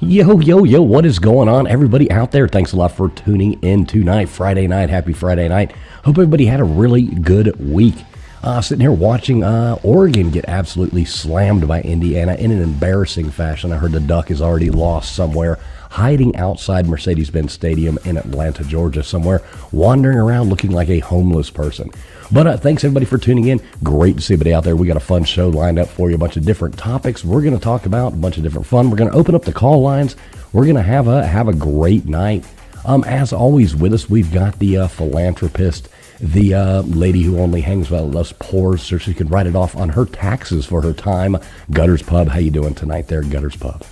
Yo, yo, yo, what is going on, everybody out there? Thanks a lot for tuning in tonight, Friday night. Happy Friday night. Hope everybody had a really good week. Sitting here watching Oregon get absolutely slammed by Indiana in an embarrassing fashion. I heard the Duck is already lost somewhere, hiding outside Mercedes-Benz Stadium in Atlanta, Georgia, somewhere, wandering around looking like a homeless person. But thanks, everybody, for tuning in. Great to see everybody out there. We got a fun show lined up for you, a bunch of different topics we're going to talk about, a bunch of different fun. We're going to open up the call lines. We're going to have a great night. As always, with us, we've got the philanthropist, the lady who only hangs with us poor so she can write it off on her taxes for her time. Gutters Pub, how you doing tonight there, Gutters Pub?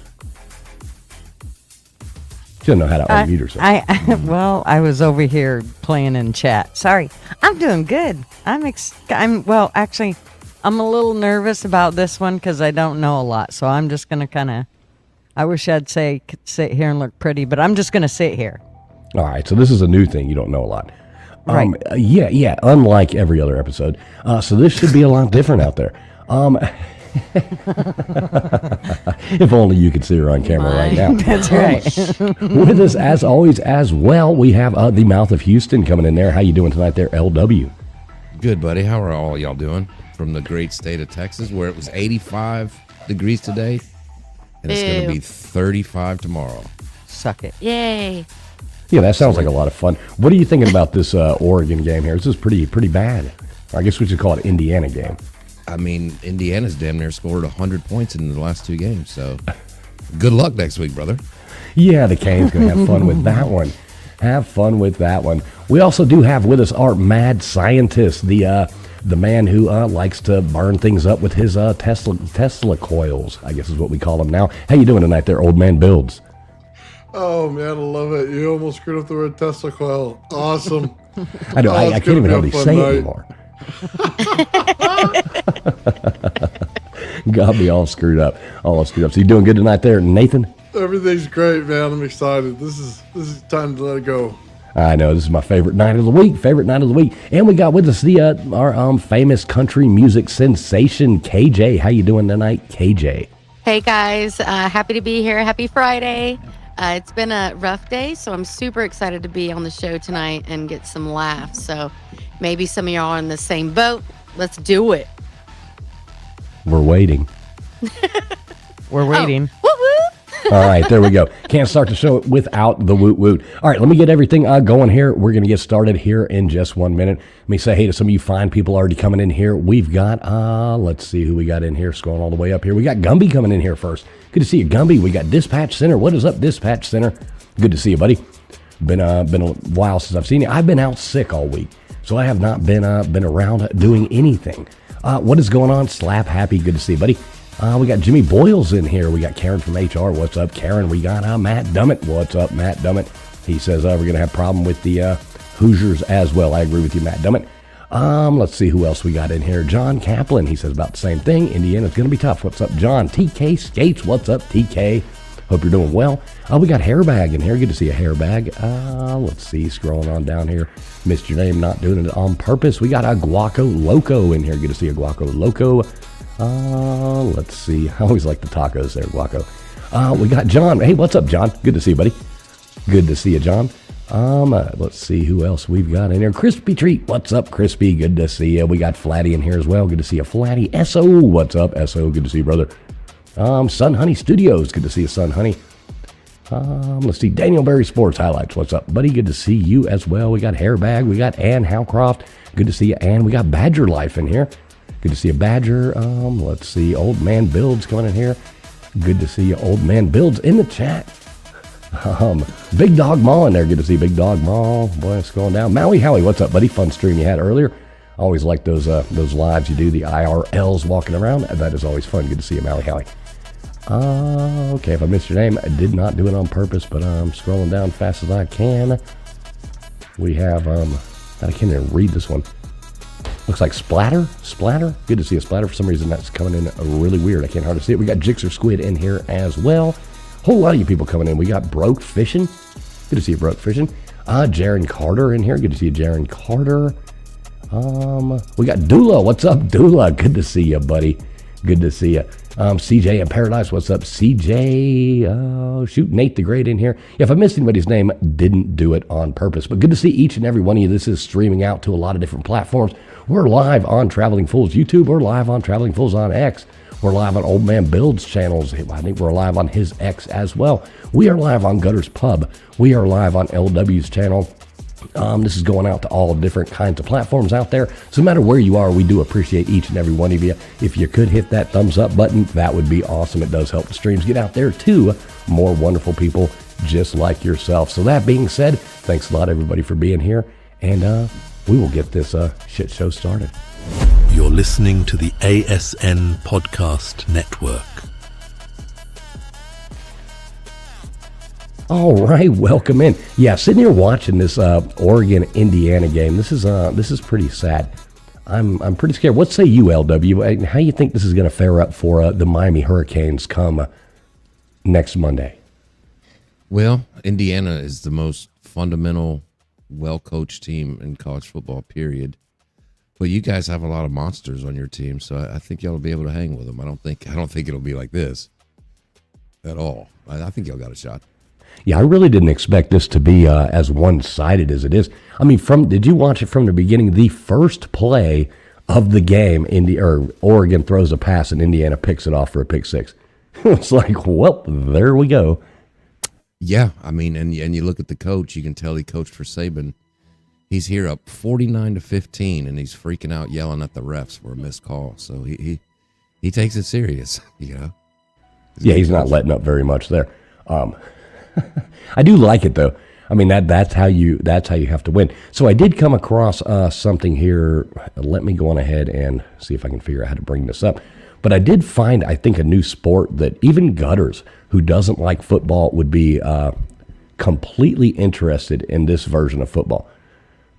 She doesn't know how to unmute herself. Well, I was over here playing in chat. Sorry. I'm doing good. I'm a little nervous about this one because I don't know a lot. So I'm just going to I wish I'd could sit here and look pretty, but I'm just going to sit here. All right. So this is a new thing. You don't know a lot. Right. Yeah. Unlike every other episode. So this should be a lot different out there. If only you could see her on camera right now. That's right. With us, as always, as well, we have the Mouth of Houston coming in there. How you doing tonight there, LW? Good, buddy. How are all y'all doing? From the great state of Texas, where it was 85 degrees today, and it's going to be 35 tomorrow. Suck it. Yay. Yeah, that sounds like a lot of fun. What are you thinking about this Oregon game here? This is pretty bad. I guess we should call it Indiana game. I mean, Indiana's damn near scored 100 points in the last two games, so good luck next week, brother. Yeah, the Canes going to have fun with that one. Have fun with that one. We also do have with us our mad scientist, the man who likes to burn things up with his Tesla coils, I guess is what we call him now. How you doing tonight there, Old Man Builds? Oh, man, I love it. You almost screwed up the word Tesla coil. Awesome. I know, I can't even hardly say it anymore. Got me all screwed up. So you doing good tonight there, Nathan? Everything's great, man. I'm excited. This is time to let it go. I know, this is my favorite night of the week. And we got with us our famous country music sensation, KJ. How you doing tonight, KJ? Hey, guys. Happy to be here. Happy Friday. It's been a rough day, so I'm super excited to be on the show tonight and get some laughs. So maybe some of y'all are in the same boat. Let's do it. We're waiting. We're waiting. Oh, woo-woo. All right, there we go. Can't start the show without the woot-woot. All right, let me get everything going here. We're going to get started here in just 1 minute. Let me say hey to some of you fine people already coming in here. We've got, let's see who we got in here, scrolling all the way up here. We got Gumby coming in here first. Good to see you, Gumby. We got Dispatch Center. What is up, Dispatch Center? Good to see you, buddy. Been a while since I've seen you. I've been out sick all week, so I have not been around doing anything. What is going on? Slap Happy. Good to see you, buddy. We got Jimmy Boyles in here. We got Karen from HR. What's up, Karen? We got Matt Dummett. What's up, Matt Dummett? He says we're going to have a problem with the Hoosiers as well. I agree with you, Matt Dummett. Let's see who else we got in here. John Kaplan. He says about the same thing. Indiana's going to be tough. What's up, John? TK Skates. What's up, TK? Hope you're doing well. We got Hairbag in here. Good to see a Hairbag. Let's see. Scrolling on down here. Missed your name. Not doing it on purpose. We got a Guaco Loco in here. Good to see a Guaco Loco. Let's see. I always like the tacos there, Guaco. We got John. Hey, what's up, John? Good to see you, buddy. Good to see you, John. Let's see who else we've got in here. Crispy Treat. What's up, Crispy? Good to see you. We got Flatty in here as well. Good to see you, Flatty. SO. What's up, SO? Good to see you, brother. Sun Honey Studios. Good to see you, Sun Honey. Let's see. Daniel Berry Sports Highlights. What's up, buddy? Good to see you as well. We got Hairbag. We got Ann Howcroft. Good to see you, Ann. We got Badger Life in here. Good to see you, Badger. Let's see. Old Man Builds coming in here. Good to see you, Old Man Builds in the chat. Big Dog Mall in there. Good to see Big Dog Mall. Boy, it's going down. Maui Howie, what's up, buddy? Fun stream you had earlier. Always like those lives you do, the IRLs walking around. That is always fun. Good to see you, Maui Howie. Okay, if I missed your name, I did not do it on purpose, but I'm scrolling down fast as I can. We have, I can't even read this one. Looks like Splatter. Good to see a Splatter. For some reason, that's coming in really weird. I can't hardly see it. We got Jixer Squid in here as well. Whole lot of you people coming in. We got Broke Fishing. Good to see you, Broke Fishing. Jaron Carter in here. Good to see you, Jaron Carter. We got Dula. What's up, Dula? Good to see you, buddy. Good to see you. CJ in Paradise, what's up? CJ, oh, shoot, Nate the Great in here. Yeah, if I missed anybody's name, didn't do it on purpose. But good to see each and every one of you. This is streaming out to a lot of different platforms. We're live on Traveling Fools YouTube. We're live on Traveling Fools on X. We're live on Old Man Build's channels. I think we're live on his X as well. We are live on Gutter's Pub. We are live on LW's channel. This is going out to all different kinds of platforms out there. So no matter where you are, we do appreciate each and every one of you. If you could hit that thumbs up button, that would be awesome. It does help the streams get out there to more wonderful people just like yourself. So that being said, thanks a lot, everybody, for being here. And we will get this shit show started. You're listening to the ASN Podcast Network. All right, welcome in. Yeah, sitting here watching this Oregon-Indiana game. This is pretty sad. I'm pretty scared. What say you, LW? How you think this is going to fare up for the Miami Hurricanes come next Monday? Well, Indiana is the most fundamental, well-coached team in college football, period. But you guys have a lot of monsters on your team, so I think y'all will be able to hang with them. I don't think it'll be like this at all. I think y'all got a shot. Yeah, I really didn't expect this to be as one-sided as it is. I mean, did you watch it from the beginning? The first play of the game, Oregon throws a pass and Indiana picks it off for a pick six. It's like, well, there we go. Yeah, I mean, and you look at the coach, you can tell he coached for Saban. He's here up 49-15, and he's freaking out, yelling at the refs for a missed call. So he takes it serious, you know. Yeah, he's not letting up very much there. I do like it though. I mean that's how you have to win. So I did come across something here. Let me go on ahead and see if I can figure out how to bring this up. But I did find, I think, a new sport that even Gutters, who doesn't like football, would be completely interested in this version of football.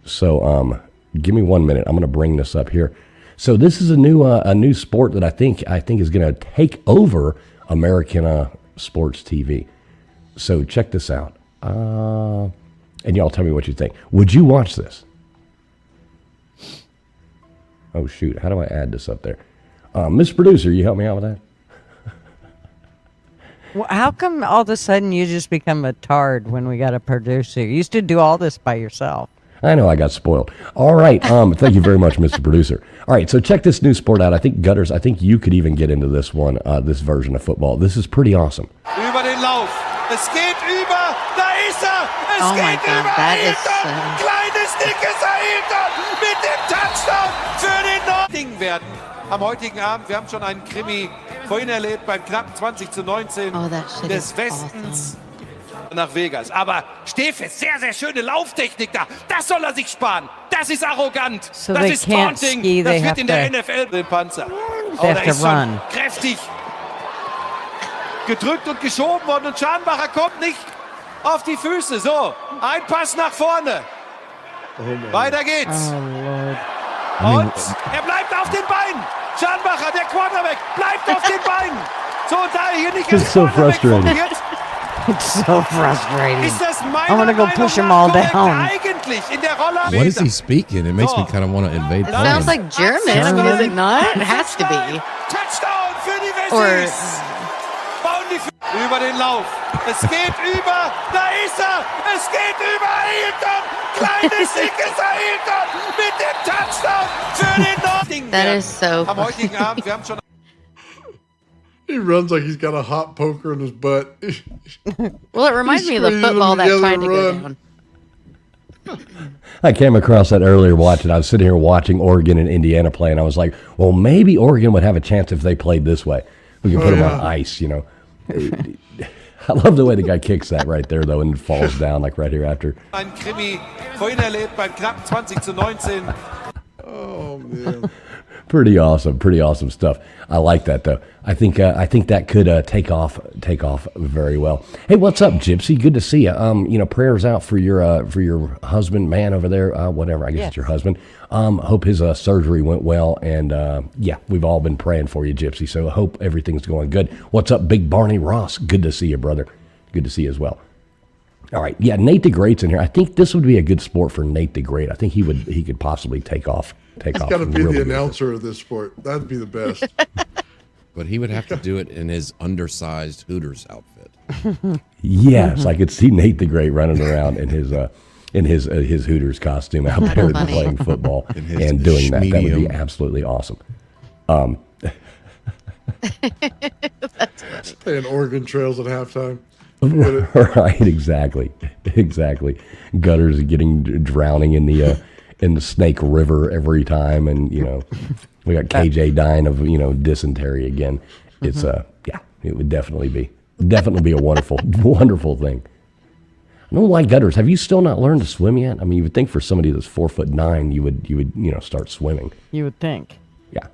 So give me 1 minute. I'm going to bring this up here. So this is a new sport that I think is going to take over American sports TV. So check this out, and y'all tell me what you think. Would you watch this? Oh, shoot. How do I add this up there? Miss Producer, you help me out with that? Well, how come all of a sudden you just become a tard when we got a producer? You used to do all this by yourself. I know, I got spoiled. All right, thank you very much, Mr. Producer. All right, so check this new sport out. I think, Gutters, I think you could even get into this one, this version of football. This is pretty awesome. Über den Lauf. Es geht über. Da ist er. Es Oh my geht God, über that is Ailton. Kleines, dickes Ailton mit dem Touchdown für den Nording werden. Am heutigen Abend, wir haben schon einen Krimi vorhin erlebt beim knappen 20-19 Oh, that shit des is Westens nach Vegas. Aber Stefes, sehr, sehr schöne Lauftechnik da. Das soll er sich sparen. Das ist arrogant. So das they ist can't Taunting. ski, they Das have wird in der to- NFL den Panzer. They Oh, have da to ist schon run. kräftig gedrückt und geschoben worden und Scharnbacher kommt nicht auf die Füße. So, ein Pass nach vorne. Weiter geht's. Oh, Lord. Und er bleibt auf den Beinen. Scharnbacher, der Quarterback, bleibt auf den Beinen. So, und da er hier nicht It's so Quarterback frustrating. fungiert, It's so frustrating. ist das I meiner wanna go Meinung push 'em nach all korrekt. down. Eigentlich in der Rolle. What is he speaking? It makes me kind of want to invade It Poland. sounds like German, does it not? It has to be. Touchdown für die Or Wessis. Bauen die über den Lauf. Es geht über. Da ist er. Es geht über Ailton. Kleines, dickes Ailton mit dem Touchdown für den Nording. That is so Am heutigen Abend, wir haben schon He runs like he's got a hot poker in his butt. well, it reminds me of the Squeezing them football that's together trying to and go run. down. I came across that earlier watching. I was sitting here watching Oregon and Indiana play, and I was like, well, maybe Oregon would have a chance if they played this way. We can put them on ice, you know. I love the way the guy kicks that right there, though, and falls down like right here after. ein Krimi vorhin erlebt beim knappen 20-19. Oh, man. Pretty awesome stuff. I like that though. I think that could take off very well. Hey, what's up, Gypsy? Good to see you. Prayers out for your husband, man over there. Whatever, I guess it's your husband. Hope his surgery went well, and we've all been praying for you, Gypsy. So I hope everything's going good. What's up, Big Barney Ross? Good to see you, brother. Good to see you as well. All right, yeah, Nate the Great's in here. I think this would be a good sport for Nate the Great. I think he could possibly take off. He's got to be really the good. announcer of this sport. That'd be the best. But he would have to do it in his undersized Hooters outfit. Yes, I could see Nate the Great running around in his Hooters costume out there funny. playing football his and doing that. That would be schmedium. absolutely awesome. Playing Oregon Trails at halftime. Right, exactly. Gutters getting drowning in the Snake River every time, and we got KJ dying of dysentery again. It's it would definitely be a wonderful thing. I don't like gutters. Have you still not learned to swim yet? I mean, you would think for somebody that's 4'9", you would start swimming. You would think. Yeah.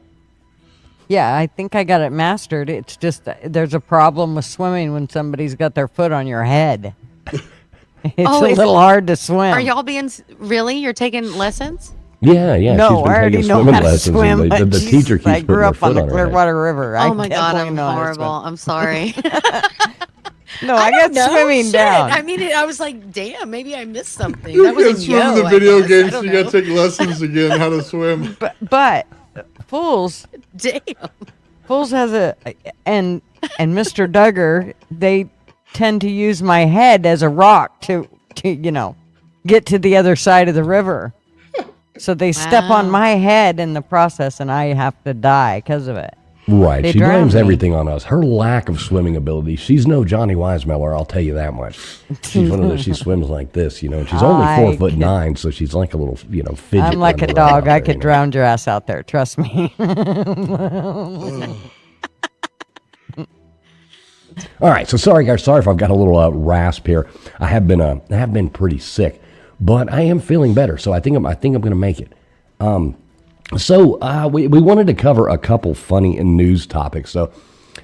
Yeah, I think I got it mastered. It's just there's a problem with swimming when somebody's got their foot on your head. It's a little hard to swim. Are y'all being really? You're taking lessons? Yeah. No, she's been I already taking know swimming how to lessons, swim. and But the Jesus, teacher keeps I putting grew her up on foot the on her head. Clearwater River. Oh my God, definitely I'm know how to horrible. I'm sorry. swim. No, I got swimming Shit. down. I mean, I was like, damn, maybe I missed something. You That was can't in swim in Yo, the I video guess. I games. don't You know. got to take lessons again how to swim. But Fools Damn. has and Mr. Duggar, they tend to use my head as a rock to get to the other side of the river. So they step on Wow. my head in the process, and I have to die because of it. Right. They She drowned blames me. everything on us. Her lack of swimming ability. She's no Johnny Weissmuller, I'll tell you that much. She's one of those, she swims like this, and she's only I 4'9", so she's like a little, fidget. I'm like a running around dog. out I there, could drown your ass out there. Trust me. All right, so sorry guys, sorry if I've got a little rasp here. I have been pretty sick, but I am feeling better, so I think I'm going to make it. So we wanted to cover a couple funny news topics.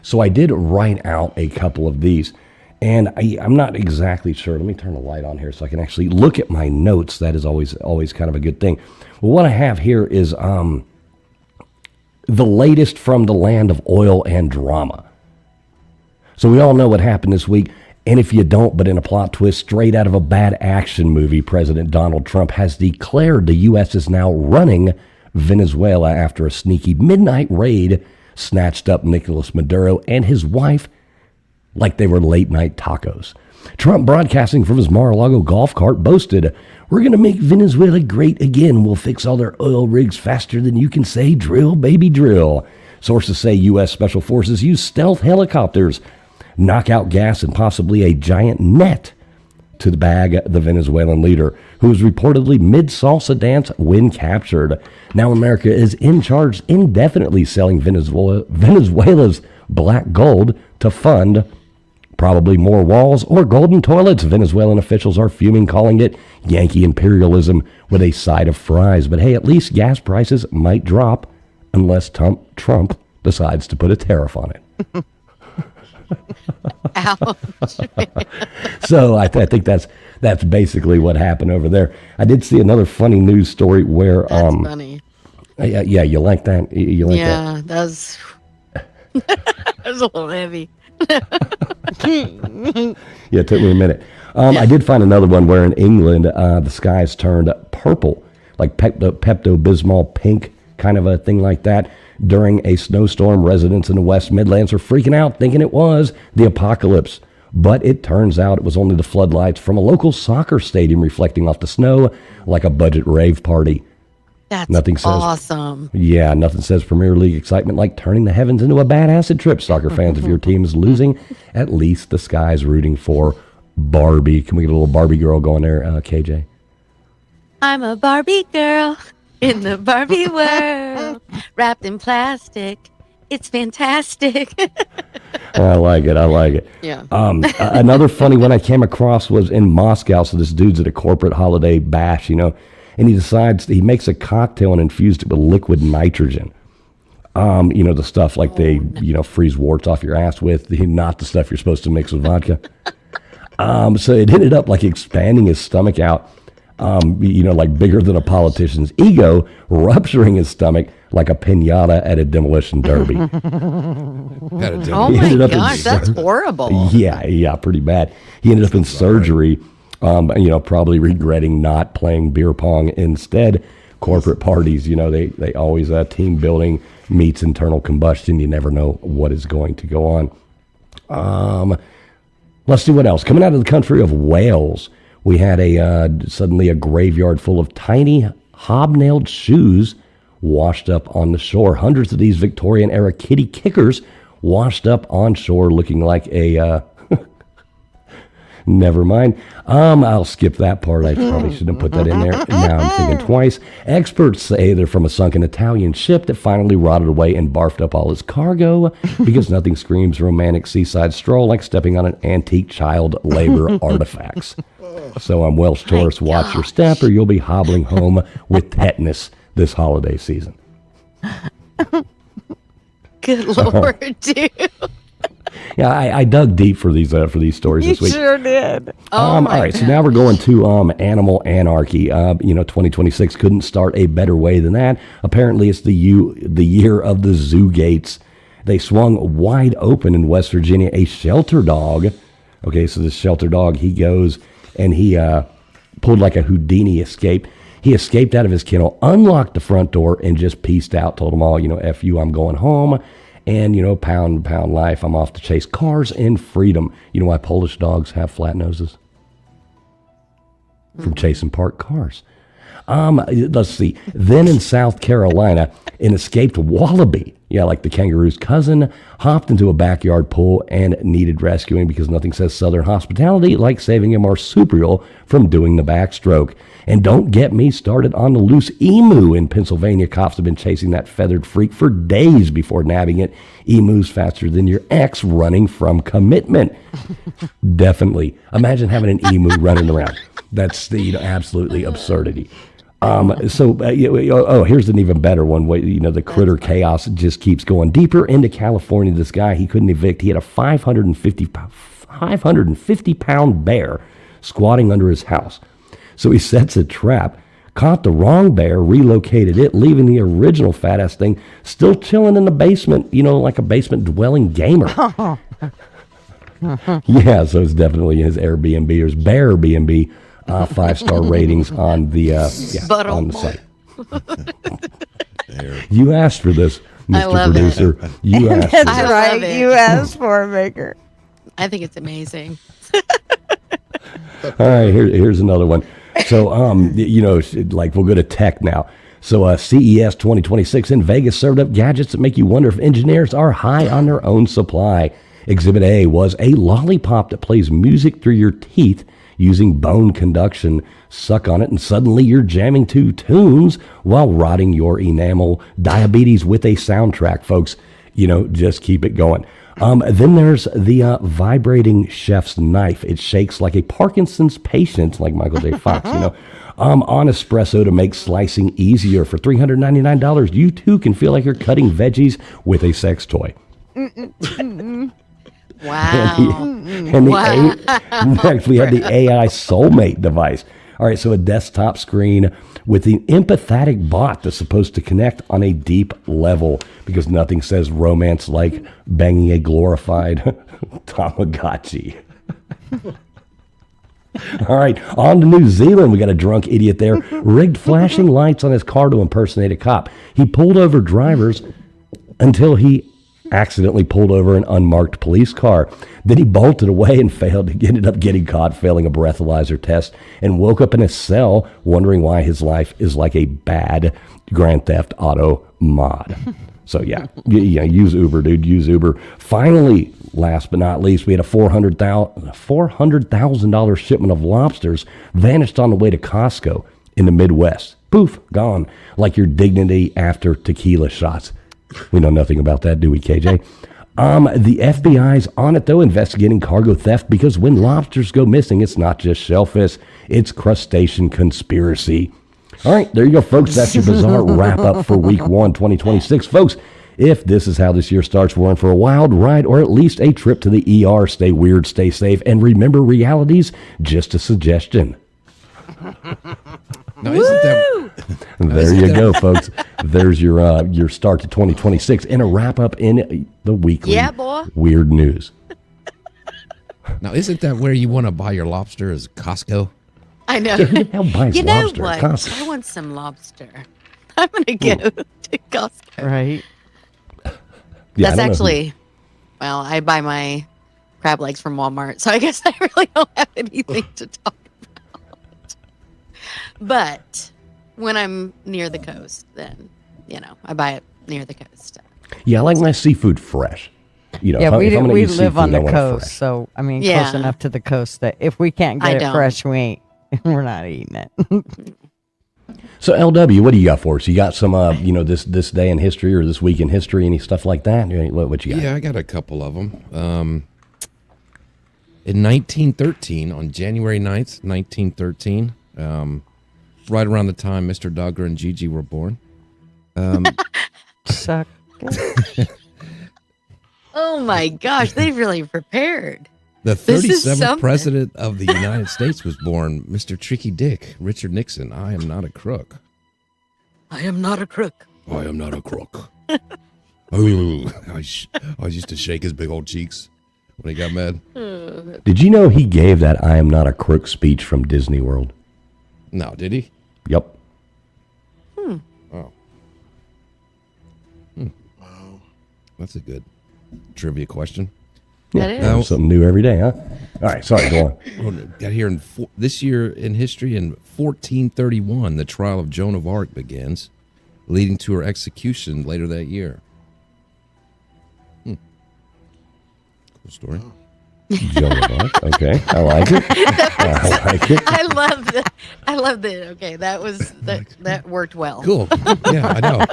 So I did write out a couple of these, and I'm not exactly sure. Let me turn the light on here so I can actually look at my notes. That is always kind of a good thing. Well, what I have here is the latest from the land of oil and drama. So we all know what happened this week. And if you don't, but in a plot twist straight out of a bad action movie, President Donald Trump has declared the U.S. is now running Venezuela after a sneaky midnight raid snatched up Nicolas Maduro and his wife like they were late-night tacos. Trump, broadcasting from his Mar-a-Lago golf cart, boasted, "We're going to make Venezuela great again. We'll fix all their oil rigs faster than you can say drill, baby, drill." Sources say U.S. Special Forces used stealth helicopters, knockout gas, and possibly a giant net to bag the Venezuelan leader, who was reportedly mid-salsa dance when captured. Now America is in charge indefinitely selling Venezuela's black gold to fund probably more walls or golden toilets. Venezuelan officials are fuming, calling it Yankee imperialism with a side of fries. But hey, at least gas prices might drop unless Trump decides to put a tariff on it. Ouch. So I think that's basically what happened over there. I did see another funny news story where That's funny. yeah, you like that? You like that? Yeah, that was that was a little heavy. Yeah, it took me a minute. I did find another one where in England the skies turned purple, like Pepto-Bismol pink, kind of a thing like that. During a snowstorm, residents in the West Midlands are freaking out, thinking it was the apocalypse. But it turns out it was only the floodlights from a local soccer stadium reflecting off the snow like a budget rave party. That's Nothing says- awesome. Yeah, nothing says Premier League excitement like turning the heavens into a bad acid trip. Soccer fans, if your team is losing, at least the sky's rooting for Barbie. Can we get a little Barbie girl going there, KJ? I'm a Barbie girl in the Barbie world, wrapped in plastic. It's fantastic. I like it. Yeah. Another funny one I came across was in Moscow. So this dude's at a corporate holiday bash, and he makes a cocktail and infused it with liquid nitrogen. The stuff like they freeze warts off your ass with, not the stuff you're supposed to mix with vodka. So it ended up like expanding his stomach out, like bigger than a politician's ego, rupturing his stomach like a piñata at a demolition derby. Oh He my ended up in gosh, that's horrible. Yeah, pretty bad. He ended up in surgery, probably regretting not playing beer pong instead. Of corporate parties, they always team building meets internal combustion. You never know what is going to go on. Let's see what else. Coming out of the country of Wales, we had suddenly a graveyard full of tiny hobnailed shoes washed up on the shore. Hundreds of these Victorian-era kitty kickers washed up on shore looking like a... Never mind. I'll skip that part. I probably shouldn't have put that in there. Now I'm thinking twice. Experts say they're from a sunken Italian ship that finally rotted away and barfed up all its cargo because nothing screams romantic seaside stroll like stepping on an antique child labor artifacts. So Welsh tourists, watch your step or you'll be hobbling home with tetanus this holiday season. Good Lord, dude. Yeah, I dug deep for these stories this You week. sure did. Oh, my all right, so God. now we're going to animal anarchy. 2026 couldn't start a better way than that. Apparently, it's the year of the zoo gates. They swung wide open in West Virginia. A shelter dog. Okay, so this shelter dog, he goes and he pulled like a Houdini escape. He escaped out of his kennel, unlocked the front door, and just peaced out. Told them all, F you, I'm going home. And, pound life, I'm off to chase cars and freedom. You know why Polish dogs have flat noses? From chasing parked cars. Let's see. Then in South Carolina, an escaped wallaby, like the kangaroo's cousin, hopped into a backyard pool and needed rescuing because nothing says Southern hospitality like saving a marsupial from doing the backstroke. And don't get me started on the loose emu in Pennsylvania. Cops have been chasing that feathered freak for days before nabbing it. Emus faster than your ex running from commitment. Definitely. Imagine having an emu running around. That's the absolutely absurdity. Here's an even better one. The critter chaos just keeps going deeper into California. This guy, he couldn't evict. He had a 550-pound bear squatting under his house. So he sets a trap, caught the wrong bear, relocated it, leaving the original fat-ass thing still chilling in the basement, like a basement-dwelling gamer. Yeah, so it's definitely his Airbnb or his Bear B&B, 5-star ratings on the on the site. You asked for this, I Mr. love Producer. You asked for That's this. I right. love it. You asked for it, Baker. I think it's amazing. All right, here's another one. So, like we'll go to tech now. So, CES 2026 in Vegas served up gadgets that make you wonder if engineers are high on their own supply. Exhibit A was a lollipop that plays music through your teeth using bone conduction. Suck on it and suddenly you're jamming to tunes while rotting your enamel. Diabetes with a soundtrack, folks. Just keep it going. Then there's the vibrating chef's knife. It shakes like a Parkinson's patient, like Michael J. Fox, on espresso to make slicing easier. For $399, you too can feel like you're cutting veggies with a sex toy. Wow. Next, we have the AI Soulmate device. All right, so a desktop screen with the empathetic bot that's supposed to connect on a deep level because nothing says romance like banging a glorified Tamagotchi. All right, on to New Zealand. We got a drunk idiot there. Rigged flashing lights on his car to impersonate a cop. He pulled over drivers until he accidentally pulled over an unmarked police car. Then he bolted away and ended up getting caught failing a breathalyzer test and woke up in a cell wondering why his life is like a bad Grand Theft Auto mod. So yeah, use Uber, dude. Use Uber. Finally, last but not least, we had a $400,000 shipment of lobsters vanished on the way to Costco in the Midwest. Poof, gone. Like your dignity after tequila shots. We know nothing about that, do we, KJ? The FBI's on it, though, investigating cargo theft because when lobsters go missing, it's not just shellfish, it's crustacean conspiracy. All right, there you go, folks. That's your bizarre wrap-up for week 1, 2026. Folks, if this is how this year starts, we're in for a wild ride or at least a trip to the ER. Stay weird, stay safe, and remember, reality's just a suggestion. Now, isn't that There you go, folks. There's your start to 2026 and a wrap-up in the weekly weird news. now isn't that where you want to buy your lobster is Costco? I know. Who the hell buys You know lobster at what? Costco? I want some lobster. I'm gonna go to Costco. Right. Yeah, I That's don't know who- actually, well, I buy my crab legs from Walmart, so I guess I really don't have anything to talk about. But when I'm near the coast, then I buy it near the coast. Yeah, I like my seafood fresh. Yeah, if I'm gonna we eat live on seafood, I the want it coast, fresh. so I mean, Yeah. close enough to the coast that if we can't I get it don't. fresh, we're not eating it. So LW, what do you got for us? You got some, this day in history or this week in history, any stuff like that? What you got? Yeah, I got a couple of them. In 1913, on January 9th, 1913, right around the time Mr. Duggar and Gigi were born. Suck. Oh my gosh, they really prepared. The This is 37th something. president of the United States was born, Mr. Tricky Dick, Richard Nixon. I am not a crook. I am not a crook. I am not a crook. Ooh, I used to shake his big old cheeks when he got mad. Did you know he gave that "I am not a crook" speech from Disney World? No, did he? Yep. Oh. That's a good trivia question. That is. Now, Something new every day, huh? All right, sorry, go on. got here this year in history in 1431, the trial of Joan of Arc begins, leading to her execution later that year. Cool story. Joan of Arc. Okay, I like it. I like it. I love the. Okay, that worked well. Cool. Yeah, I know.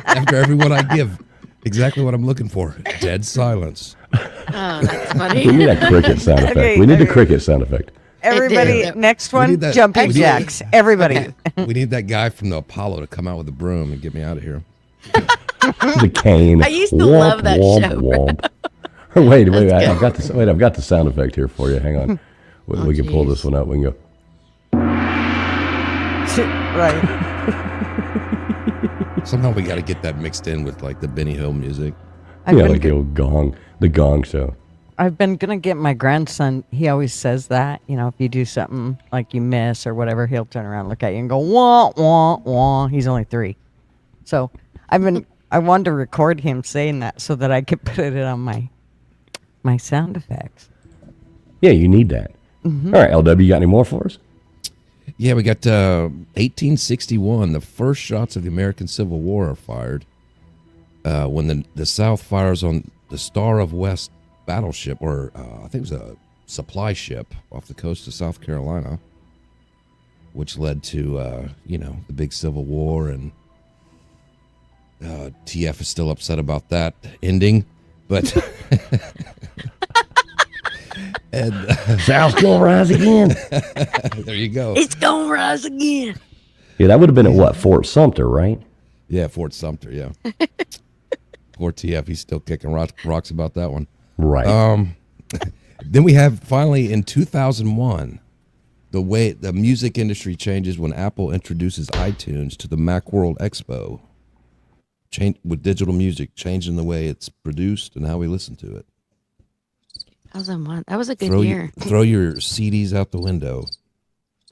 After everyone I give, exactly what I'm looking for. Dead silence. Oh, that's funny. We need that cricket sound effect. Okay, We need the okay. cricket sound effect. Everybody, did. next We one, need that- jumping we need- jacks. Everybody. Okay. We need that guy from the Apollo to come out with a broom and get me out of here. The cane. I used to love that show. Wait, That's I've got the I've got the sound effect here for you. Hang on. We can pull geez. this one up. We can go. Right. Somehow we got to get that mixed in with like the Benny Hill music. I've Yeah, been like the old gong, the gong show. I've been gonna get my grandson. He always says that, if you do something like you miss or whatever, he'll turn around, look at you, and go wah wah wah. He's only 3, so I wanted to record him saying that so that I could put it on my sound effects. Yeah, you need that. All right, LW, you got any more for us? Yeah, we got 1861. The first shots of the American Civil War are fired when the South fires on the Star of West battleship, or I think it was a supply ship off the coast of South Carolina, which led to the big Civil War, and TF is still upset about that ending, but and South's gonna rise again. there you go. It's gonna rise again. Yeah, that would have been at what, Fort Sumter, right? Yeah, Fort Sumter. Yeah, poor TF. He's still kicking rocks about that one. Right. Then we have finally in 2001, the way the music industry changes when Apple introduces iTunes to the Macworld Expo. Change with digital music, changing the way it's produced and how we listen to it. 2001. That was a good Throw year. throw your CDs out the window.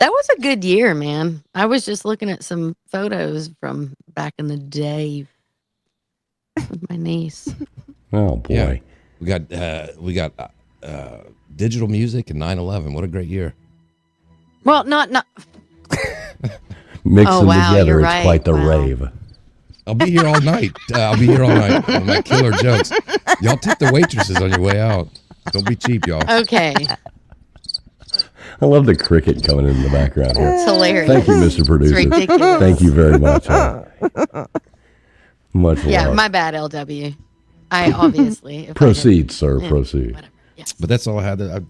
That was a good year, man. I was just looking at some photos from back in the day with my niece. Oh boy. Yeah, we got digital music and 9/11. What a great year! Well, not Mixing Oh, wow, together, you're it's right. quite the Wow. rave. I'll be here all night. I'll be here all night with my killer jokes. Y'all tip the waitresses on your way out. Don't be cheap, y'all. okay. I love the cricket coming in the background here. It's hilarious. Thank you, Mr. Producer. ridiculous. Thank you very much. Much Yeah, love. my bad, LW. I obviously if I Proceed, sir. Yeah. Proceed. didn't- whatever. Yes. But that's all I had. I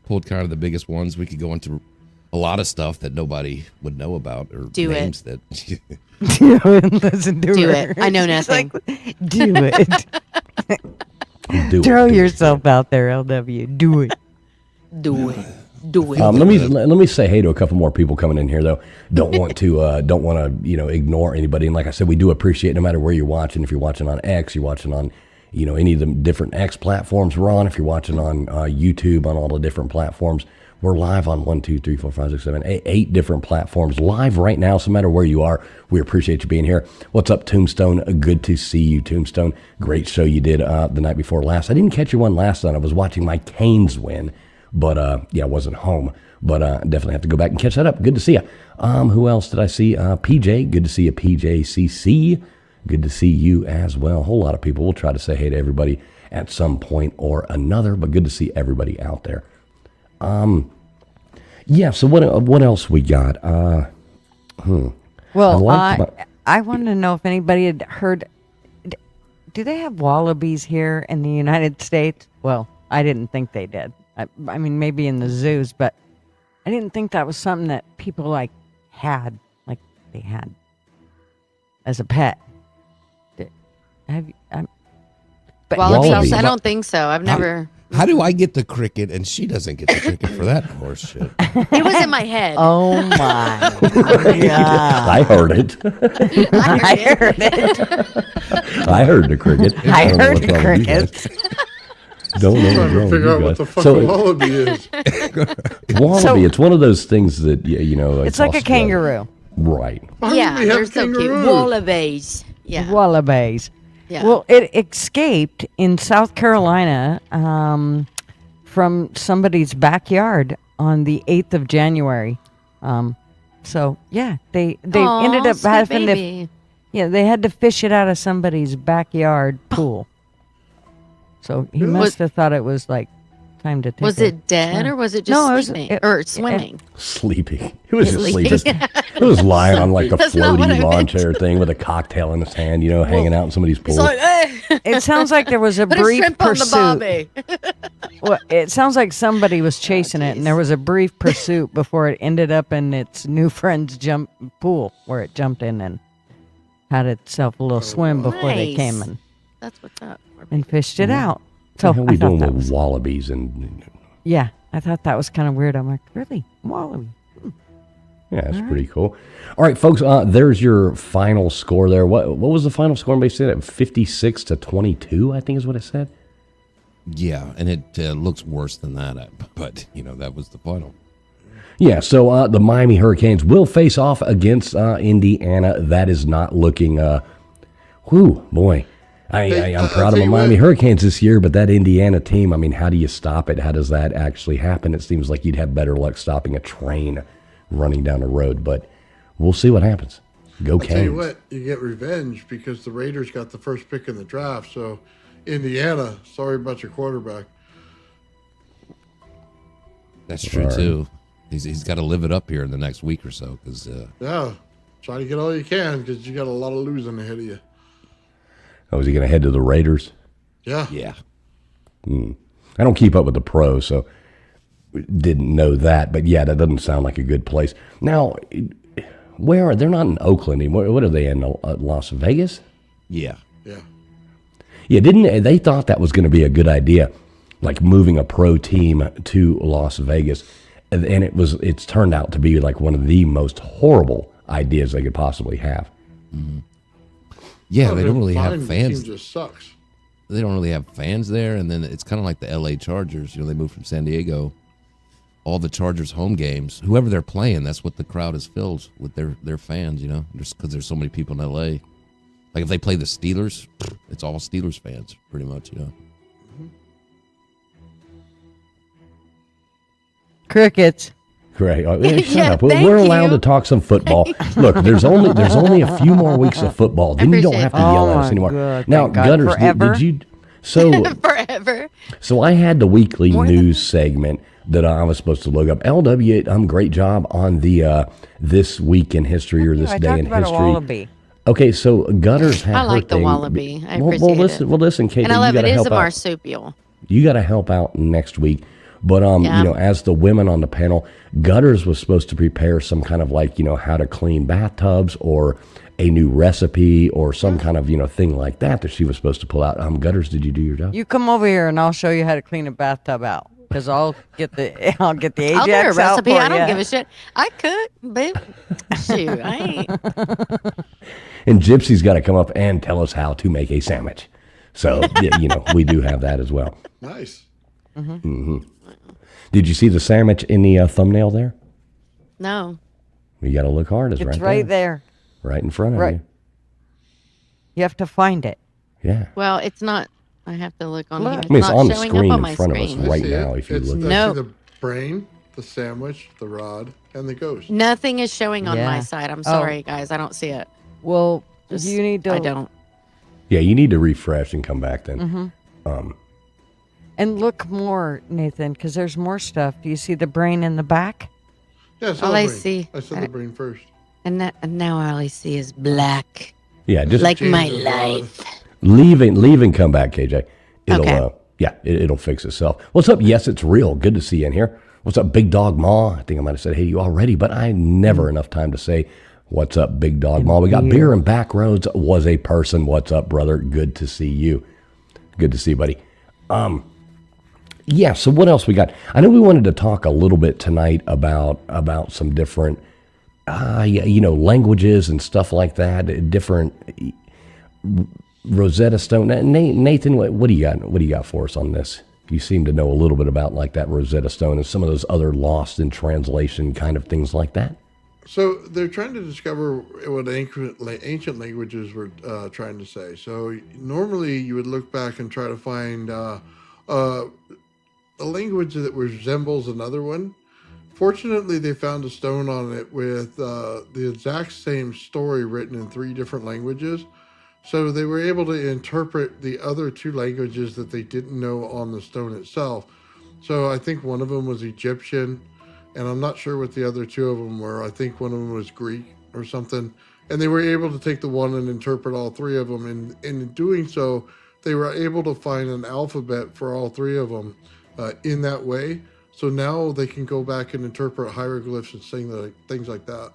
pulled kind of the biggest ones. We could go into a lot of stuff that nobody would know about, or Do it. names that. Listen to Do her. it. I know She's nothing. like, do it. Do Throw it, do it. yourself out there, LW. Do it. Do it. Do it. Let me say hey to a couple more people coming in here though. Don't want to ignore anybody. And like I said, we do appreciate no matter where you're watching. If you're watching on X, you're watching on any of the different X platforms we're on. If you're watching on YouTube, on all the different platforms, We're live on 1, 2, 3, 4, 5, 6, 7, 8 different platforms. Live right now, so no matter where you are, we appreciate you being here. What's up, Tombstone? Good to see you, Tombstone. Great show you did the night before last. I didn't catch your one last night. I was watching my Canes win, but I wasn't home. But definitely have to go back and catch that up. Good to see you. Who else did I see? PJ. Good to see you, PJCC. Good to see you as well. A whole lot of people. We'll try to say hey to everybody at some point or another, but good to see everybody out there. Yeah, so what else we got? Well, I wanted to know if anybody had heard, do they have wallabies here in the United States? Well, I didn't think they did. I mean, maybe in the zoos, but I didn't think that was something that people had as a pet. But Wallabies? I don't think so. I've never. How do I get the cricket and she doesn't get the cricket for that horse shit? It was in my head. Oh my God. I heard it. I heard it. I heard the cricket. I don't know heard what's the wrong with you cricket. guys. Don't know Trying what's to wrong with figure you out what guys. the fuck a wallaby is. Wallaby, it's one of those things that, It's like a Australia. kangaroo. Right. Why Yeah, would we have they're so cute. kangaroos? Wallabies. Yeah. Wallabies. Yeah. Well, it escaped in South Carolina from somebody's backyard on the 8th of January. So, yeah, they Aw, ended up sweet having baby. they had to fish it out of somebody's backyard pool. So he must have thought it was time to take Was it dead or was it just No, it was- sleeping it- or swimming? Sleeping. It was just Sleeping. sleeping. It was lying on the That's not what I floaty lawn meant. chair thing with a cocktail in his hand, hanging out in somebody's pool. It's like, It sounds like there was a put a brief shrimp on the pursuit. bobby. Well, it sounds like somebody was chasing it, and there was a brief pursuit before it ended up in its new friend's pool, where it jumped in and had itself a little swim before they Nice. came That's what's up. and fished it out. So What the hell are we I thought doing that with was, wallabies and I thought that was kind of weird. I'm like, really, wallaby? yeah, it's pretty cool. All right, folks, there's your final score there. What was the final score? They said at 56-22, I think is what it said. Yeah, and it looks worse than that, but that was the final. Yeah, so the Miami Hurricanes will face off against Indiana. That is not looking, boy. I'm proud of the Miami Hurricanes this year, but that Indiana team, I mean, how do you stop it? How does that actually happen? It seems like you'd have better luck stopping a train running down the road, but we'll see what happens. Go Canes. Tell you what, you get revenge because the Raiders got the first pick in the draft. So, Indiana, sorry about your quarterback. That's true, too. He's got to live it up here in the next week or so. Yeah, try to get all you can because you got a lot of losing ahead of you. Oh, is he going to head to the Raiders? Yeah. Yeah. I don't keep up with the pros, so didn't know that. But yeah, that doesn't sound like a good place. Now, where are they're not in Oakland anymore? What are they in? Las Vegas? Yeah. Yeah. Yeah, didn't they thought that was going to be a good idea, like moving a pro team to Las Vegas, and it's turned out to be like one of the most horrible ideas they could possibly have. Mm-hmm. Yeah, they don't really have The fans. team just sucks. They don't really have fans there, and then it's kind of like the LA Chargers. They moved from San Diego. All the Chargers home games, whoever they're playing, that's what the crowd is filled with their fans. Just because there's so many people in LA. Like if they play the Steelers, it's all Steelers fans, pretty much. Crickets. Great. Shut Yeah, up. thank We're allowed you. to talk some football. Look, there's only a few more weeks of football. Then you don't have to appreciate yell that. at Oh us my anymore. God, Now, thank God. Gutters, Forever? did you? So, Forever. so I had the weekly More than news segment that I was supposed to look up. LW, great job on the this week in history or this I day talked in about a history. wallaby. Okay, so Gutters had I her like the thing. wallaby. I well, appreciate listen, it. Well, listen, Kate, And I you love got it. to It is help a out. marsupial. You got to help out next week. But Yeah. as the women on the panel, Gutters was supposed to prepare some kind of how to clean bathtubs or a new recipe or some kind of thing like that she was supposed to pull out. Gutters, did you do your job? You come over here and I'll show you how to clean a bathtub out. Because I'll get the Ajax I'll do a out recipe. for I don't ya. give a shit. I could, but shoot, I ain't. And Gypsy's got to come up and tell us how to make a sandwich. So we do have that as well. Nice. Did you see the sandwich in the thumbnail there? No. You got to look hard. It's It's right, right there. right in front of Right. you. You have to find it. Yeah. Well, it's not. I have to look on Look. here. I I mean, it's not on the showing screen up on in my front of us screen. right See now. it? If you It's look, I No. see the brain, the sandwich, the rod, and the ghost. Nothing is showing on my Yeah. side. I'm Oh. sorry, guys. I don't see it. Well, Just- you need to I don't. yeah, you need to refresh and come back then. Mm-hmm. And look more, Nathan, because there's more stuff. Do you see the brain in the back? Yeah, I saw All the I brain. see- I saw the brain first. And now all I see is black, Yeah, just like my change the rod. life. leave and come back, KJ. It'll Okay. it'll fix itself. What's up? Yes, it's real. Good to see you in here. What's up, Big Dog Ma? I think I might have said hey to you already, but I never enough time to say what's up, Big Dog Ma. We got beer and Backroads was a person. What's up, brother? Good to see you. Good to see you, buddy. Yeah, so what else we got? I know we wanted to talk a little bit tonight about some different languages and stuff like that, different Rosetta Stone. Nathan, what do you got? What do you got for us on this? You seem to know a little bit about like that Rosetta Stone and some of those other lost in translation kind of things like that. So they're trying to discover what ancient languages were trying to say. So normally you would look back and try to find a language that resembles another one. Fortunately, they found a stone on it with the exact same story written in 3 different languages. So they were able to interpret the other 2 languages that they didn't know on the stone itself. So I think one of them was Egyptian, and I'm not sure what the other 2 of them were. I think one of them was Greek or something. And they were able to take the one and interpret all 3 of them. And in doing so, they were able to find an alphabet for all 3 of them in that way. So now they can go back and interpret hieroglyphs and things like that.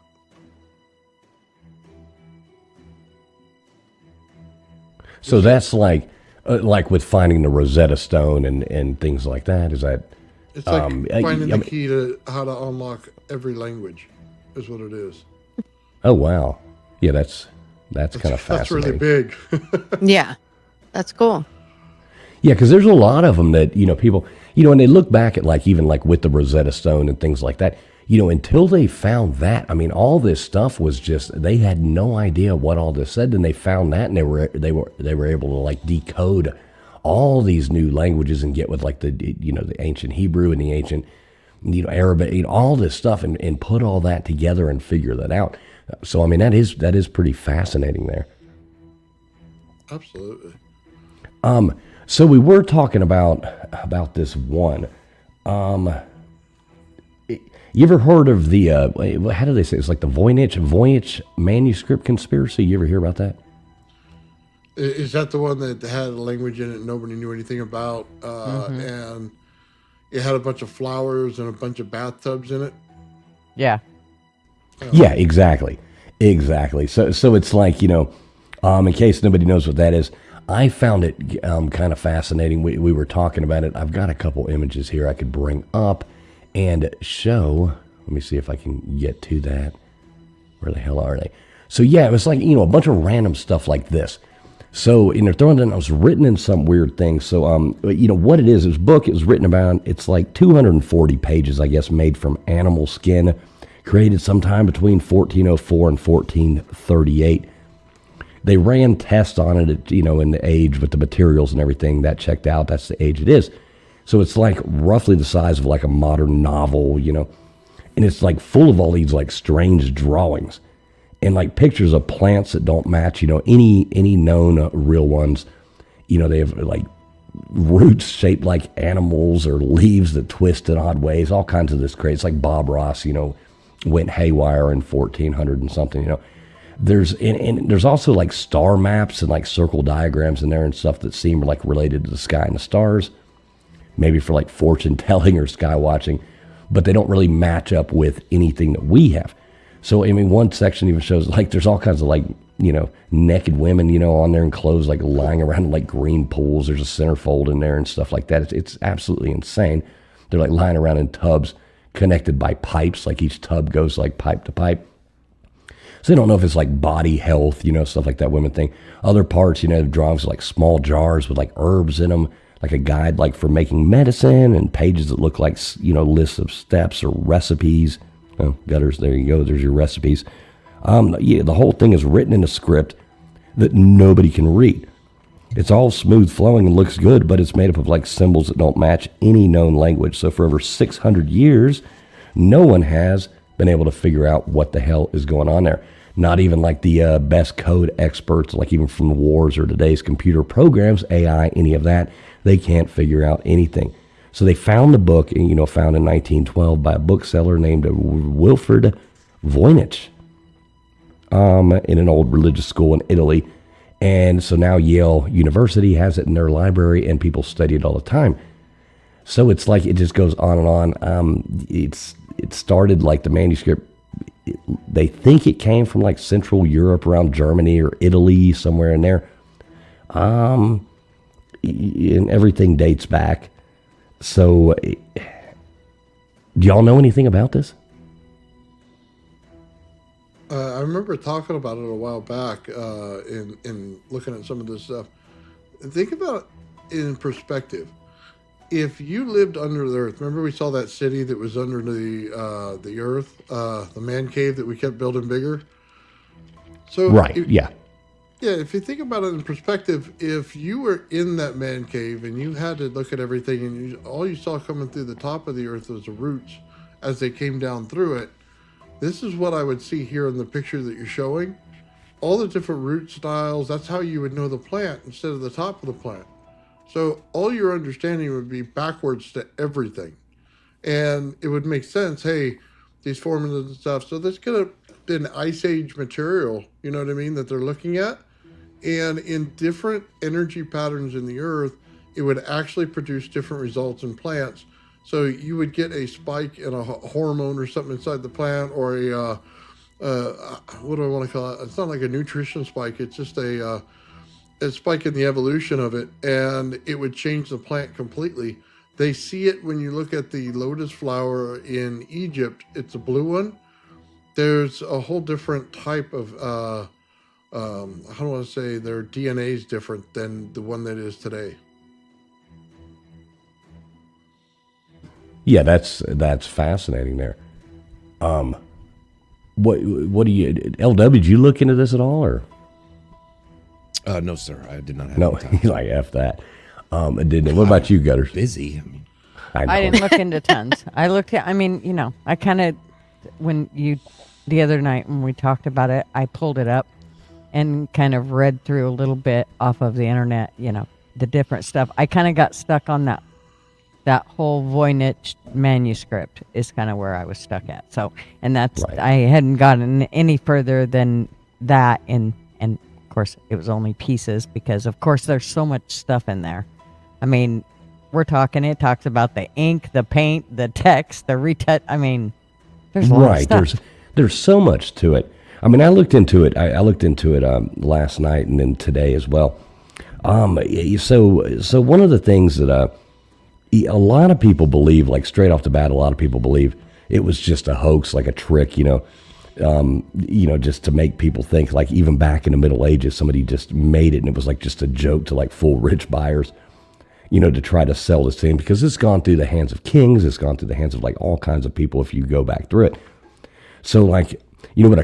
So that's like with finding the Rosetta Stone and things like that. Is that? It's like finding the mean- key to how to unlock every language is what it is. Oh wow, yeah, that's kind of That's fascinating. really big. Yeah, that's cool. Yeah, because there's a lot of them that people and they look back at like even like with the Rosetta Stone and things like that. Until they found that, I mean, all this stuff was just they had no idea what all this said. And they found that, and they were able to like decode all these new languages and get with like the ancient Hebrew and the ancient Arabic, all this stuff, and put all that together and figure that out. So I mean, that is pretty fascinating there. Absolutely. So we were talking about this one. You ever heard of the how do they say it? It's like the Voynich manuscript conspiracy? You ever hear about that? Is that the one that had a language in it nobody knew anything about? And it had a bunch of flowers and a bunch of bathtubs in it? Yeah. Yeah, exactly. So it's like in case nobody knows what that is, I found it kind of fascinating. We were talking about it. I've got a couple images here I could bring up and show. Let me see if I can get to that. Where the hell are they? So yeah, it was like, a bunch of random stuff like this. So, they're throwing it in, it was written in some weird thing. So, what it is, this book, it was written about, it's like 240 pages, I guess, made from animal skin, created sometime between 1404 and 1438. They ran tests on it, in the age with the materials and everything that checked out. That's the age it is. So it's like roughly the size of like a modern novel, and it's like full of all these like strange drawings and like pictures of plants that don't match, any known real ones. They have like roots shaped like animals or leaves that twist in odd ways, all kinds of this crazy. It's like Bob Ross, went haywire in 1400 and something, There's and there's also like star maps and like circle diagrams in there and stuff that seem like related to the sky and the stars. Maybe for like fortune telling or sky watching, but they don't really match up with anything that we have. So, I mean, one section even shows like there's all kinds of like, naked women, on there in clothes, like lying around in like green pools. There's a centerfold in there and stuff like that. It's absolutely insane. They're like lying around in tubs connected by pipes, like each tub goes like pipe to pipe. So they don't know if it's like body health, stuff like that women think. Other parts, drawings like small jars with like herbs in them. like a guide like for making medicine, and pages that look like, lists of steps or recipes. Oh, gutters, there you go. There's your recipes. The whole thing is written in a script that nobody can read. It's all smooth flowing and looks good, but it's made up of like symbols that don't match any known language. So for over 600 years, no one has been able to figure out what the hell is going on there. Not even like the best code experts, like even from the wars or today's computer programs, AI, any of that, they can't figure out anything. So they found the book, found in 1912 by a bookseller named Wilfred Voynich in an old religious school in Italy. And so now Yale University has it in their library, and people study it all the time. So it's like it just goes on and on. It started like the manuscript. They think it came from like Central Europe, around Germany or Italy, somewhere in there. And everything dates back. So, do y'all know anything about this? I remember talking about it a while back in looking at some of this stuff. Think about it in perspective. If you lived under the earth, remember we saw that city that was under the earth, the man cave that we kept building bigger? So Right, yeah, if you think about it in perspective, if you were in that man cave and you had to look at everything and all you saw coming through the top of the earth was the roots as they came down through it, this is what I would see here in the picture that you're showing. All the different root styles, that's how you would know the plant instead of the top of the plant. So all your understanding would be backwards to everything. And it would make sense, hey, these formulas and stuff. So this could have been Ice Age material, you know what I mean, that they're looking at. And in different energy patterns in the earth, it would actually produce different results in plants. So you would get a spike in a hormone or something inside the plant, or a, what do I want to call it? It's not like a nutrition spike. It's just a spike in the evolution of it, and it would change the plant completely. They see it when you look at the lotus flower in Egypt. It's a blue one. There's a whole different type of, how do I say, their DNA is different than the one that is today. Yeah, that's fascinating there. What do you, LW, did you look into this at all, or? No, sir. I did not have No, any time. he's like, F that. It didn't. What about you, Gutters? Busy. I mean, I didn't look into tons. I looked at, I kind of, the other night when we talked about it, I pulled it up and kind of read through a little bit off of the internet, the different stuff. I kind of got stuck on that whole Voynich manuscript is kind of where I was stuck at. So, and that's, Right. I hadn't gotten any further than that. And of course it was only pieces because of course there's so much stuff in there. I mean, it talks about the ink, the paint, the text, the retouch. I mean, there's a lot of stuff. There's so much to it. I mean, I looked into it. I looked into it last night and then today as well. So one of the things that a lot of people believe, like straight off the bat, a lot of people believe it was just a hoax, like a trick, just to make people think, like even back in the Middle Ages, somebody just made it and it was like just a joke to like fool rich buyers, to try to sell this thing, because it's gone through the hands of kings, it's gone through the hands of like all kinds of people if you go back through it. So like, what I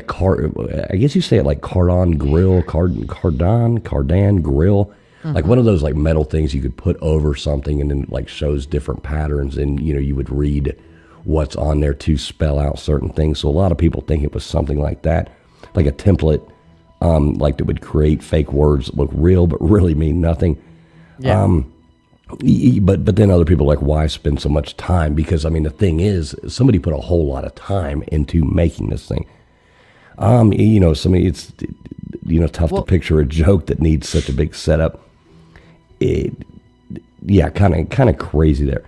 guess you say it like cardan grill, cardan grill. Like one of those like metal things you could put over something and then like shows different patterns, and you would read what's on there to spell out certain things. So a lot of people think it was something like that, like a template, like that would create fake words that look real but really mean nothing. Yeah. But then other people are like, why spend so much time? Because the thing is, somebody put a whole lot of time into making this thing. It's tough to picture a joke that needs such a big setup. Kind of crazy there.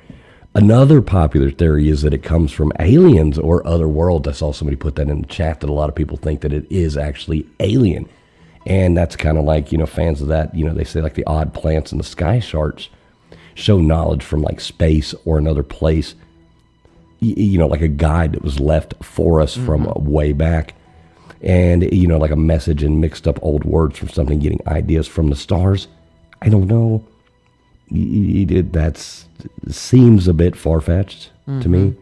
Another popular theory is that it comes from aliens or other worlds. I saw somebody put that in the chat, that a lot of people think that it is actually alien. And that's kind of like, fans of that, they say like the odd plants and the sky charts show knowledge from like space or another place, like a guide that was left for us from way back. And, like a message and mixed up old words from something, getting ideas from the stars. I don't know. That seems a bit far-fetched to me.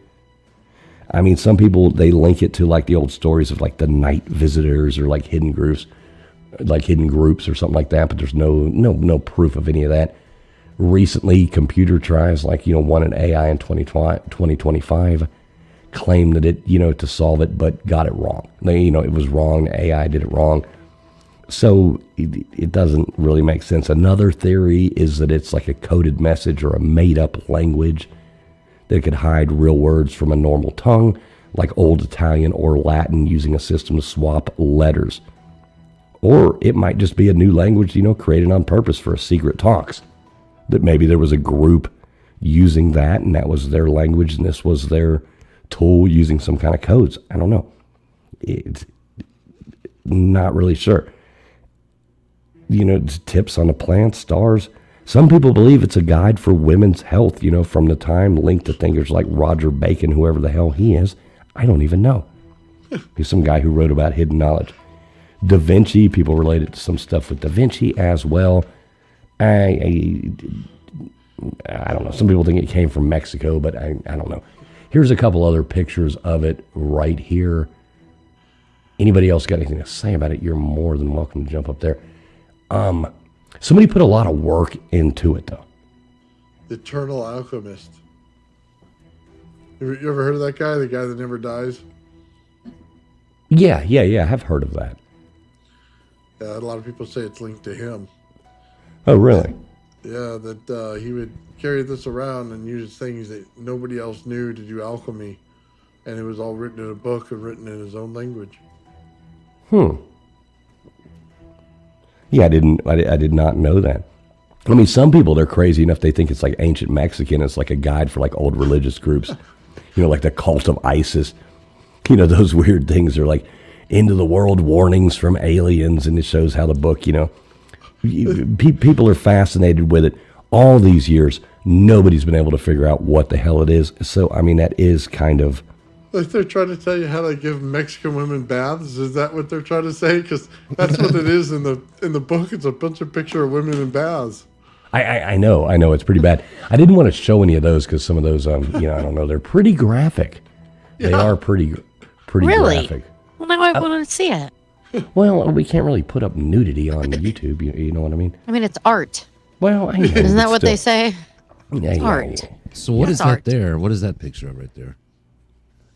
I mean, some people, they link it to like the old stories of like the night visitors or like hidden groups or something like that, but there's no proof of any of that. Recently, computer tries like, one in AI in 2025 claimed that it, to solve it, but got it wrong. It was wrong. AI did it wrong. So it doesn't really make sense. Another theory is that it's like a coded message or a made-up language that could hide real words from a normal tongue, like Old Italian or Latin, using a system to swap letters. Or it might just be a new language, created on purpose for a secret talks. That maybe there was a group using that, and that was their language, and this was their tool using some kind of codes. I don't know. It's not really sure. Tips on the plants, stars. Some people believe it's a guide for women's health, from the time linked to thinkers like Roger Bacon, whoever the hell he is. I don't even know. He's some guy who wrote about hidden knowledge. Da Vinci, people relate it to some stuff with Da Vinci as well. I don't know. Some people think it came from Mexico, but I don't know. Here's a couple other pictures of it right here. Anybody else got anything to say about it? You're more than welcome to jump up there. Somebody put a lot of work into it, though. The Eternal Alchemist. You ever heard of that guy? The guy that never dies? Yeah. I've heard of that. Yeah, a lot of people say it's linked to him. Oh, really? Yeah, that he would carry this around and use things that nobody else knew to do alchemy. And it was all written in a book and written in his own language. Yeah, I did not know that. I mean, some people, they're crazy enough, they think it's like ancient Mexican. It's like a guide for like old religious groups, like the cult of ISIS. Those weird things are like end of the world warnings from aliens, and it shows how the book, people are fascinated with it. All these years, nobody's been able to figure out what the hell it is. So, I mean, that is kind of... Like they're trying to tell you how to give Mexican women baths. Is that what they're trying to say? Because that's what it is in the book. It's a bunch of picture of women in baths. I know. It's pretty bad. I didn't want to show any of those because some of those, I don't know, they're pretty graphic. Yeah. They are pretty really? Graphic. Well, now I want to see it. Well, we can't really put up nudity on YouTube. You know what I mean? I mean, it's art. Well, I know. Isn't that what they say? Yeah, art. Yeah. So what is that there? What is that picture of right there?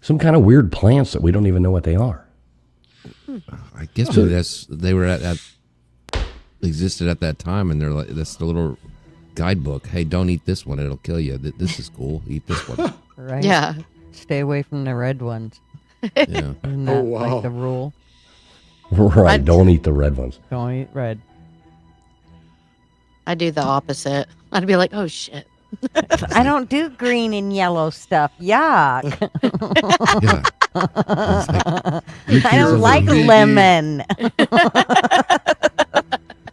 Some kind of weird plants that we don't even know what they are. I guess maybe they were existed at that time, and they're like, that's the little guidebook. Hey, don't eat this one; it'll kill you. This is cool. Eat this one. Right? Yeah. Stay away from the red ones. Yeah. Isn't that like the rule? Right. Don't eat the red ones. Don't eat red. I do the opposite. I'd be like, oh shit. I don't do green and yellow stuff. Yuck. Yeah. I don't like lemon.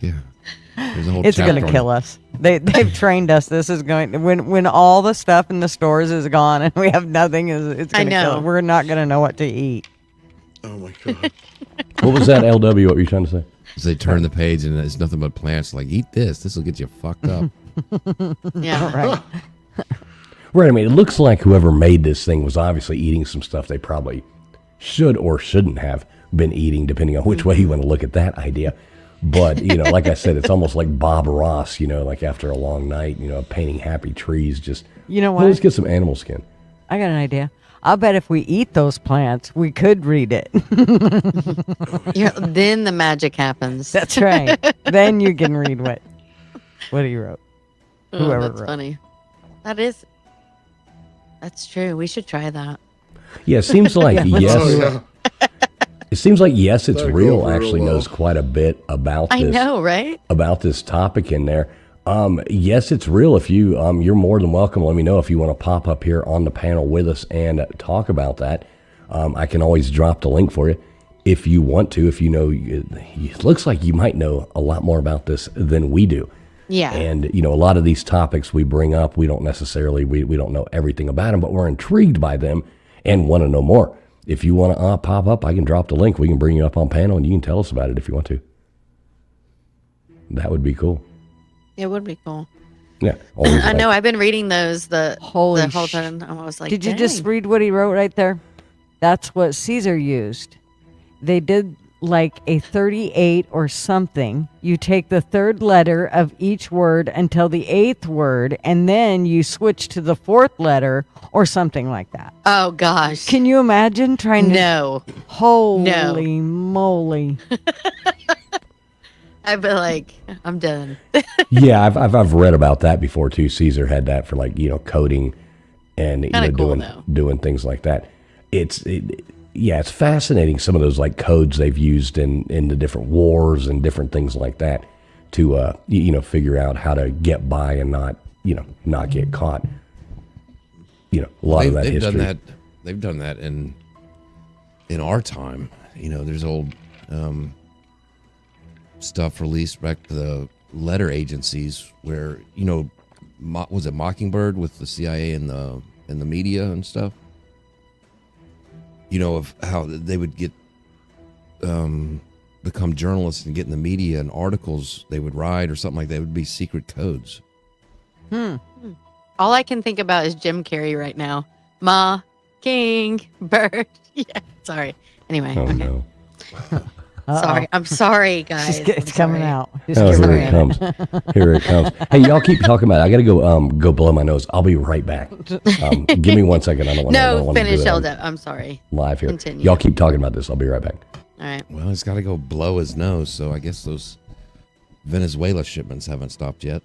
Yeah. There's a whole It's going chapter to on kill us. They've trained us. This is going when all the stuff in the stores is gone and we have nothing. It's going to kill us. We're not going to know what to eat. Oh my god. What was that, LW? What were you trying to say? They turn the page and it's nothing but plants. Like, eat this. This will get you fucked up. Yeah. Right. Right. I mean, it looks like whoever made this thing was obviously eating some stuff they probably should or shouldn't have been eating, depending on which way you want to look at that idea. But, like I said, it's almost like Bob Ross, like after a long night, painting happy trees. Just, You know what? let's get some animal skin. I got an idea. I'll bet if we eat those plants, we could read it. Then the magic happens. That's right. Then you can read what he wrote. Whoever that's wrote. funny. That's true. We should try that. Yeah, it seems like, yes. Oh, yeah. It seems like, yes, it's That'd real go real actually well. knows quite a bit about this. I know, right? About this topic in there. Yes, it's real. If you, you're more than welcome. Let me know if you want to pop up here on the panel with us and talk about that. I can always drop the link for you if you want to. If it looks like you might know a lot more about this than we do. Yeah. And, a lot of these topics we bring up, we don't necessarily, we don't know everything about them, but we're intrigued by them and want to know more. If you want to pop up, I can drop the link. We can bring you up on panel and you can tell us about it if you want to. That would be cool. It would be cool. Yeah, always I like- know. I've been reading those the whole Holy time. I was like, Did you just "Dang." read what he wrote right there? That's what Caesar used. They did like a 38 or something. You take the third letter of each word until the eighth word, and then you switch to the fourth letter or something like that. Oh gosh. Can you imagine trying to? No. Holy moly. I'd be like, I'm done. Yeah, I've read about that before too. Caesar had that for like coding and Kinda cool, doing though. doing things like that. It's fascinating some of those like codes they've used in the different wars and different things like that to figure out how to get by and not get caught. A lot of that They've history. done that. They've done that in our time. There's old stuff released back to the letter agencies where was it Mockingbird with the CIA and the media and stuff. Of how they would get become journalists and get in the media, and articles they would write or something like that would be secret codes. All I can think about is Jim Carrey right now. Ma, King, Bird. Yeah. Sorry. Anyway. Oh Okay. no! Sorry. I'm sorry, guys. It's I'm coming sorry. out. Just Oh, give here me it a comes! Here it comes! Hey, y'all keep talking about it. I got to go blow my nose. I'll be right back. Give me 1 second. I don't want No, to finish do it Elda. I'm sorry. live here. Continue. Y'all keep talking about this. I'll be right back. All right. Well, he's got to go blow his nose, so I guess those Venezuela shipments haven't stopped yet.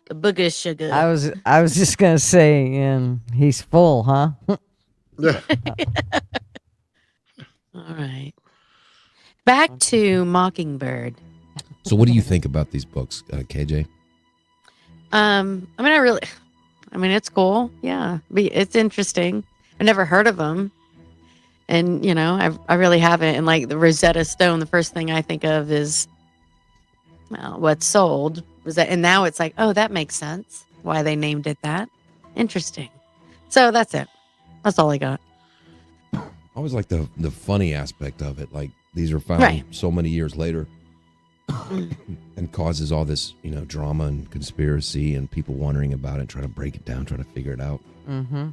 The booger sugar. I was just gonna say, he's full, huh? Yeah. All right. Back to Mockingbird. So, what do you think about these books, KJ? I mean, it's cool. Yeah. It's interesting. I never heard of them. And, I really haven't. And like the Rosetta Stone, the first thing I think of is, well, what's sold. And now it's like, oh, that makes sense. Why they named it that. Interesting. So that's it. That's all I got. I always like the funny aspect of it. Like, these are found Right. so many years later and causes all this, drama and conspiracy and people wondering about it, trying to break it down, trying to figure it out. Mm-hmm.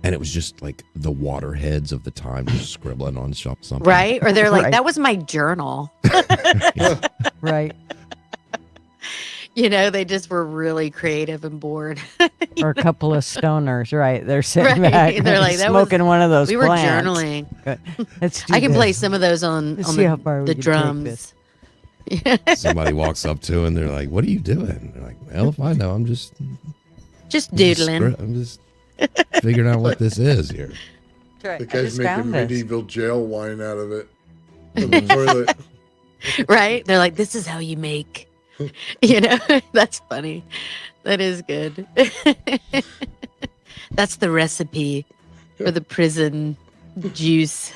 And it was just like the waterheads of the time just scribbling on something. Right? Or they're like, Right. that was my journal. Right. They just were really creative and bored. Or a couple of stoners, right? They're sitting Right. back, They're like, that was- smoking one of those. We were plants. journaling. Good. Let's do I can this. play some of those on Let's see how far we the can take drums. this. Somebody walks up to and they're like, "What are you doing?" They're like, "Well, if I know, I'm just Doodling. I'm just figuring out what this is here." That's right. The I guy's just making found this. medieval jail wine out of it. From the toilet. Right? They're like, this is how you make. That's funny. That is good. That's the recipe for the prison juice.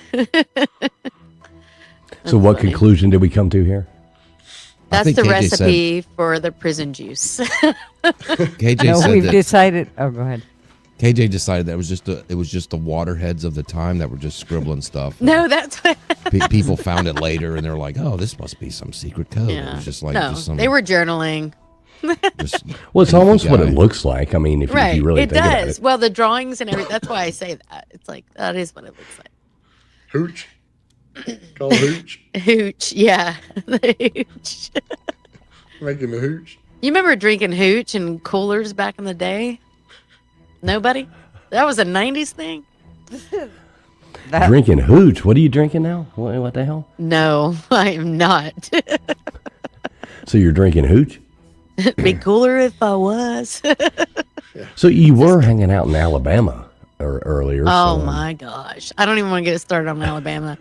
So, what funny. conclusion did we come to here? That's think the KJ recipe for the prison juice. KJ No, said we've that decided. Oh, go ahead. KJ decided that it was just the waterheads of the time that were just scribbling stuff. No, that's what. People found it later and they're like, "Oh, this must be some secret code." It Yeah. was just like No, just some, they were journaling. just Well, it's goofy almost what guy. it looks like. I mean, if Right. you really It think about does. it. Well, the drawings and everything. That's why I say that. It's like, that is what it looks like. Hooch. Call hooch. Hooch. Yeah. The hooch. Making the hooch. You remember drinking hooch in coolers back in the day? Nobody? That was a 90s thing? Drinking hooch. What are you drinking now? What the hell? No, I am not. So you're drinking hooch? Be cooler if I was. So you were hanging out in Alabama earlier. Oh so, my gosh. I don't even want to get started on Alabama.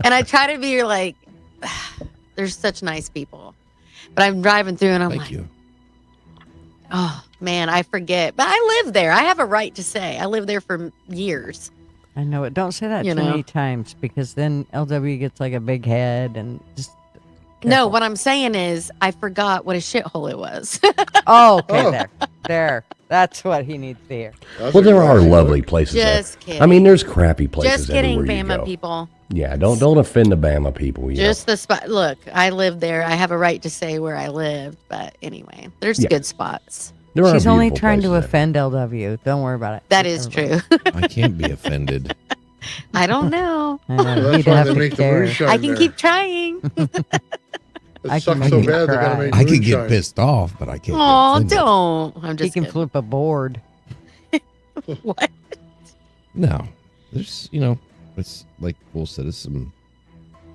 And I try to be like, there's such nice people. But I'm driving through and I'm Thank like, you. oh man, I forget. But I live there. I have a right to say. I lived there for years. I know it. Don't say that You too know. many times because then LW gets like a big head and just. No, Careful. what I'm saying is I forgot what a shithole it was. Oh, okay, Oh. there. That's what he needs to hear. That's Well, a there are classic. lovely places. Just there. kidding. I mean, there's crappy places Just kidding, everywhere you Bama go. people. Yeah, don't offend the Bama people. Just the spot. Look, I live there. I have a right to say where I lived. But anyway, there's Yeah. good spots. There are She's only beautiful trying to places offend LW. Don't worry about it. That is true. I can't be offended. I don't know. I know. Well, You'd that's why have they to make the care. moonshine I can there. keep trying. It I can sucks make so you bad they cry. gotta make I could get moonshine. pissed off, but I can't. Oh, get offended. don't. I'm He just can kidding. flip a board. What? No, there's it's like Bull said, it's some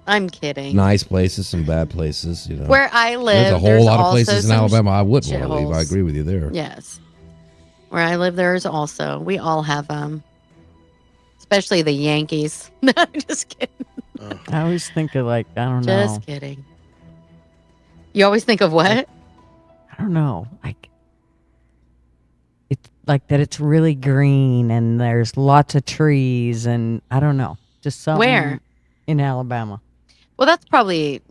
I'm kidding. nice places, some bad places. Where I live, there's a whole lot of also places in some Alabama I wouldn't want to leave. I shitholes. agree with you there. Yes. Where I live, there's also. We all have especially the Yankees. No, I'm just kidding. I always think of I don't know. Just kidding. You always think of what? I don't know. It's like that it's really green and there's lots of trees and I don't know. Just something. Where? In Alabama. Well, that's probably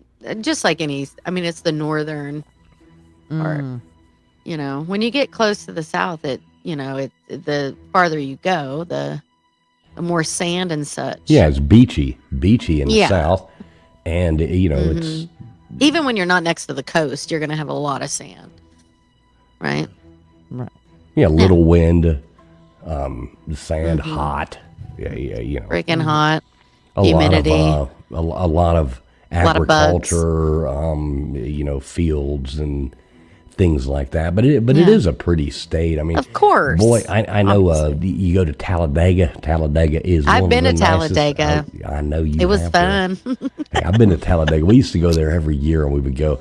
just like any. I mean, it's the northern part. Mm. When you get close to the south, the farther you go, the more sand and such. Yeah, it's beachy in the Yeah. south, and it's Even when you're not next to the coast, you're going to have a lot of sand, right? Right. little wind, the sand hot. Yeah, Freaking hot. a humidity. lot of a lot of lot of bugs. agriculture, fields and things like that. But it is a pretty state. I mean, Of course. boy, I know. You go to Talladega. Talladega is. I've one been of to the nicest- Talladega. I know you. It was have fun. Hey, I've been to Talladega. We used to go there every year, and we would go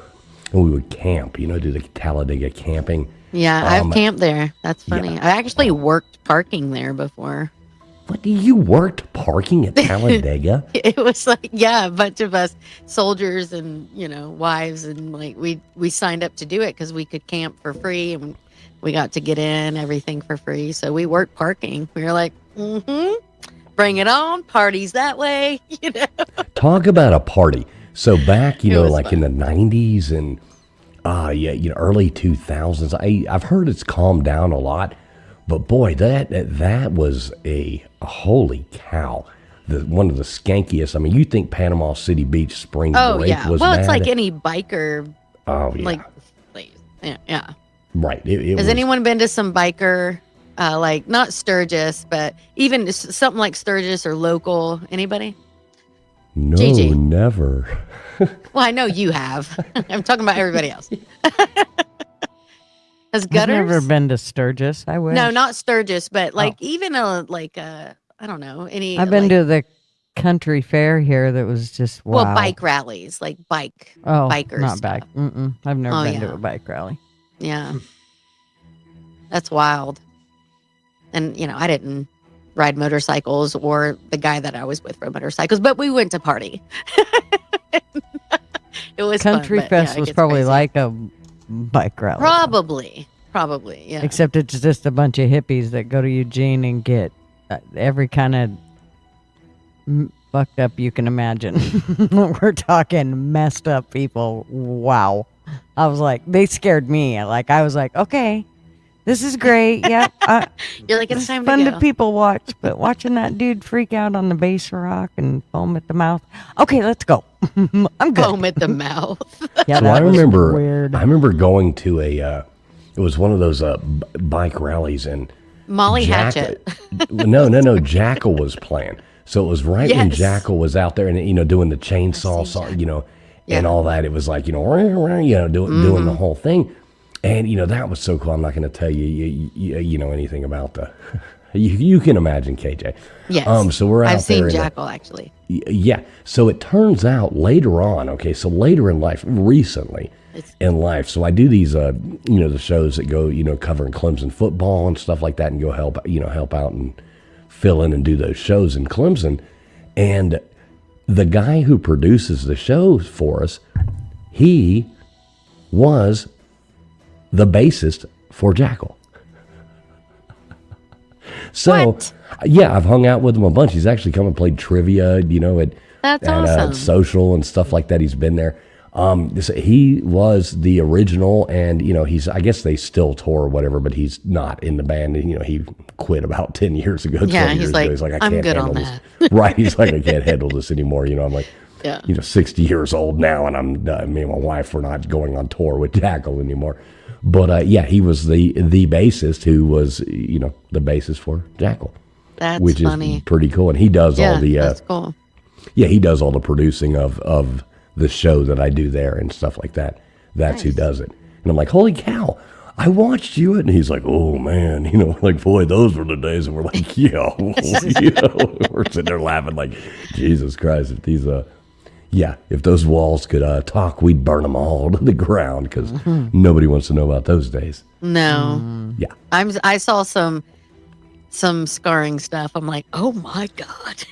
and we would camp. Do the Talladega camping. Yeah, I've camped there. That's funny. I actually worked parking there before. What? You worked parking at Talladega? It was a bunch of us soldiers and, wives. And we signed up to do it because we could camp for free and we got to get in everything for free. So we worked parking. We were like, bring it on. Parties that way. Talk about a party. So back, It was like in the 90s and early 2000s, I've heard it's calmed down a lot, but boy, that was a holy cow. One of the skankiest. I mean, you think Panama City Beach spring Oh, break yeah. was Well, it's bad? like any biker, Oh, yeah. place. Yeah. Right. It Has was, anyone been to some biker, not Sturgis, but even something like Sturgis or local? Anybody? No, Gigi. never. Well, I know you have. I'm talking about everybody else. Has I've Gutters? never been to Sturgis. I wish. No, not Sturgis, but Oh. even I don't know, any. I've been to the country fair here that was just wow. well, bike rallies, like bike. Oh, biker not stuff. bike. I've never Oh, been yeah. to a bike rally. Yeah, that's wild. And I didn't ride motorcycles, or the guy that I was with rode motorcycles, but we went to party. It was Country fun, but, Fest it was gets probably crazy. like a bike rally. Probably, yeah. Except it's just a bunch of hippies that go to Eugene and get every kind of fucked up you can imagine. We're talking messed up people. Wow. I was like, they scared me. I was like, okay, this is great. Yeah. You're like, it's It's time fun to to go. people watch, but watching that dude freak out on the base rock and foam at the mouth. Okay, let's go. I'm good. Foam at the mouth. Yeah, So that I was remember. weird. I remember going to it was one of those bike rallies and Molly Hatchet. No. Jackal was playing. So it was right when Yes. Jackal was out there and doing the chainsaw song, and Yeah. Mm-hmm. all that. It was like doing the whole thing, and that was so cool. I'm not going to tell you anything about the. You can imagine, KJ. Yes. So we're out I've seen there in the- Jackal actually. Yeah. So it turns out later on, okay, so later in life, recently in life, so I do these, the shows that go, covering Clemson football and stuff like that and go help out and fill in and do those shows in Clemson. And the guy who produces the shows for us, he was the bassist for Jackal. So, What? yeah, I've hung out with him a bunch. He's actually come and played trivia, at That's at awesome. social and stuff like that. He's been there. He was the original, and I guess they still tour or whatever, but he's not in the band. And, he quit about 10 years ago. 12 Yeah, years he's ago. like, He's like, I I'm can't good handle on this. that. Right? He's like, I can't handle this anymore. I'm like, Yeah. 60 years old now, and me and my wife, we're not going on tour with Jackal anymore. But he was the bassist who was the bassist for Jackal. That's which funny. is pretty cool, and he does all the that's cool. he does all the producing of the show that I do there and stuff like that. That's who does it. And I'm like, holy cow, I watched you. And he's like, oh man, like, boy, those were the days. And we're like, yeah, we're sitting there laughing like, Jesus Christ, if these, if those walls could talk, we'd burn them all to the ground, because nobody wants to know about those days. No. Yeah. I saw some scarring stuff. I'm like, oh my God.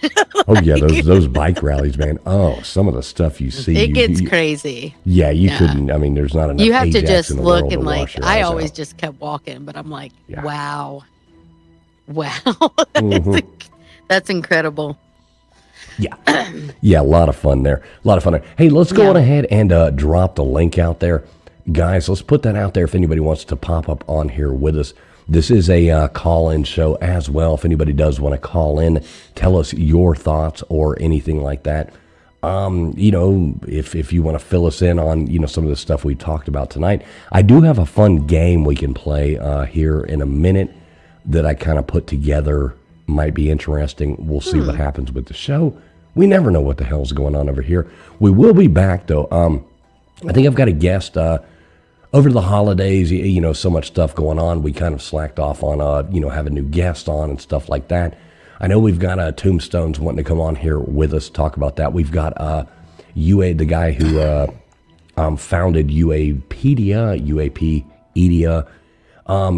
Oh yeah, those bike rallies, man. Oh, some of the stuff you see. It gets crazy. Yeah, you couldn't. I mean, there's not enough. You have to Ajax just in the look world and to like, wash your I eyes always out. just kept walking, but I'm like, Yeah. wow. Mhm. That's incredible. Yeah. Yeah, a lot of fun there. Hey, let's go on ahead and drop the link out there. Guys, let's put that out there if anybody wants to pop up on here with us. This is a call-in show as well. If anybody does want to call in, tell us your thoughts or anything like that. If you want to fill us in on, some of the stuff we talked about tonight. I do have a fun game we can play here in a minute that I kind of put together. Might be interesting. We'll see what happens with the show. We never know what the hell's going on over here. We will be back, though. I think I've got a guest over the holidays. So much stuff going on. We kind of slacked off on, having new guests on and stuff like that. I know we've got Tombstones wanting to come on here with us, talk about that. We've got UA, the guy who founded UAPedia.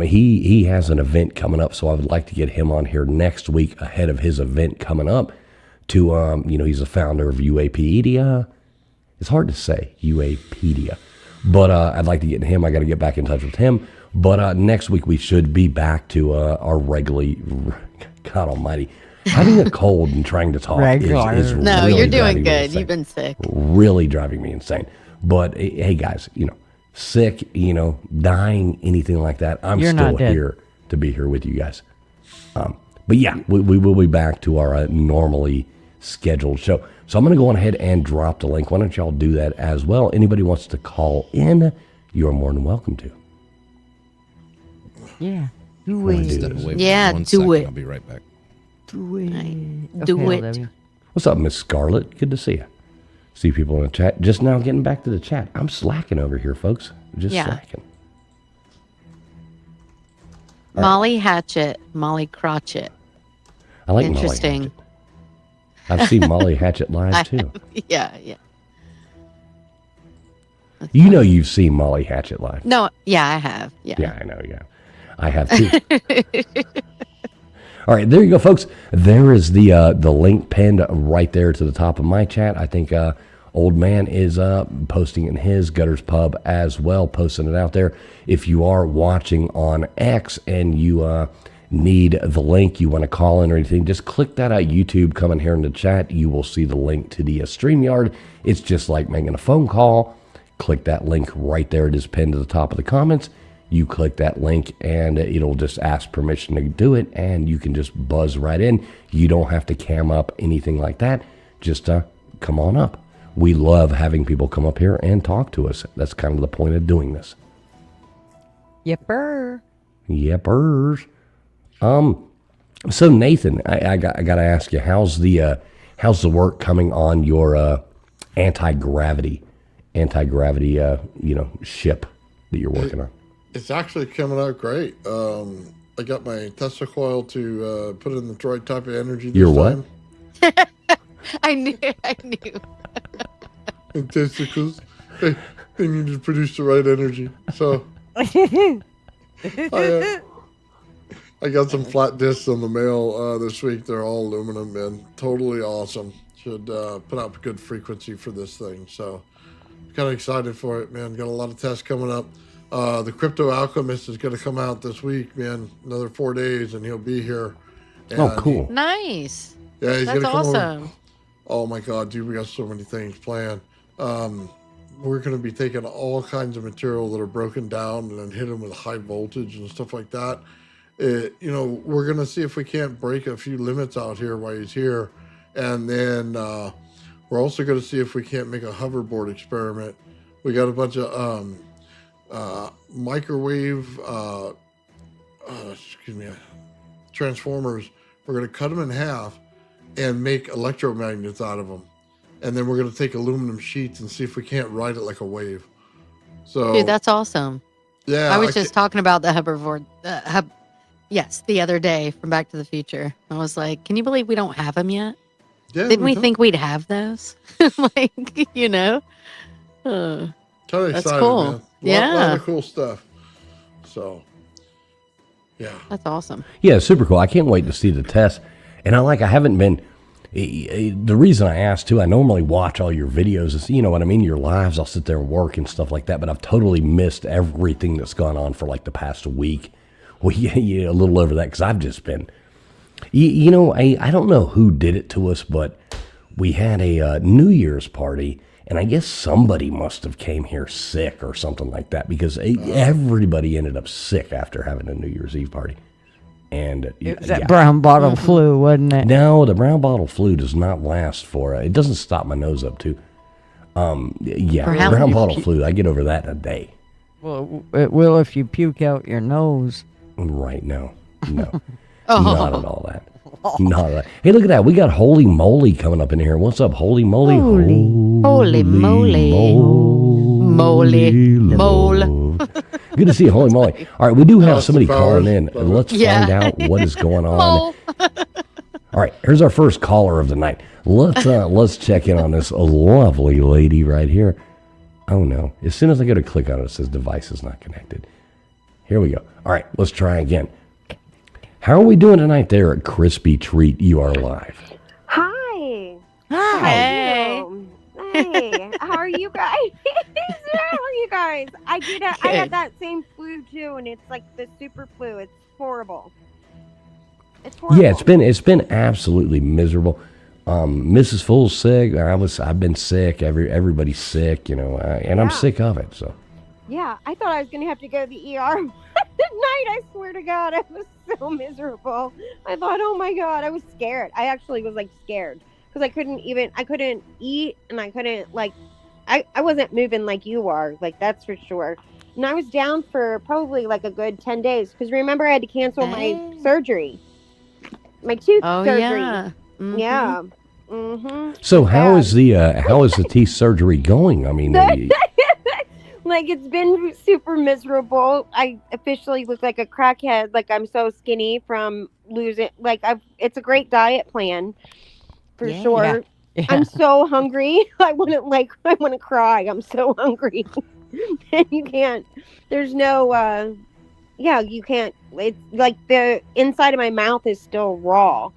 He has an event coming up, so I would like to get him on here next week ahead of his event coming up. He's a founder of UAPedia. It's hard to say, UAPedia. But I'd like to get him. I got to get back in touch with him. But next week we should be back to our regularly, God almighty, having a cold and trying to talk is No, really you're driving doing me good. insane. You've been sick. Really driving me insane. But hey, guys, sick, dying, anything like that, I'm You're still not dead. here to be here with you guys. But yeah, we will be back to our normally scheduled show. So I'm going to go on ahead and drop the link. Why don't y'all do that as well? Anybody wants to call in, you're more than welcome to. Yeah. Do Wanna it. do Step this. away for Yeah, 1 do second. it. I'll be right back. Do it. Do Okay, it. LW. What's up, Miss Scarlett? Good to see you. See people in the chat. Just now getting back to the chat. I'm slacking over here, folks. Just Yeah. slacking. Molly Hatchet, Molly Crotchet. I like Interesting. Molly Hatchet. I've seen Molly Hatchet live too. Yeah. You've seen Molly Hatchet live. No, yeah, I have. Yeah. Yeah, I know. Yeah, I have too. All right, there you go, folks. There is the link pinned right there to the top of my chat. I think Old Man is posting in his Gutters Pub as well, posting it out there. If you are watching on X and you need the link, you want to call in or anything, just click that YouTube, come in here in the chat. You will see the link to the StreamYard. It's just like making a phone call. Click that link right there. It is pinned to the top of the comments. You click that link and it'll just ask permission to do it, and you can just buzz right in. You don't have to cam up, anything like that. Just come on up. We love having people come up here and talk to us. That's kind of the point of doing this. Yepper. Yepers. So Nathan, I got to ask you, how's the work coming on your anti-gravity ship that you're working on? It's actually coming out great. I got my Tesla coil to put in the right type of energy this Your what? I knew. And testicles, they need to produce the right energy. So I got some flat discs on the mail this week. They're all aluminum and totally awesome. Should put out a good frequency for this thing. So kind of excited for it, man. Got a lot of tests coming up. The Crypto Alchemist is going to come out this week, man. Another 4 days, and he'll be here. And Oh, cool. Nice. Yeah, he's That's going to come over. awesome. Oh my God, dude, we got so many things planned. we're going to be taking all kinds of material that are broken down and then hit them with high voltage and stuff like that. We're going to see if we can't break a few limits out here while he's here. And then we're also going to see if we can't make a hoverboard experiment. We got a bunch of microwave transformers. We're going to cut them in half and make electromagnets out of them. And then we're going to take aluminum sheets and see if we can't ride it like a wave. So, Dude, that's awesome. yeah, I was just talking about the hoverboard. The other day from Back to the Future. I was like, can you believe we don't have them yet? yeah, Didn't we don't- think we'd have those? Like, Kind of That's excited, cool. man. Lot Yeah. of cool stuff. So, yeah. That's awesome. Yeah, super cool. I can't wait to see the test. And I haven't been, the reason I asked too, I normally watch all your videos, is, you know what I mean, your lives, I'll sit there and work and stuff like that, but I've totally missed everything that's gone on for like the past week. Well, yeah, a little over that, because I've just been, I don't know who did it to us, but we had a New Year's party, and I guess somebody must have came here sick or something like that, because everybody ended up sick after having a New Year's Eve party. And It was that brown bottle flu, wasn't it? no, the brown bottle flu does not last for, it doesn't stop my nose up too. For how Brown long? bottle flu, I get over that in a day. Well, it will if you puke out your nose. Right now. No. Oh. Not at all that. Not at all. Hey, look at that. We got Holy Moly coming up in here. What's up, Holy Moly? Holy moly. Moly. Mole. Good to see you, Holy Moly. All right, we do have somebody Powers. calling in. Let's Yeah. find out what is going on. Mole. All right, here's our first caller of the night. Let's check in on this lovely lady right here. Oh no! As soon as I go to click on it, it says device is not connected. Here we go. All right, let's try again. How are we doing tonight there at Crispy Treat? You are live. Hi. Hey. Hey. How are you guys? How are you guys? I Good. had that same flu too, and it's like the super flu. It's horrible. It's horrible. Yeah, it's been absolutely miserable. Mrs. Fool's sick. I've been sick. Everybody's sick, and I'm Yeah. sick of it. So Yeah, I thought I was gonna have to go to the ER that night. I swear to God, I was so miserable. I thought, oh my God, I was scared. I actually was like scared because I couldn't eat, and I couldn't I wasn't moving like you are, like that's for sure. And I was down for probably like a good 10 days because remember I had to cancel my Dang. surgery, my tooth Oh, surgery. yeah. Mhm. Yeah. Mm-hmm. so how Yeah. is the teeth surgery going? I mean, Like it's been super miserable. I officially look like a crackhead. Like I'm so skinny from losing. It's a great diet plan, for Yeah. sure. Yeah. I'm so hungry. I want to cry. I'm so hungry, and you can't. There's no. You can't. It's like the inside of my mouth is still raw.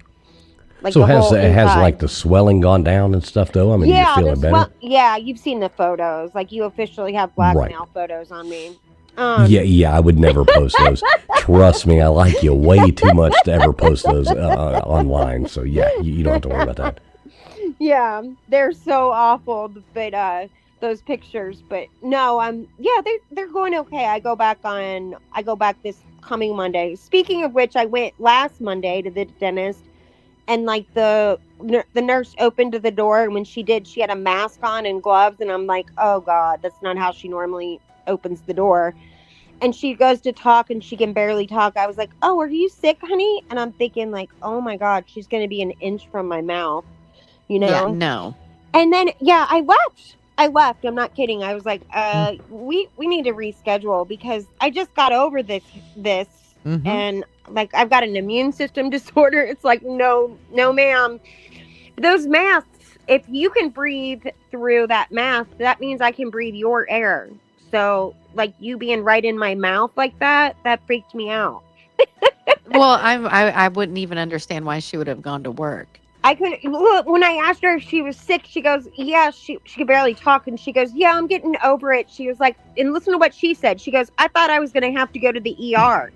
Like so the has whole inside. like the swelling gone down and stuff though? I mean, you're feeling better. Yeah, you've seen the photos. Like you officially have blackmail Right. photos on me. Yeah, I would never post those. Trust me, I like you way too much to ever post those online. So yeah, you don't have to worry about that. Yeah, they're so awful, but those pictures. But no, they're going okay. I go back this coming Monday. Speaking of which, I went last Monday to the dentist. And like the nurse opened the door, and when she did, she had a mask on and gloves, and I'm like, oh God, that's not how she normally opens the door. And she goes to talk, and she can barely talk. I was like, oh, are you sick, honey? And I'm thinking like, oh my God, she's gonna be an inch from my mouth, Yeah, no. And then I left. I'm not kidding. I was like, we need to reschedule because I just got over this. Mhm. And like I've got an immune system disorder. It's like no ma'am. Those masks, if you can breathe through that mask, that means I can breathe your air. So like you being right in my mouth like that freaked me out. Well, I wouldn't even understand why she would have gone to work. I couldn't look when I asked her if she was sick. She goes, yeah, she could barely talk, and she goes, yeah, I'm getting over it. She was like, and listen to what she said. She goes, I thought I was going to have to go to the ER.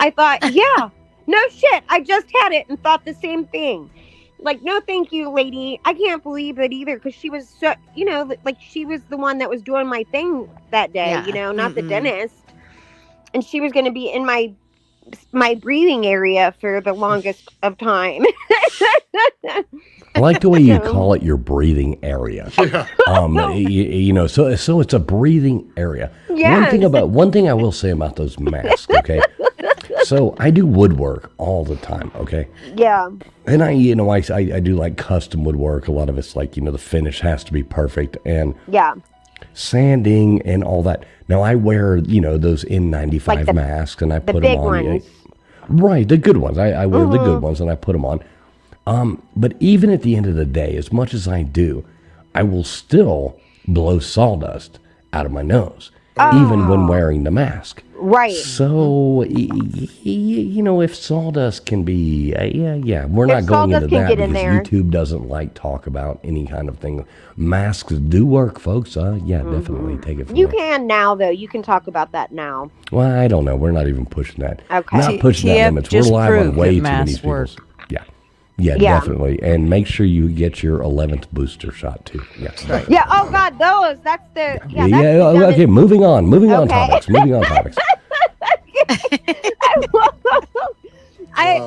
I thought, yeah, no shit. I just had it and thought the same thing. Like, no, thank you, lady. I can't believe it either, because she was so, like she was the one that was doing my thing that day, Yeah. not the dentist. And she was going to be in my breathing area for the longest of time. I like the way you call it your breathing area. Yeah. So it's a breathing area. Yes. One thing I will say about those masks, okay? So I do woodwork all the time, okay? Yeah. And I do like custom woodwork. A lot of it's like, the finish has to be perfect and Yeah. sanding and all that. Now I wear, those N95 Like masks and I the put big them on. ones. Right, the good ones. I wear the good ones and I put them on. But even at the end of the day, as much as I do, I will still blow sawdust out of my nose, even when wearing the mask. Right. So, if sawdust can be, we're not If going into sawdust can that get in because there. YouTube doesn't like talk about any kind of thing. Masks do work, folks. Definitely take it from You there. can now, though. You can talk about that now. Well, I don't know. We're not even pushing that. Okay. Not pushing that TF limits. We're just live on proved way that too many masks work. people's. Yeah, Yeah. definitely. And make sure you get your 11th booster shot, too. Yeah. Yeah. Oh God, those. That's the. Yeah. That's the Okay, dumbest- moving on Okay. topics. Moving on topics.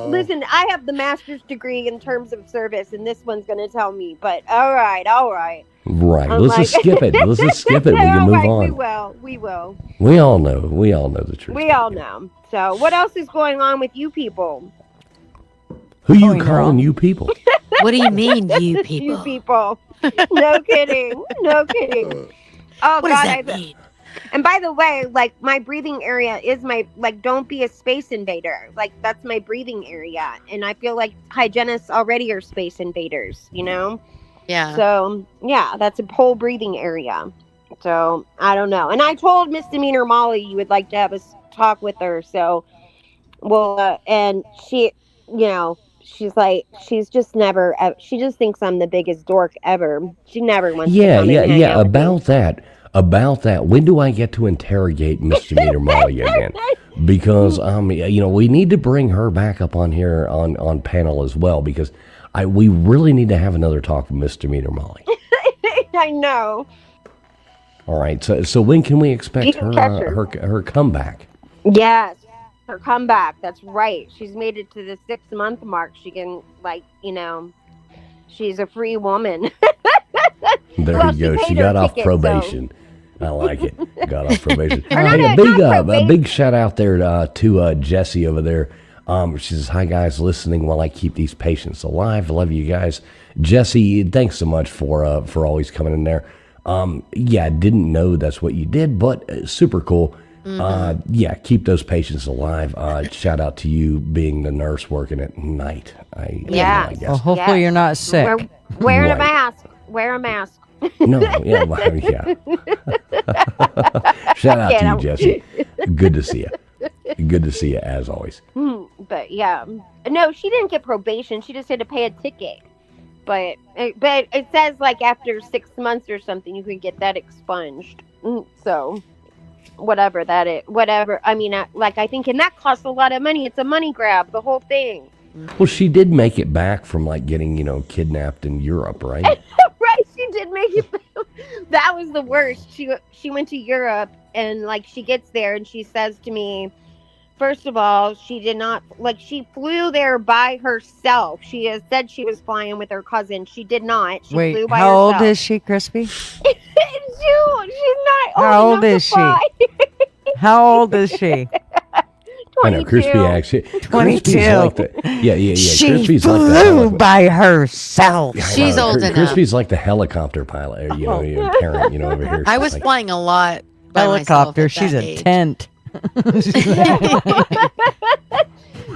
Listen. I have the master's degree in terms of service, and this one's going to tell me. But all right. Right. I'm Let's just skip it. Let's just skip it. We can All move right, on. We will. We all know the truth. We all know. So, what else is going on with you people? Who you Going calling wrong. you people? What do you mean, you You people? people. No kidding. No kidding. Oh What does God. that mean? And by the way, like my breathing area is don't be a space invader. Like that's my breathing area. And I feel like hygienists already are space invaders, Yeah. So yeah, that's a whole breathing area. So I don't know. And I told Misdemeanor Molly you would like to have a talk with her. So, well, and she, she's just never, she just thinks I'm the biggest dork ever. She never wants to come and hang out with me. About that. When do I get to interrogate Misdemeanor Molly again? Because we need to bring her back up on here on panel as well because we really need to have another talk with Misdemeanor Molly. I know. All right. So when can we expect You can catch her comeback? Yes, her comeback. That's right. She's made it to the 6-month mark. She can, she's a free woman. There Well, you go. she She paid her got off ticket, probation. I like it. Got off probation. Or not Hey, a- a not probation. big shout out there to Jesse over there. She says, "Hi guys, listening while I keep these patients alive. Love you guys, Jesse. Thanks so much for always coming in there. Didn't know that's what you did, but super cool. Keep those patients alive. Shout out to you being the nurse working at night. I guess. Well, hopefully Yeah. you're not sick. Wearing a Right. mask. Wear a mask. No, yeah. Shout out to you, Jesse. Good to see you. Good to see you as always. But yeah, no, she didn't get probation. She just had to pay a ticket. But it says like after 6 months or something, you can get that expunged. So whatever that is, whatever. I mean, I think, and that costs a lot of money. It's a money grab, the whole thing. Well, she did make it back from getting kidnapped in Europe, right? Right, she did make it. That was the worst. She went to Europe and she gets there and she says to me, first of all, she did not she flew there by herself. She has said she was flying with her cousin. She did not. She Wait, flew by how herself. old is she, Crispy? She's not. How old old enough is to fly. How old is she? I know, Crispy 22. actually. 22. Crispy's like the, She Crispy's flew like the heli- by herself. I She's know, old enough. Crispy's like the helicopter pilot, your parent, over here. I She's was like, flying a lot by myself Helicopter. at She's that a age. tent.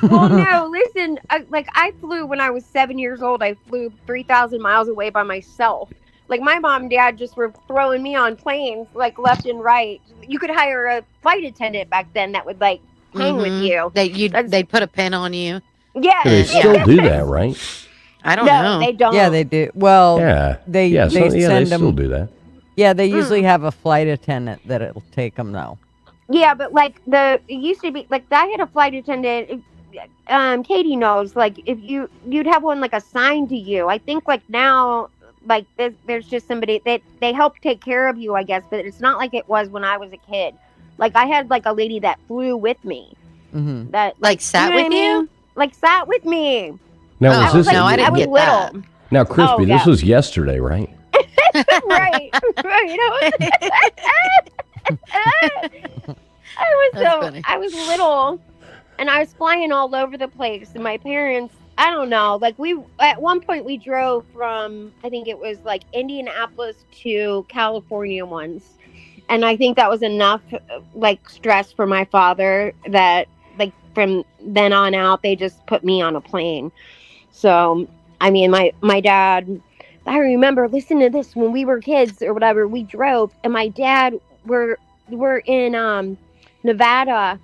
Well, no, listen. I flew when I was 7 years old. I flew 3,000 miles away by myself. My mom and dad just were throwing me on planes left and right. You could hire a flight attendant back then that would hang with you. They put a pin on you. Yeah. they still do that, right? I don't No, know. they don't. Yeah, they do. Well, Yeah. they yeah, they they send still them. do that. Yeah, they usually have a flight attendant that'll take them now. Yeah, but it used to be I had a flight attendant. Katie knows, like if you'd have one like assigned to you. I think like now, like there's just somebody that they help take care of you, I guess, but it's not like it was when I was a kid. Like I had like a lady that flew with me, that Like sat you know with what I you? mean? Like sat with me. Now, I was was this, no, I didn't was get little. that. now, Crispy, Oh, this yeah. was yesterday, right? Right. That's funny. I was little, and I was flying all over the place. And my parents, I don't know, like at one point we drove from, I think it was like Indianapolis to California once, and I think that was enough like stress for my father that like from then on out they just put me on a plane. So I mean, my dad. I remember listening to this when we were kids or whatever. We drove, and my dad we're in Nevada,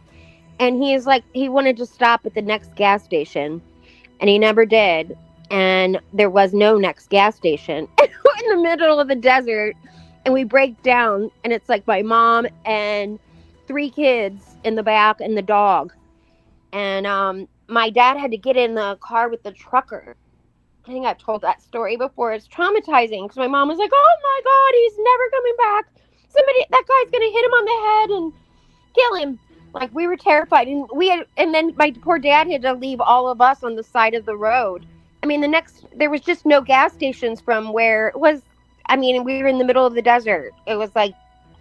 and he's like he wanted to stop at the next gas station, and he never did. And there was no next gas station. We're in the middle of the desert, and we break down, and it's like my mom and 3 kids in the back and the dog, and my dad had to get in the car with the trucker. I think I've told that story before. It's traumatizing because my mom was like, "Oh my God, he's never coming back. That guy's gonna hit him on the head and kill him." Like we were terrified, and then my poor dad had to leave all of us on the side of the road. I mean, there was just no gas stations from where it was. I mean, we were in the middle of the desert. It was like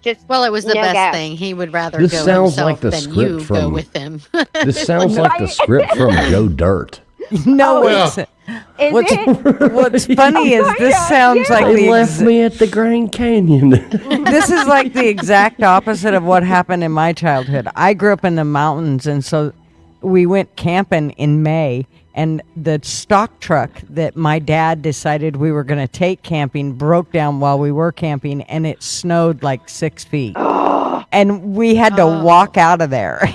just Well, it was the no best gas. thing. He would rather This go sounds himself like the than script you go from- with him. This sounds like the script from Joe Dirt. No, Oh, it's, Is what's it? what's funny is this Kinda, sounds like They the left me at the Grand Canyon. this is like the exact opposite of what happened in my childhood. I grew up in the mountains, and so we went camping in May, and the stock truck that my dad decided we were going to take camping broke down while we were camping, and it snowed like 6 feet. And we had to walk out of there.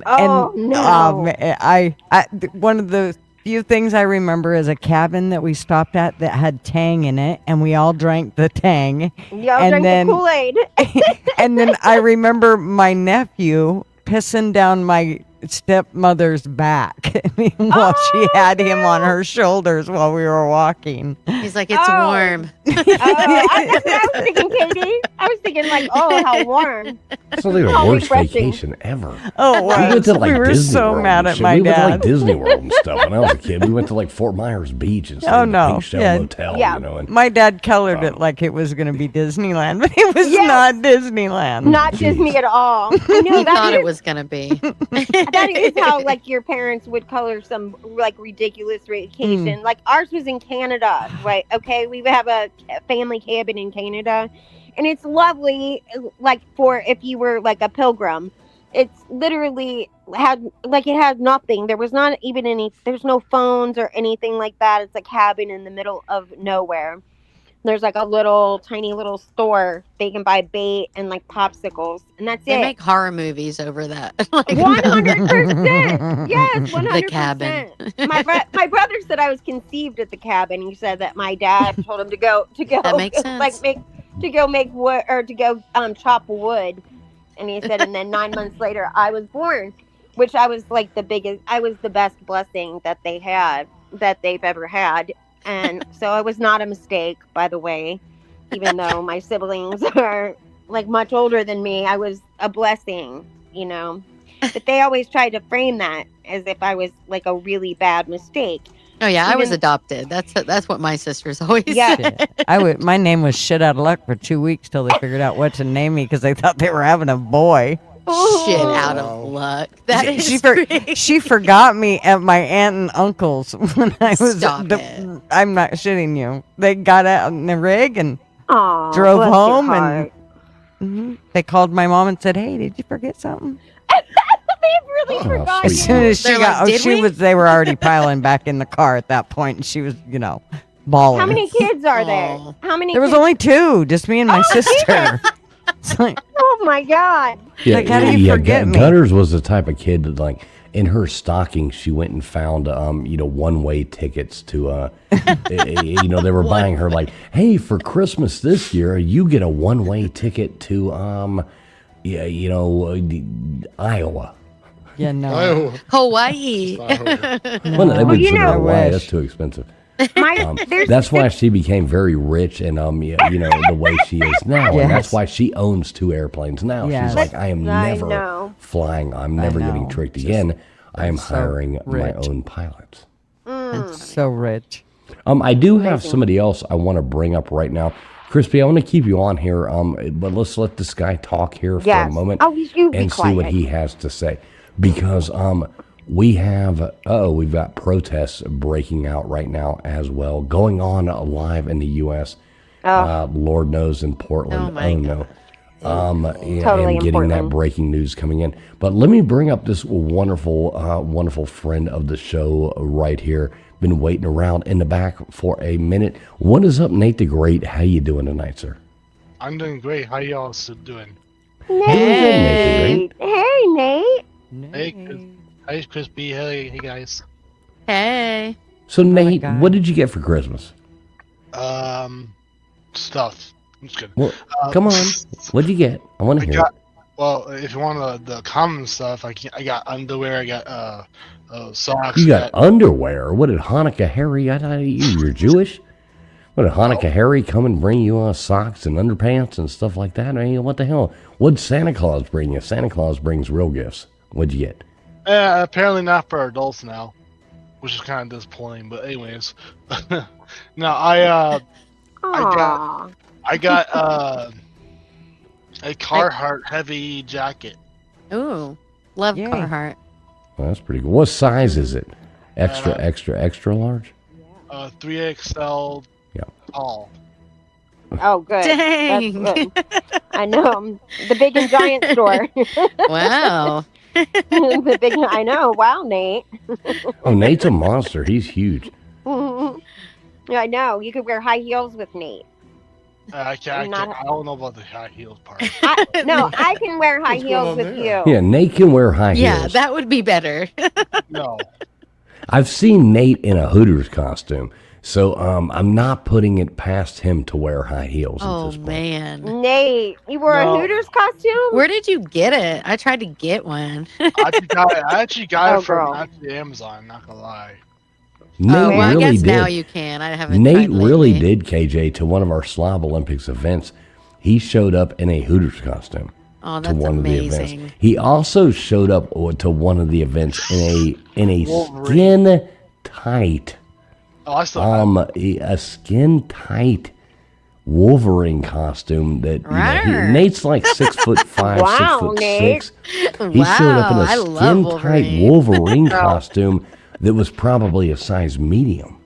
Oh, no. One of the few things I remember is a cabin that we stopped at that had Tang in it, and we all drank the Tang. Y'all And drank then- the Kool-Aid. And then I remember my nephew pissing down my stepmother's back while she had him on her shoulders while we were walking. He's like, it's Oh. warm. That's what I was thinking, Katie. I was thinking like, oh, how warm. It's like the How worst refreshing. vacation ever. Oh, We wow. went to like we were Disney so World mad and at shit. my We went to dad. like Disney World and stuff when I was a kid. We went to like Fort Myers Beach and Oh, stayed in the no. Pink Shell Yeah. Motel, Yeah. you know. And My dad colored it like it was going to be Disneyland, but it was Yes. not Disneyland. Not Jeez. Disney at all. I know He thought that it is, was going to be. that is how like your parents would color some like ridiculous vacation. Like ours was in Canada, right? Okay, we have a family cabin in Canada, and it's lovely. Like for if you were like a pilgrim, it's literally it had nothing. There was not even any. There's no phones or anything like that. It's a cabin in the middle of nowhere. There's like a tiny little store. They can buy bait and like popsicles, and that's They it. make horror movies over that. Like, 100%. Yes, 100%. The cabin. My brother said I was conceived at the cabin. He said that my dad told him to go That makes like sense. make wood or to go chop wood, and he said, and then 9 months later I was born, which I was like I was the best blessing that they've ever had. And so it was not a mistake, by the way, even though my siblings are like much older than me. I was a blessing, you know. But they always tried to frame that as if I was like a really bad mistake. Oh yeah, I was Even- adopted. That's what my sisters always Yeah. said. My name was shit out of luck for 2 weeks till they figured out what to name me because they thought they were having a boy. Shit out of luck. That is She forgot me at my aunt and uncle's when I was. Stop it. I'm not shitting you. They got out in the rig and Aw, drove bless your home heart. and they called my mom and said, "Hey, did you forget something?" They really Oh, forgot sweet. As soon you. as she They're got, like, "Did we?" they were already piling back in the car at that point, and she was, bawling. How many kids are there? Aw. How many? There was kids? only 2, just me and my sister. It's like, Oh my God! Like, how do you forget me? Gunners was the type of kid that, like, in her stocking, she went and found, one-way tickets to, they were buying her, like, hey, for Christmas this year, you get a one-way ticket to, Iowa. Yeah, no. Iowa. Hawaii. Iowa. Well, no, they would you send her know- to Hawaii. I That's wish. too expensive. There's That's why she became very rich and the way she is now, and that's Yes. why she owns 2 airplanes now. Yes. She's like, I am I never know. flying. I'm never getting know. tricked again. I am so hiring my rich. own pilots. It's so rich. I do have somebody else I want to bring up right now. Crispy, I want to keep you on here, but let's let this guy talk here for a Yes. moment Oh, you be and see what quiet. he has to say. Because we've got protests breaking out right now as well, going on live in the U.S. Lord knows in Portland. Oh, my no. Yeah, Totally and in getting that Portland. breaking news coming in. But let me bring up this wonderful friend of the show right here. Been waiting around in the back for a minute. What is up, Nate the Great? How you doing tonight, sir? I'm doing great. How y'all still doing? Nate. Hey, Nate. Hey, Crispy. Hey, guys. Hey. So, Nate, God. what did you get for Christmas? Stuff. I'm just kidding. Well, come on. What'd you get? I want to hear it. Well, if you want the common stuff, I got underwear. I got socks. You got underwear. What did Hanukkah Harry? I thought you're Jewish. What did Hanukkah Harry come and bring you socks and underpants and stuff like that? I mean, what the hell? What'd Santa Claus bring you? Santa Claus brings real gifts. What'd you get? Apparently not for adults now, which is kind of disappointing. But anyways, no, I got a Carhartt heavy jacket. Ooh. Love Yay. Carhartt. Well, that's pretty good. What size is it? Extra large? 3XL Yeah. tall. Oh, good. Dang. That's good. I know. The big and giant store. Wow. I know. Wow, Nate. Oh, Nate's a monster. He's huge. I know. You could wear high heels with Nate. I don't know about the high heels part. I can wear high What's going heels on with there? you. Yeah, Nate can wear high Yeah, heels. that would be better. No. I've seen Nate in a Hooters costume, so I'm not putting it past him to wear high heels at Oh, this point. man. Nate, you wore No. a Hooters costume? Where did you get it? I tried to get one. I actually got Oh, it from girl. Amazon, not gonna lie. Nate Well, I really guess now did. you can. I haven't Nate tried really lately. did, KJ, to one of our Slob Olympics events. He showed up in a Hooters costume Oh, to that's one of the amazing. events. He also showed up to one of the events in a Wolverine. skin tight Oh, I still have a skin tight Wolverine costume that Rawr. Nate's like 6'5", Wow, 6'6". Nate. He showed up in Wow, I a love skin tight Wolverine. Wolverine costume that was probably a size medium.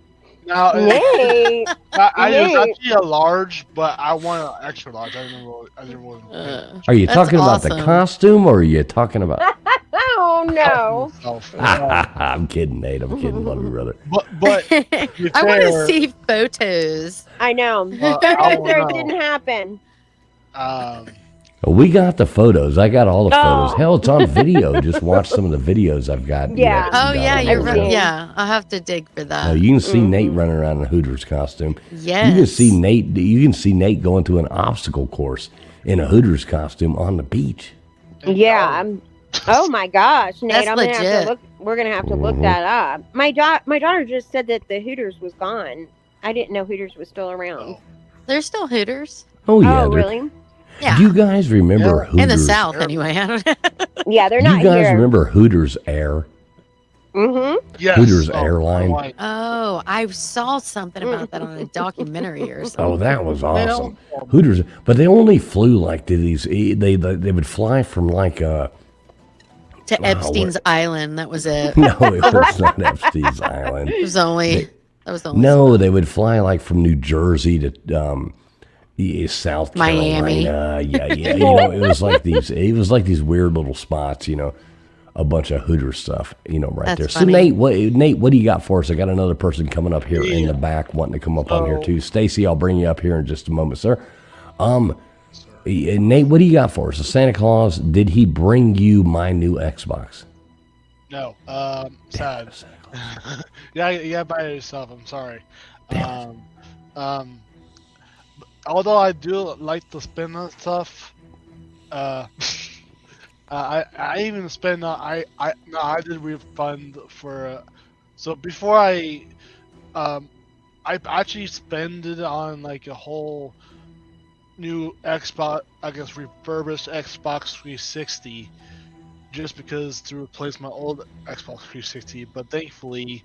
now. Nate. It was Nate. actually a large, but I want an extra large. I didn't want Are you That's talking about the awesome. costume or are you talking about... Oh, no. myself. I'm kidding, Nate. I'm kidding. Love you, brother. But to be I want to fair, see photos. I know. I Photos don't there know. didn't happen. We got the photos. I got all the photos. Oh. Hell, it's on video. Just watch some of the videos I've got. Yeah. Oh, yeah, you're you're right. right. Yeah, I'll have to dig for that. No, you can see Nate running around in a Hooters costume. Yes. You can see Nate. You can see Nate going to an obstacle course in a Hooters costume on the beach. Yeah. Oh my gosh, Nate! That's I'm gonna have legit. to look. We're gonna have to look that up. My daughter just said that the Hooters was gone. I didn't know Hooters was still around. There's still Hooters. Oh yeah. Oh, they're- really? Yeah. Do you guys remember Hooters? In the South, anyway. I don't know. Yeah, they're Do not you guys here. remember Hooters Air? Mm-hmm. yes. Hooters Oh, Airline. my wife. Oh, I saw something about that on a documentary or something. Oh, that was awesome. Hooters, but they only flew like to these. They would fly from like To Epstein's Island. That was it. No, it was not Epstein's Island. It was only. That was the only. No, they would fly like from New Jersey to South Miami. Carolina. Yeah. You know, it was like these. It was like these weird little spots. You know, a bunch of Hooter stuff. You know, right That's there. funny. So Nate, what do you got for us? I got another person coming up here in the back wanting to come up on here too. Stacy, I'll bring you up here in just a moment, sir. Nate, what do you got for us? So Santa Claus, did he bring you my new Xbox? No. Sad. Yeah, you gotta buy it yourself. I'm sorry. Although I do like to spin on stuff, I I even spent I no I did refund for so before I actually spent it on like a whole new Xbox, I guess refurbished Xbox 360, just because to replace my old Xbox 360. But thankfully,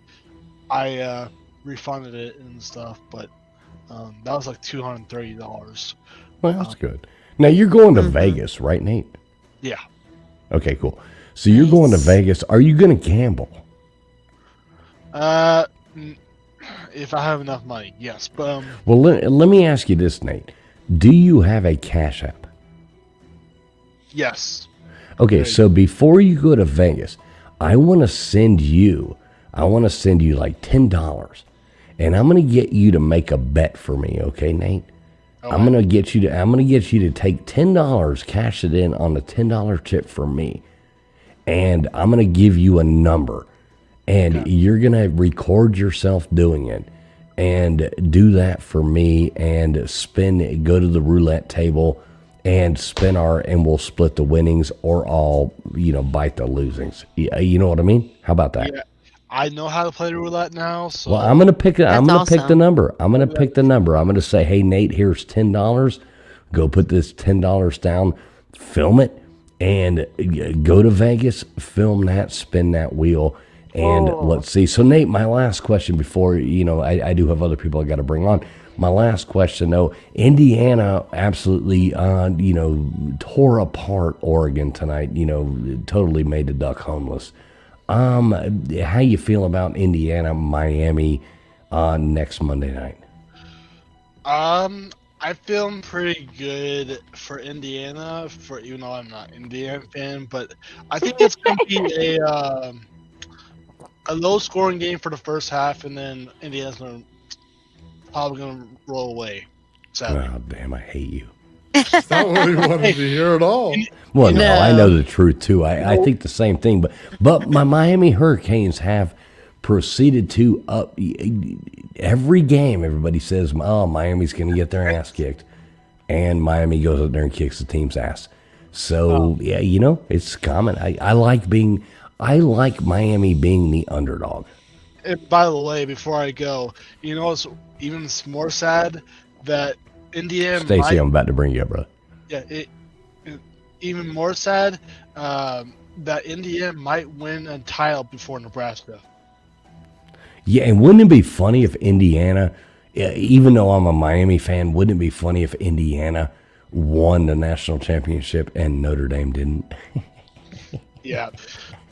I refunded it and stuff. But that was like $230. Well, that's good. Now you're going to Vegas, right, Nate? Yeah. Okay, cool. So you're going to Vegas. Are you going to gamble? If I have enough money, yes. But Well, let me ask you this, Nate. Do you have a Cash App? yes. Okay, so before you go to Vegas, I want to send you like $10, and I'm going to get you to make a bet for me, okay, Nate? I'm going to get you to take $10, cash it in on a $10 chip for me, and I'm going to give you a number, and you're going to record yourself doing it. And do that for me, and go to the roulette table and and we'll split the winnings, or I'll, bite the losings. You know what I mean? How about that? Yeah, I know how to play the roulette now. So Well, I'm gonna pick the number. I'm gonna pick the number. I'm gonna say, hey, Nate, here's $10. Go put this $10 down, film it, and go to Vegas, film that, spin that wheel. And let's see. So, Nate, my last question before, I do have other people I got to bring on. My last question, though, Indiana absolutely, tore apart Oregon tonight, totally made the Duck homeless. How you feel about Indiana, Miami next Monday night? I feel pretty good for Indiana, even though I'm not an Indiana fan, but I think it's going to be a low-scoring game for the first half, and then Indiana's probably going to roll away. Sadly. Oh, damn, I hate you. That's not what we wanted to hear at all. Well, no, I know the truth, too. I think the same thing. But my Miami Hurricanes have proceeded to up every game. Everybody says, oh, Miami's going to get their ass kicked. And Miami goes up there and kicks the team's ass. So, yeah, it's common. I like Miami being the underdog. And by the way, before I go, it's even more sad that Indiana. Stacey, I'm about to bring you up, brother. Yeah, even more sad that Indiana might win a title before Nebraska. Yeah, and wouldn't it be funny if Indiana, even though I'm a Miami fan, wouldn't it be funny if Indiana won the national championship and Notre Dame didn't? Yeah.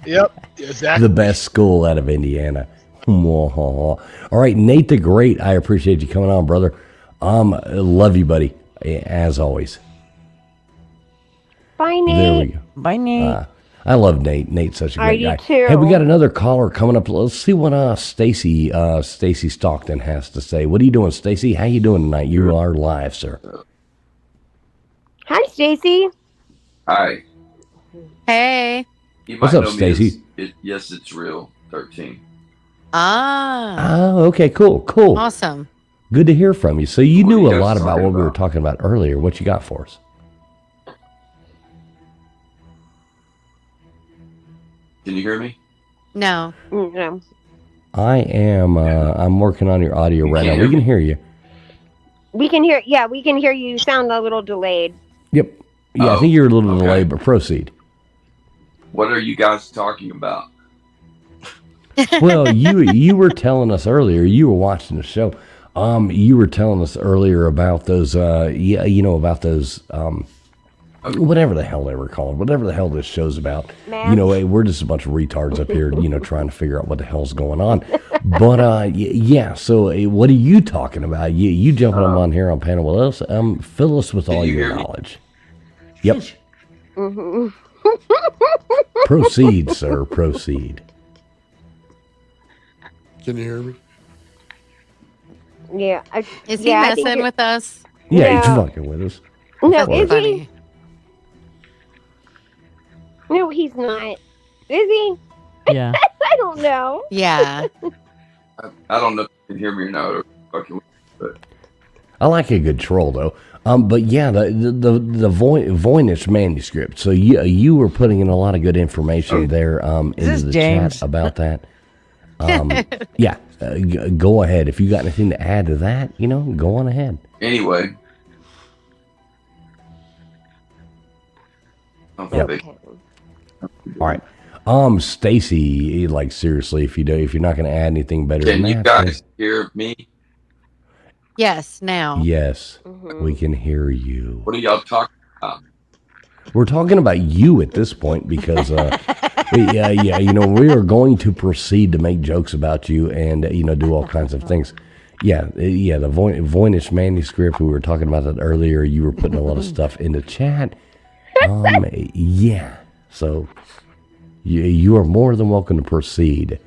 Yep, exactly. The best school out of Indiana. All right, Nate the Great, I appreciate you coming on, brother. Love you, buddy, as always. Bye, Nate. There we go. Bye, Nate. I love Nate. Nate's such a great guy. too. Hey, we got another caller coming up. Let's see what Stacy Stockton has to say. What are you doing, Stacy? How you doing tonight? You are live, sir. Hi, Stacy. Hi. Hey. You What's might up, know me Stacy? Yes, it's real. 13. Ah. Oh, okay, cool. Awesome. Good to hear from you. So you What are knew you a guys lot about talking what we were about? talking about earlier. What you got for us? Can you hear me? No. No. I am. I'm working on your audio right now. hear We can me? hear you. We can hear. Yeah, we can hear you. You sound a little delayed. Yep. Yeah, I Oh, think you're a little okay. delayed, but proceed. What are you guys talking about? Well, you were telling us earlier. You were watching the show. You were telling us earlier about those. About those. Whatever the hell they were called, whatever the hell this show's about. Man. Hey, we're just a bunch of retards up here, trying to figure out what the hell's going on. But yeah. So what are you talking about? You jumping on here on panel with us? Fill us with all you your hear me? knowledge. Yep. Mm-hmm. Proceed, sir. Proceed. Can you hear me? Yeah. Is he I think messing you're- with us? Yeah, he's No. fucking with us. No, That's is funny. he? No, he's not. Is he? Yeah. I don't know. Yeah. I don't know if you can hear me or not. Or fucking, but I like a good troll though. But yeah, the Voynich manuscript. So you were putting in a lot of good information there into this the James? chat about that. Yeah, go ahead. If you got anything to add to that, go on ahead. Anyway. Yep. All right. Stacy, like seriously, if you're not going to add anything better Can than you that, guys hear me? Yes, now. yes, we can hear you. What are y'all talking about? We're talking about you at this point because, we are going to proceed to make jokes about you and do all kinds of things. Yeah, the Voynich manuscript. We were talking about that earlier. You were putting a lot of stuff in the chat. Yeah. So you are more than welcome to proceed.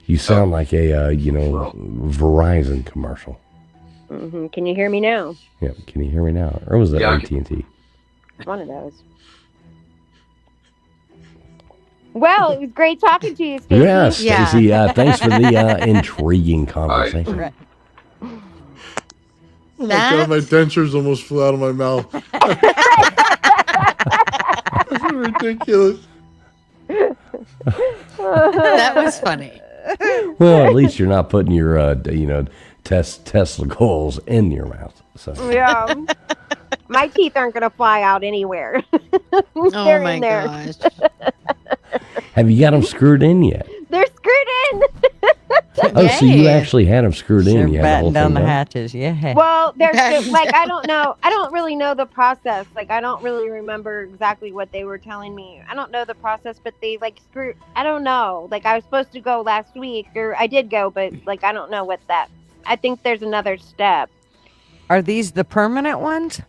You sound like a Verizon commercial. Can you hear me now? Yeah. Can you hear me now? Or was that Yeah, AT&T? One of those. Well, it was great talking to you, Stacey. Yeah, Stacy. Thanks for the intriguing conversation. Right. Oh my God, my dentures almost flew out of my mouth. That's ridiculous. That was funny. Well, at least you're not putting your testicles in your mouth. So Yeah. My teeth aren't going to fly out anywhere. Oh They're my in there. gosh. have you got them screwed in yet? They're screwed in. Oh, so you Yay. actually had them screwed They're in? You had the whole batting down thing the done? hatches. Yeah. Well, there's like I don't know. I don't really know the process. Like I don't really remember exactly what they were telling me. I don't know the process, but they like screwed. I don't know. Like I was supposed to go last week, or I did go, but like I don't know what that. I think there's another step. Are these the permanent ones?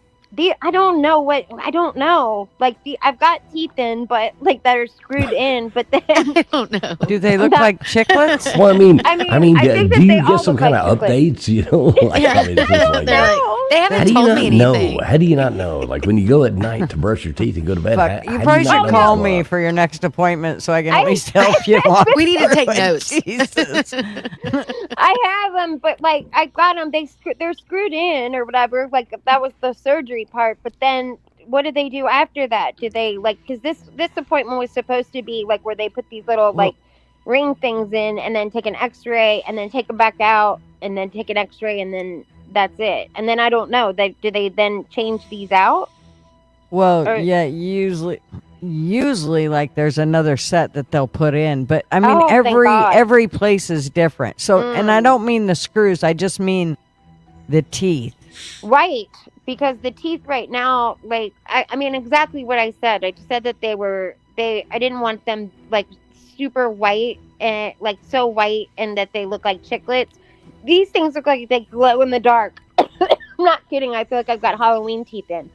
I don't know what I don't know. Like I've got teeth in, but like that are screwed in. But then I don't know. Do they look like chiclets? Well, I mean, I think that do they you all get some look kind like of chiclets. updates? Like, I mean, it's just like, They're like, they how haven't do you told not me know? anything. How do you not know? Like when you go at night to brush your teeth and go to bed, Fuck, how you do probably not should know call what's me going on? for your next appointment so I can at I- least help you along. We need to take through it. notes. Jesus. I have them, but like I got them. They're screwed in or whatever. Like that was the surgery part. But then what do they do after that? Do they like because this appointment was supposed to be like where they put these little like ring things in and then take an X-ray and then take them back out and then take an X-ray and then that's it. And then I don't know. Do they then change these out? Well, Or- yeah, usually like there's another set that they'll put in, but I mean Oh, thank God. every place is different. So, and I don't mean the screws, I just mean the teeth. Right, because the teeth right now, like I mean exactly what I said. I just said that I didn't want them like super white and like so white and that they look like chiclets. These things look like they glow in the dark. I'm not kidding. I feel like I've got Halloween teeth in.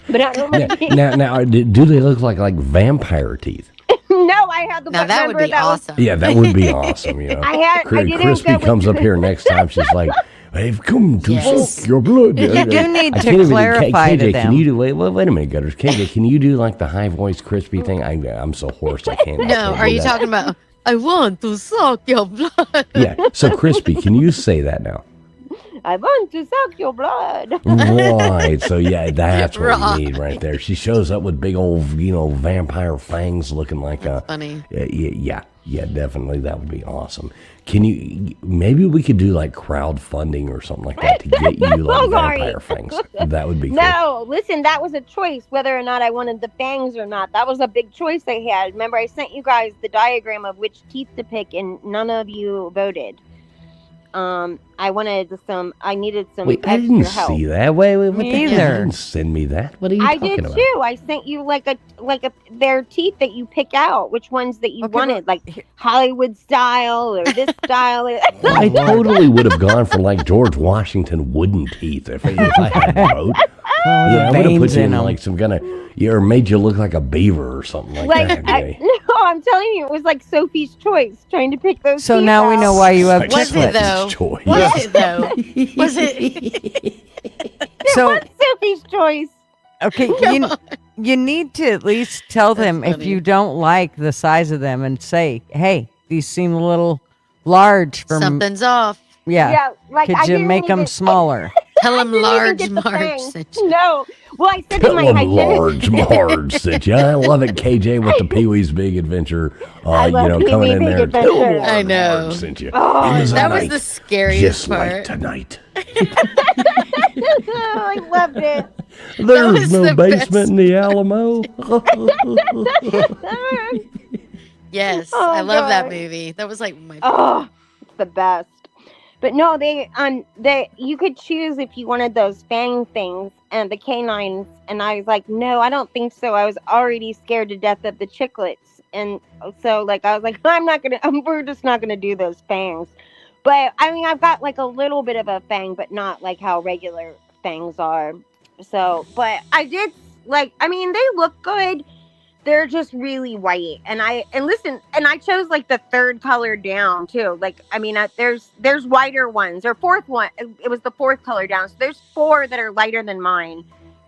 But I don't Now, do they look like vampire teeth? No, I had the Now that would remember be awesome. Yeah, that would be awesome. You know, I didn't Crispy go with- comes up here next time. She's like, "I've come to Yes. suck your blood." You do need I to can't even- clarify to KJ, them. Can you do? Wait a minute, Gutters. KJ, can you do like the high voice Crispy thing? I'm so hoarse. I can't. I No, can't are do you that. talking about, I want to suck your blood? Yeah. So Crispy, can you say that now? I want to suck your blood. Right. So yeah, that's what Right. we need right there. She shows up with big old, vampire fangs, looking like a. Funny. Yeah, definitely. That would be awesome. Can you? Maybe we could do like crowdfunding or something like that to get you like Sorry. vampire fangs. That would be cool. No, listen, that was a choice whether or not I wanted the fangs or not. That was a big choice I had. Remember, I sent you guys the diagram of which teeth to pick, and none of you voted. I needed some Wait, I extra didn't help. see that. Wait, what Me the heck? either. You didn't send me that. What are you I talking did about? too. I sent you like a their teeth that you pick out, which ones that you Okay, wanted, like Hollywood style or this style. I totally would have gone for like George Washington wooden teeth if I had a vote. Yeah, I would have put veins you in in 'em. like some kind of, or made you look like a beaver or something like that. Yeah. No, I'm telling you, it was like Sophie's Choice trying to pick those. So teeth now we out. know why you have Like Was it chiclets. though? Choice. Was it though? Was it? So What's Sophie's Choice? okay, you need to at least tell them if funny. you don't like the size of them and say, "Hey, these seem a little large for me." Something's off. Yeah. Like Could I you didn't make them even- smaller? Tell him I didn't even large get the Marge fangs. sent you. No. Well, I said to Tell my him hygienist. large Marge sent you. I love it, KJ, with the Pee Wee's Big Adventure. I love Pee coming Wee in Big there. Tell him Adventure. large I know. Marge sent you. Oh, It was a That was night the scariest just part. like tonight. I loved it. There's was no the basement best. in the Alamo. Yes, Oh, I love that God. movie. That was like my Oh, it's the best. But no, they you could choose if you wanted those fang things and the canines, and I was like, no, I don't think so. I was already scared to death of the chiclets, and so like I was like, we're just not gonna do those fangs. But I mean, I've got like a little bit of a fang, but not like how regular fangs are. So, but I did like. I mean, they look good. They're just really white, and I chose like the third color down too. Like, I mean, there's whiter ones, or fourth one. It was the fourth color down. So there's 4 that are lighter than mine,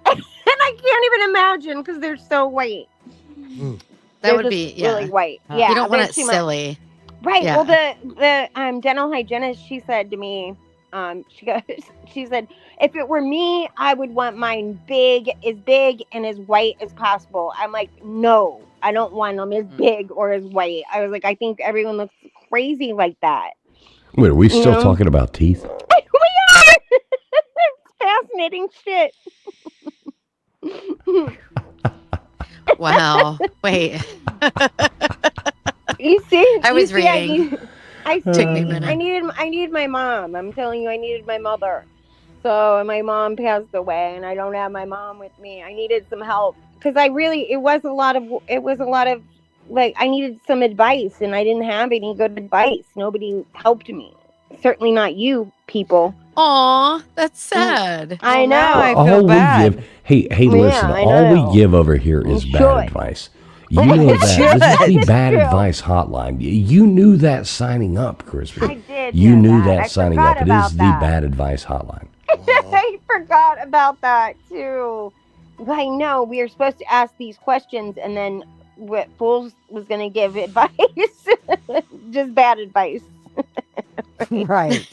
and I can't even imagine because they're so white. that They're would just be yeah. really white. Yeah, You don't want they're it too much. silly. Right. Yeah. Well, the dental hygienist, she said to me, she said, if it were me, I would want mine big and as white as possible. I'm like, no, I don't want them as big or as white. I was like, I think everyone looks crazy like that. Wait, are we still know? talking about teeth? We are. It's fascinating shit. Wow. Wait. You see, I was you see, reading. Took me a minute. I needed my mom. I'm telling you, I needed my mother. So my mom passed away, and I don't have my mom with me. I needed some help because it was a lot of like I needed some advice, and I didn't have any good advice. Nobody helped me. Certainly not you people. Aw, that's sad. I know. now I all feel we bad. give, hey, listen, I all know. we give over here is You bad should. advice. You know that. This is the It's bad true. advice hotline. You knew that signing up, Crispy. I did. You know knew that. that I signing forgot up. It about is the that. bad advice hotline. I forgot about that too. I know we were supposed to ask these questions, and then what Fools was going to give advice, just bad advice. Right.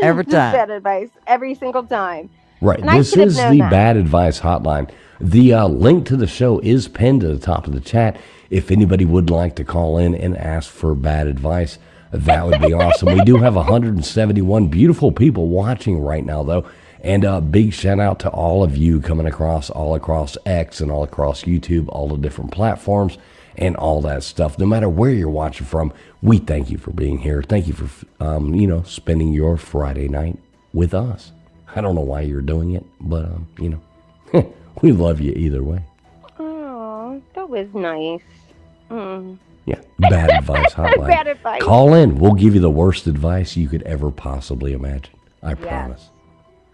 Every Just time. bad advice every single time. Right. And I This should have is known the that. bad advice hotline. The link to the show is pinned to the top of the chat. If anybody would like to call in and ask for bad advice, that would be awesome. We do have 171 beautiful people watching right now, though. And a big shout out to all of you coming all across X and all across YouTube, all the different platforms and all that stuff. No matter where you're watching from, we thank you for being here. Thank you for, spending your Friday night with us. I don't know why you're doing it, but, we love you either way. Oh, that was nice. Yeah, bad advice hotline. Bad advice. Call in. We'll give you the worst advice you could ever possibly imagine. I promise.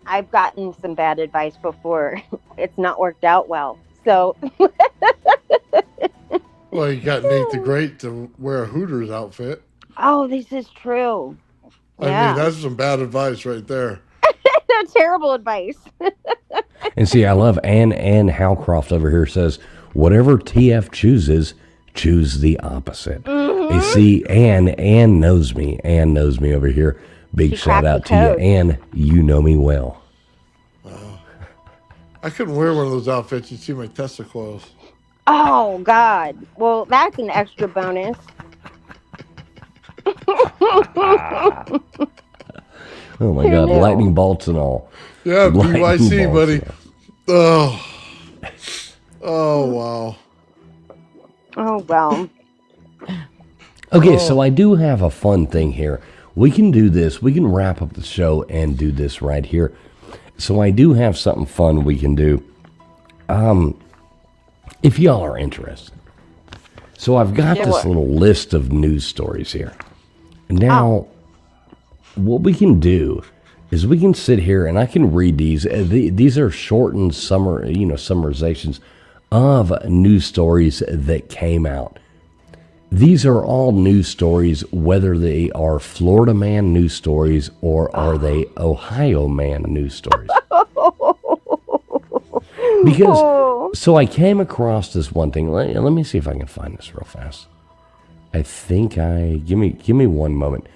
I've gotten some bad advice before. It's not worked out well. So, Well, you got Nate the Great to wear a Hooters outfit. oh, this is true. I mean, that's some bad advice right there. That's terrible advice. And see, I love Ann Howcroft over here says, whatever TF chooses, choose the opposite. Mm-hmm. You see, Ann knows me. Ann knows me over here. Big She shout cracked out the to you, code. Ann. You know me well. I couldn't wear one of those outfits. You'd see my testicles. Oh, God. Well, that's an extra bonus. Oh my God, knew? lightning bolts and all. Yeah, Lightning BYC, bolts buddy. and all. Oh, wow. Oh, well. Okay, so I do have a fun thing here. We can do this. We can wrap up the show and do this right here. So I do have something fun we can do. If y'all are interested. So I've got this little list of news stories here. Now, what we can do is we can sit here and I can read these. These are shortened summarizations of news stories that came out. These are all news stories, whether they are Florida man news stories or are they Ohio man news stories. Because, so I came across this one thing. Let me see if I can find this real fast. I think give me one moment.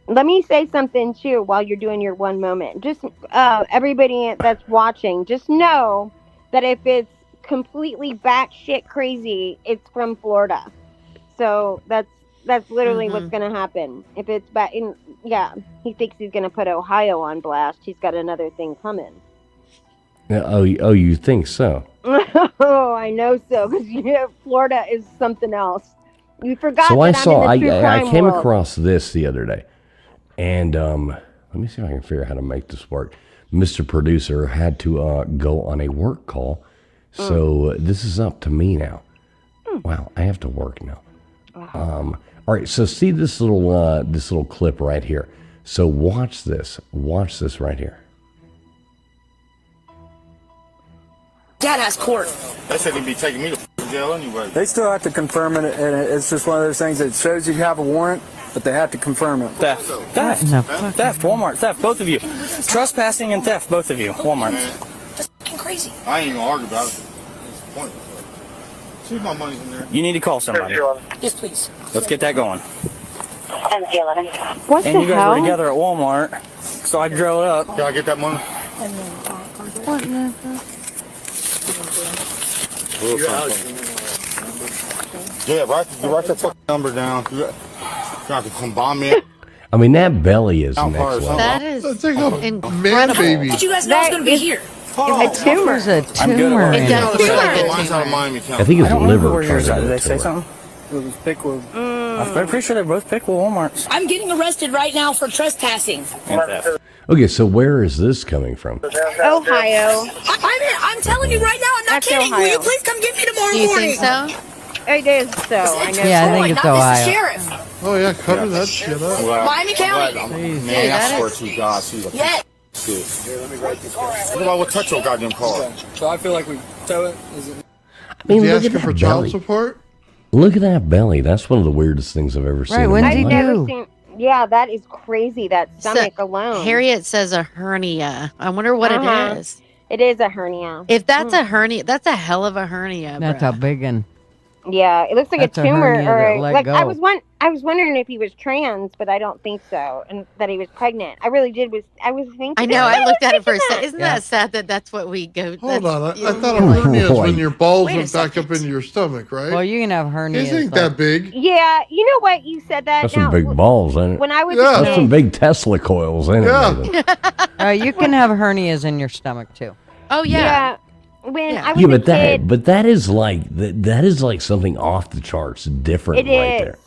let me say something too while you're doing your one moment. Just everybody that's watching, just know that if it's completely batshit crazy, it's from Florida. So that's literally what's going to happen. If it's he thinks he's going to put Ohio on blast. He's got another thing coming. Oh, you think so? Oh, I know so, because Florida is something else. You forgot. So I came world. across this the other day, and let me see if I can figure out how to make this work. Mr. Producer had to go on a work call, so this is up to me now. Wow, I have to work now. All right, so see this little clip right here. So watch this right here. Dad has court. They said he'd be taking me to jail anyway. They still have to confirm it, and it's just one of those things that shows you have a warrant, but they have to confirm it. Theft. Walmart, theft, both of you. Trespassing and theft, both of you. Walmart. That's fucking crazy. I ain't gonna argue about it. It's pointless. See if my money's in there. You need to call somebody. Yes, please. Let's get that going. What And the you guys hell? were together at Walmart, so I drove up. Can I get that money? Yeah, write that fucking number down. You have to come bomb me. I mean, that belly is next level. That is That's like a man incredible. baby. Did you guys know I was going to be here? It's a tumor. There's a I'm good at tumor. work. in It it. does look like a Mine's out of tumor. Miami County. I think his I don't liver remember where yours turned are. Did into they a say tumor. something? It was Pickwood. I'm pretty sure they're both Pickwood Walmarts. I'm getting arrested right now for trespassing. And theft. Okay, so where is this coming from? Ohio. I'm telling you right now, I'm not That's kidding. Will Ohio. you please come get me tomorrow Do you morning? think so? It is so. I know. Yeah, I think Troy, it's not Ohio. Mr. Sheriff. Oh yeah, cover that shit up. Miami County. Man, that I swear is- to God, she's a Yeah. shit. What about what touch your goddamn car? So I feel like we tow it. Is it? I mean, Is he look at asking for that child belly. support? Look at that belly. That's one of the weirdest things I've ever seen. Right, in when my did he life. do? Never seen. Yeah, that is crazy. That stomach alone. Harriet says a hernia. I wonder what Uh-huh. it is. It is a hernia. If that's a hernia, that's a hell of a hernia. That's bruh. a big one. Yeah, it looks like That's a a tumor, hernia or that let like go. I was wondering if he was trans, but I don't think so, and that he was pregnant. I really did. I was thinking. I know. I looked at it for a second. that. Isn't Yeah. that sad that that's what we go? Hold that's- on, I yeah. thought a hernia is Boy. when your balls Wait a went back up second. into your stomach, right? Well, you can have hernias. It ain't like- that big. Yeah, you know what? You said that. That's now, some big balls, ain't it? When I was Yeah. a That's some kid, big Tesla coils, ain't it? Yeah. Nathan? you can have hernias in your stomach too. Oh yeah. yeah, when Yeah. I was Yeah, a but kid, that is like that is like something off the charts different it right is. there.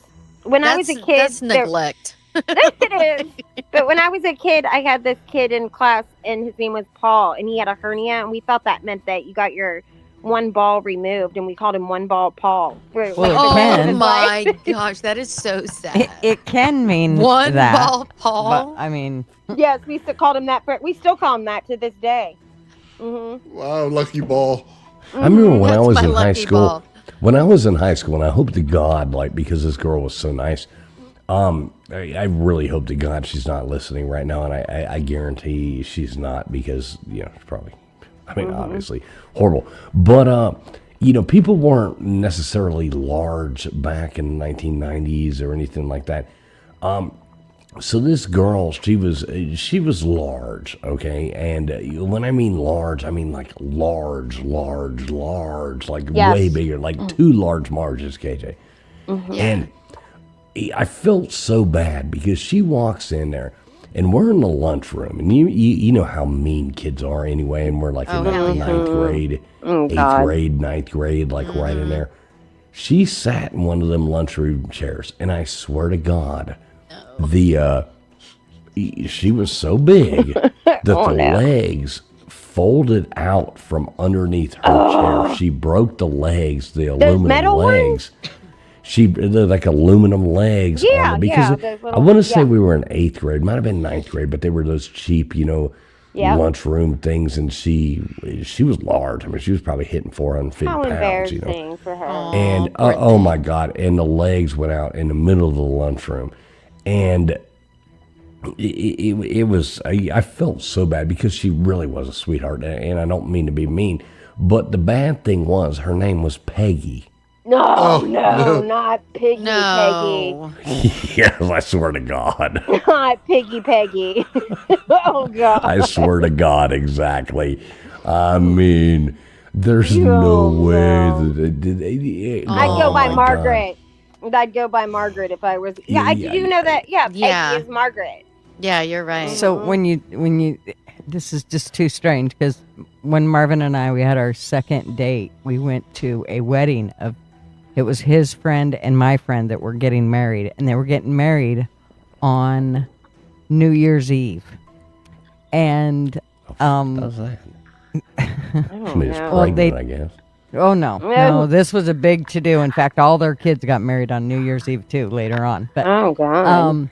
When I was a kid, That's neglect. it is. But when I was a kid, I had this kid in class, and his name was Paul, and he had a hernia, and we thought that meant that you got your one ball removed, and we called him One Ball Paul. Well, it Oh can. my gosh, that is so sad. It can mean One that, ball, Paul. But I mean, Yes, we still called him that. We still call him that to this day. Wow, lucky ball. I remember when I That's was my in high lucky school. ball. When I was in high school, and I hope to God, like, because this girl was so nice, I really hope to God she's not listening right now, and I guarantee she's not, because, you know, it's probably, I mean, obviously horrible. But, you know, people weren't necessarily large back in the 1990s or anything like that. So this girl, she was large, okay? And when I mean large, I mean like large, like Yes. way bigger, like two large Marges, KJ. And I felt so bad because she walks in there, and we're in the lunchroom, and you know how mean kids are anyway, and we're like in the ninth grade, eighth grade, ninth grade, like right in there. She sat in one of them lunchroom chairs, and I swear to God, she was so big that the legs folded out from underneath her chair. She broke the legs, the aluminum metal legs. They're like aluminum legs. Yeah, on it, because yeah, those I little- want to say yeah. we were in eighth grade, might have been ninth grade, but they were those cheap, you know, Yep. lunchroom things. And she was large. I mean, she was probably hitting 450 How pounds, you know. embarrassing for her. And oh my God! And the legs went out in the middle of the lunchroom, and it was. I felt so bad because she really was a sweetheart, and I don't mean to be mean, but the bad thing was her name was Peggy. No, Oh, no, no. not Piggy No. Yes, I swear to God. Peggy. Not Piggy Peggy. Oh, God. I swear to God, exactly. I mean, there's no way that I'd go oh by my Margaret. I'd go by Margaret if I was. Yeah, I Yeah, do know that. Yeah, Peggy Yeah. is Margaret. Yeah, you're right. So when you, this is just too strange because when Marvin and I we had our second date, we went to a wedding of. It was his friend and my friend that were getting married, and they were getting married on New Year's Eve. And does that? I mean, it's Well, pregnant, I guess. oh no, this was a big to do. In fact, all their kids got married on New Year's Eve too later on. But Oh, God.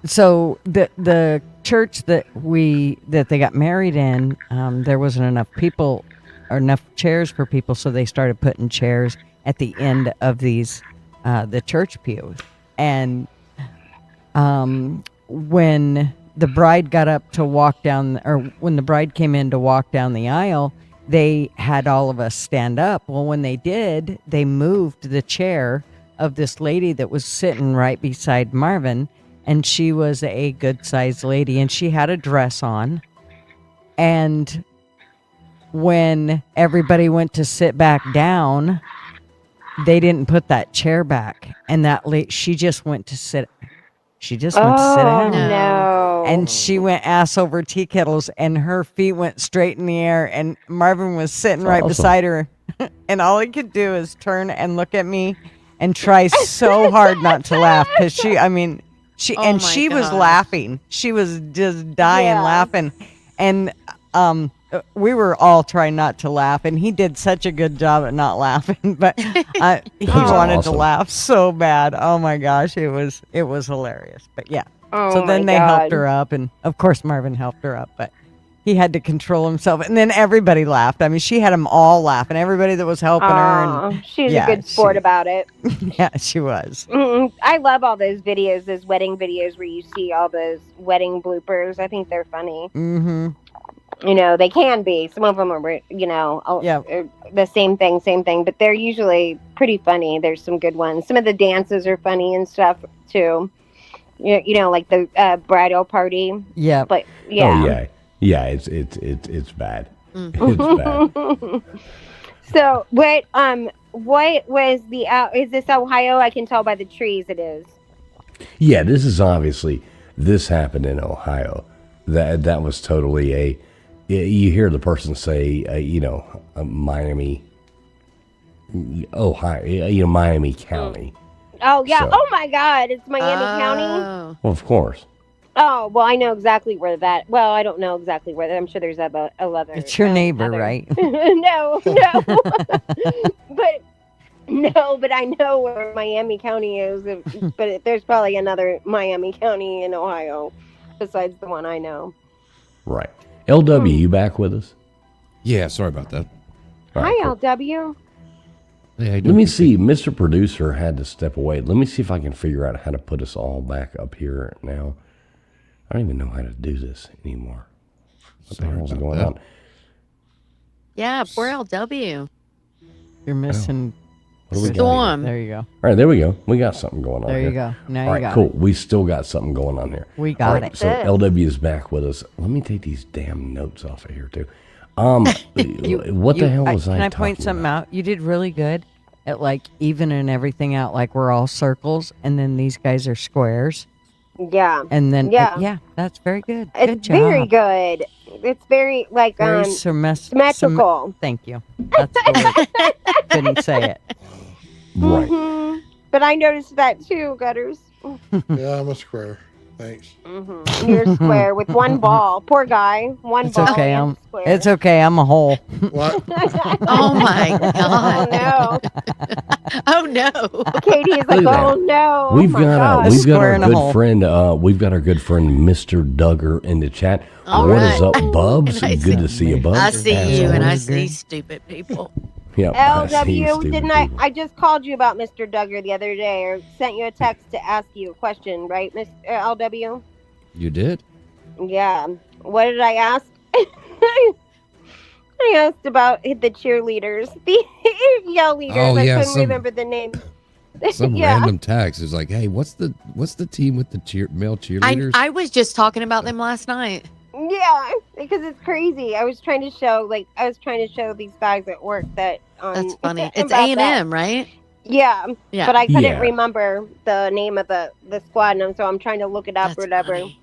so the church that they got married in, there wasn't enough people or enough chairs for people, so they started putting chairs at the end of these the church pews. And when the bride got up to walk down, or when the bride came in to walk down the aisle, they had all of us stand up. Well, when they did, they moved the chair of this lady that was sitting right beside Marvin, and she was a good-sized lady, and she had a dress on. And when everybody went to sit back down, they didn't put that chair back, and she just went to sit. She just went to sit down. No. And she went ass over tea kettles, and her feet went straight in the air, and Marvin was sitting right awesome. beside her, and all he could do is turn and look at me and try so hard not to laugh, because she was laughing. She was just dying laughing, and we were all trying not to laugh, and he did such a good job at not laughing, but he wanted to awesome. laugh so bad. Oh my gosh, it was hilarious. But yeah. Oh, So then my they God. helped her up, and of course Marvin helped her up, but he had to control himself, and then everybody laughed. I mean, she had them all laughing, everybody that was helping her, and She's yeah, a good sport about it. yeah, she was. I love all those videos, those wedding videos where you see all those wedding bloopers. I think they're funny. Mm-hmm. You know, they can be. Some of them are, the same thing, but they're usually pretty funny. There's some good ones. Some of the dances are funny and stuff too. You know, like the bridal party. Yeah. But yeah. Oh yeah, yeah. It's bad. It's bad. So what was the is this Ohio? I can tell by the trees it is. Yeah, this happened in Ohio. That was totally you hear the person say, Miami, Ohio, Miami County. Oh yeah. So- Oh my God, it's Miami County. Well, of course. Oh well, I know exactly where that. Well, I don't know exactly where. I'm sure there's about 11. It's your neighbor, right? No, but I know where Miami County is. But there's probably another Miami County in Ohio besides the one I know. Right. LW, you back with us? Yeah, sorry about that. All right, Hi, cool. LW. Hey, how you Let doing? me see. Mr. Producer had to step away. Let me see if I can figure out how to put us all back up here now. I don't even know how to do this anymore. What the hell's going on? Yeah, poor LW. You're missing What do we got Storm. here? There you go. All right, there we go. We got something going on There here. you go. Now All you right, got cool. it. We still got something going on here. We got All right, it. So LW is back with us. Let me take these damn notes off of here too. What the hell was I Can I talking point something about? out? You did really good at like evening everything out. Like we're all circles, and then these guys are squares. Yeah. And then Yeah. that's very good. Good It's job. very good. It's very like Very symmetrical. Thank you. That's the word. Couldn't say it. Right. Mhm. But I noticed that too, Gutters. Yeah, I'm a square. Thanks. You're square with one ball. Poor guy. One It's ball. okay. and square. It's okay. I'm a hole. What? Oh my God. Oh Oh no. no. Katie is like, Look at oh that. no. We've oh my got God. we've got Square our in a good hole. friend. We've got our good friend Mr. Duggar in the chat. All What is right. up, Bubs? I Good to see you, Bubs. I see As you and I always. see stupid people. Yep, I see you, LW, stupid didn't I? people. I just called you about Mr. Duggar the other day, or sent you a text to ask you a question, right, Miss LW? You did? Yeah. What did I ask? I asked about the cheerleaders, the yell leaders. Oh, yeah, I couldn't some- remember the name. Some Yeah. random text is like, "Hey, what's the team with the male cheerleaders?" I was just talking about them last night. Yeah, because it's crazy. I was trying to show these guys at work that. That's funny. It's about A&M, right? Yeah, Yeah. but I couldn't Yeah. remember the name of the squad, and so I'm trying to look it up or whatever. funny.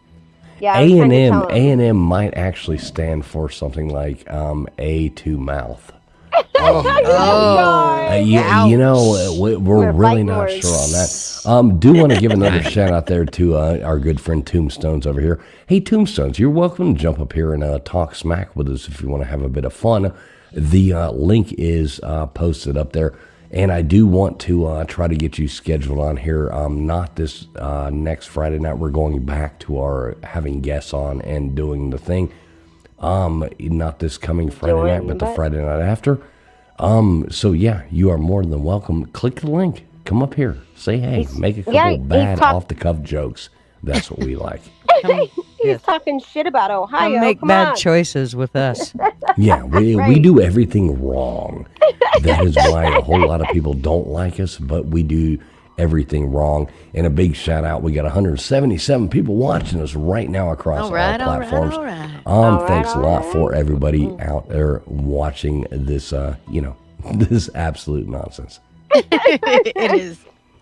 Yeah, I was trying to A&M, tell 'em. A&M might actually stand for something like A to mouth. You know, we're really fighting not words. sure on that. Do want to give another shout out there to our good friend Tombstones over here. Hey, Tombstones, you're welcome to jump up here and talk smack with us if you want to have a bit of fun. The link is posted up there, and I do want to try to get you scheduled on here. Not this next Friday night. We're going back to our having guests on and doing the thing. Not this coming Friday night, but the Friday night after. So yeah, you are more than welcome. Click the link. Come up here. Say hey. Make a couple bad off the cuff jokes. That's what we like. He's talking shit about Ohio. Don't make Come bad on. choices with us. Yeah, we Right. do everything wrong. That is why a whole lot of people don't like us, but we do everything wrong. And a big shout out. We got 177 people watching us right now across all platforms. Thanks a lot for everybody out there watching this, this absolute nonsense.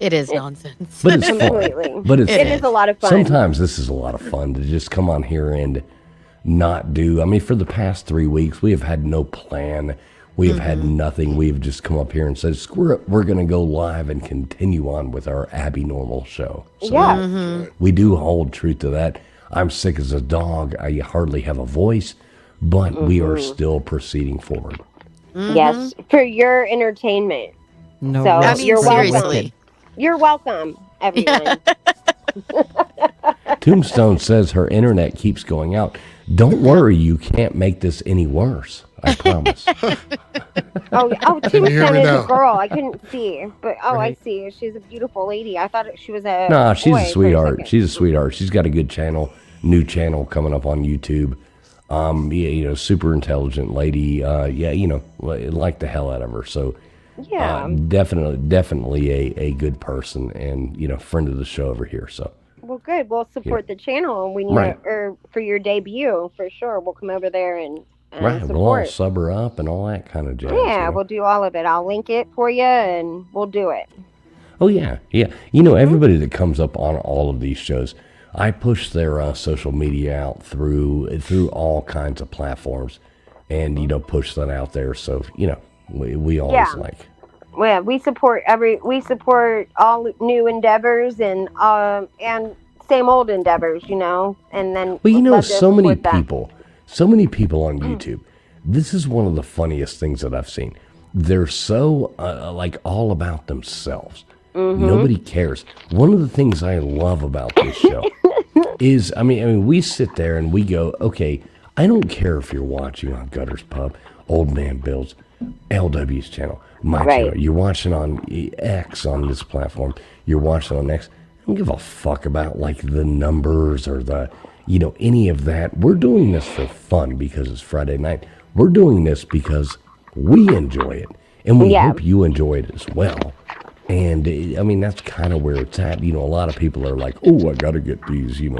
It is nonsense. But it's Completely. fun. But It is a lot of fun. Sometimes this is a lot of fun to just come on here and not do. I mean, for the past 3 weeks, we have had no plan. We have had nothing. We've just come up here and said, screw it. We're going to go live and continue on with our Abbinormal show. So Yeah. we do hold truth to that. I'm sick as a dog. I hardly have a voice, but we are still proceeding forward. Yes, for your entertainment. No, So rest you're for the welcome. wicked. You're welcome, everyone. Tombstone says her internet keeps going out. Don't worry, you can't make this any worse. I promise. Oh, Can you hear Tombstone me is now? a girl. I couldn't see, but Right. I see. She's a beautiful lady. I thought she was a No, she's boy a for sweetheart. second. She's a sweetheart. She's got a good channel, new channel coming up on YouTube. Super intelligent lady. Like the hell out of her. So Yeah. definitely a good person and, friend of the show over here. So Well, good. We'll support the channel, and we need Right. or for your debut for sure. We'll come over there and right, we'll all support. sub her up and all that kind of jazz. Yeah, we'll do all of it. I'll link it for you, and we'll do it. Oh yeah. Everybody that comes up on all of these shows, I push their social media out through all kinds of platforms, and push that out there. So we always Yeah. like. Well, we support all new endeavors and same old endeavors, and then Well, we'd love to so many support that. people on YouTube. This is one of the funniest things that I've seen. They're so all about themselves. Nobody cares. One of the things I love about this show is, we sit there and we go, okay, I don't care if you're watching on Gutter's Pub, Old Man Bill's, LW's channel, my Right. channel. You're watching on X on this platform. You're watching on X. I don't give a fuck about the numbers or any of that. We're doing this for fun because it's Friday night. We're doing this because we enjoy it, and we Yeah. hope you enjoy it as well. And that's kind of where it's at. A lot of people are like, "Oh, I got to get these, these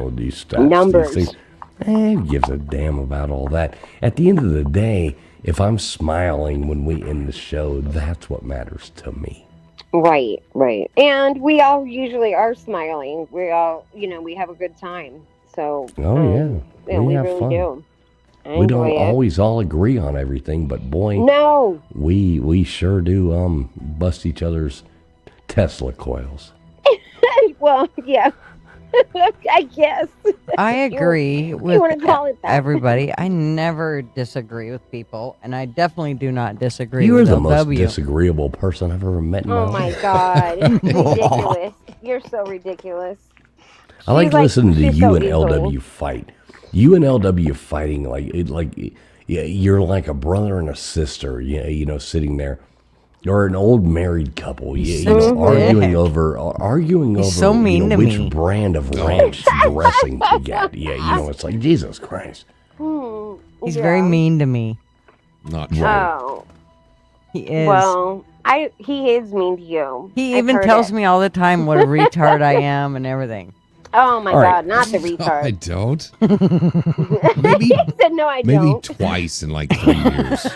stats, Numbers. these things." Who gives a damn about all that? At the end of the day, if I'm smiling when we end the show, that's what matters to me. Right. And we all usually are smiling. We all, we have a good time. So. Yeah, we have really fun. do. I We don't enjoy it. always all agree on everything, but boy, No. we sure do bust each other's Tesla coils. Well, yeah. I guess. I agree with wanna call it that. everybody. I never disagree with people, and I definitely do not disagree You're with the most LW. disagreeable person I've ever met in my Oh life. my God. Ridiculous. You're so ridiculous. I like She's like- listening to she's you so and easily. LW fight. You and LW fighting you're like a brother and a sister. Sitting there, or an old married couple. Arguing over so mean to which me. brand of ranch dressing to get. It's like Jesus Christ. He's very mean to me. Not true. Oh, He is. well, he is mean to you. He I've even heard tells it. me all the time what a retard I am and everything. Oh my All right. God, not the No, I retard. don't. Maybe He said no, I maybe don't. twice in like 3 years.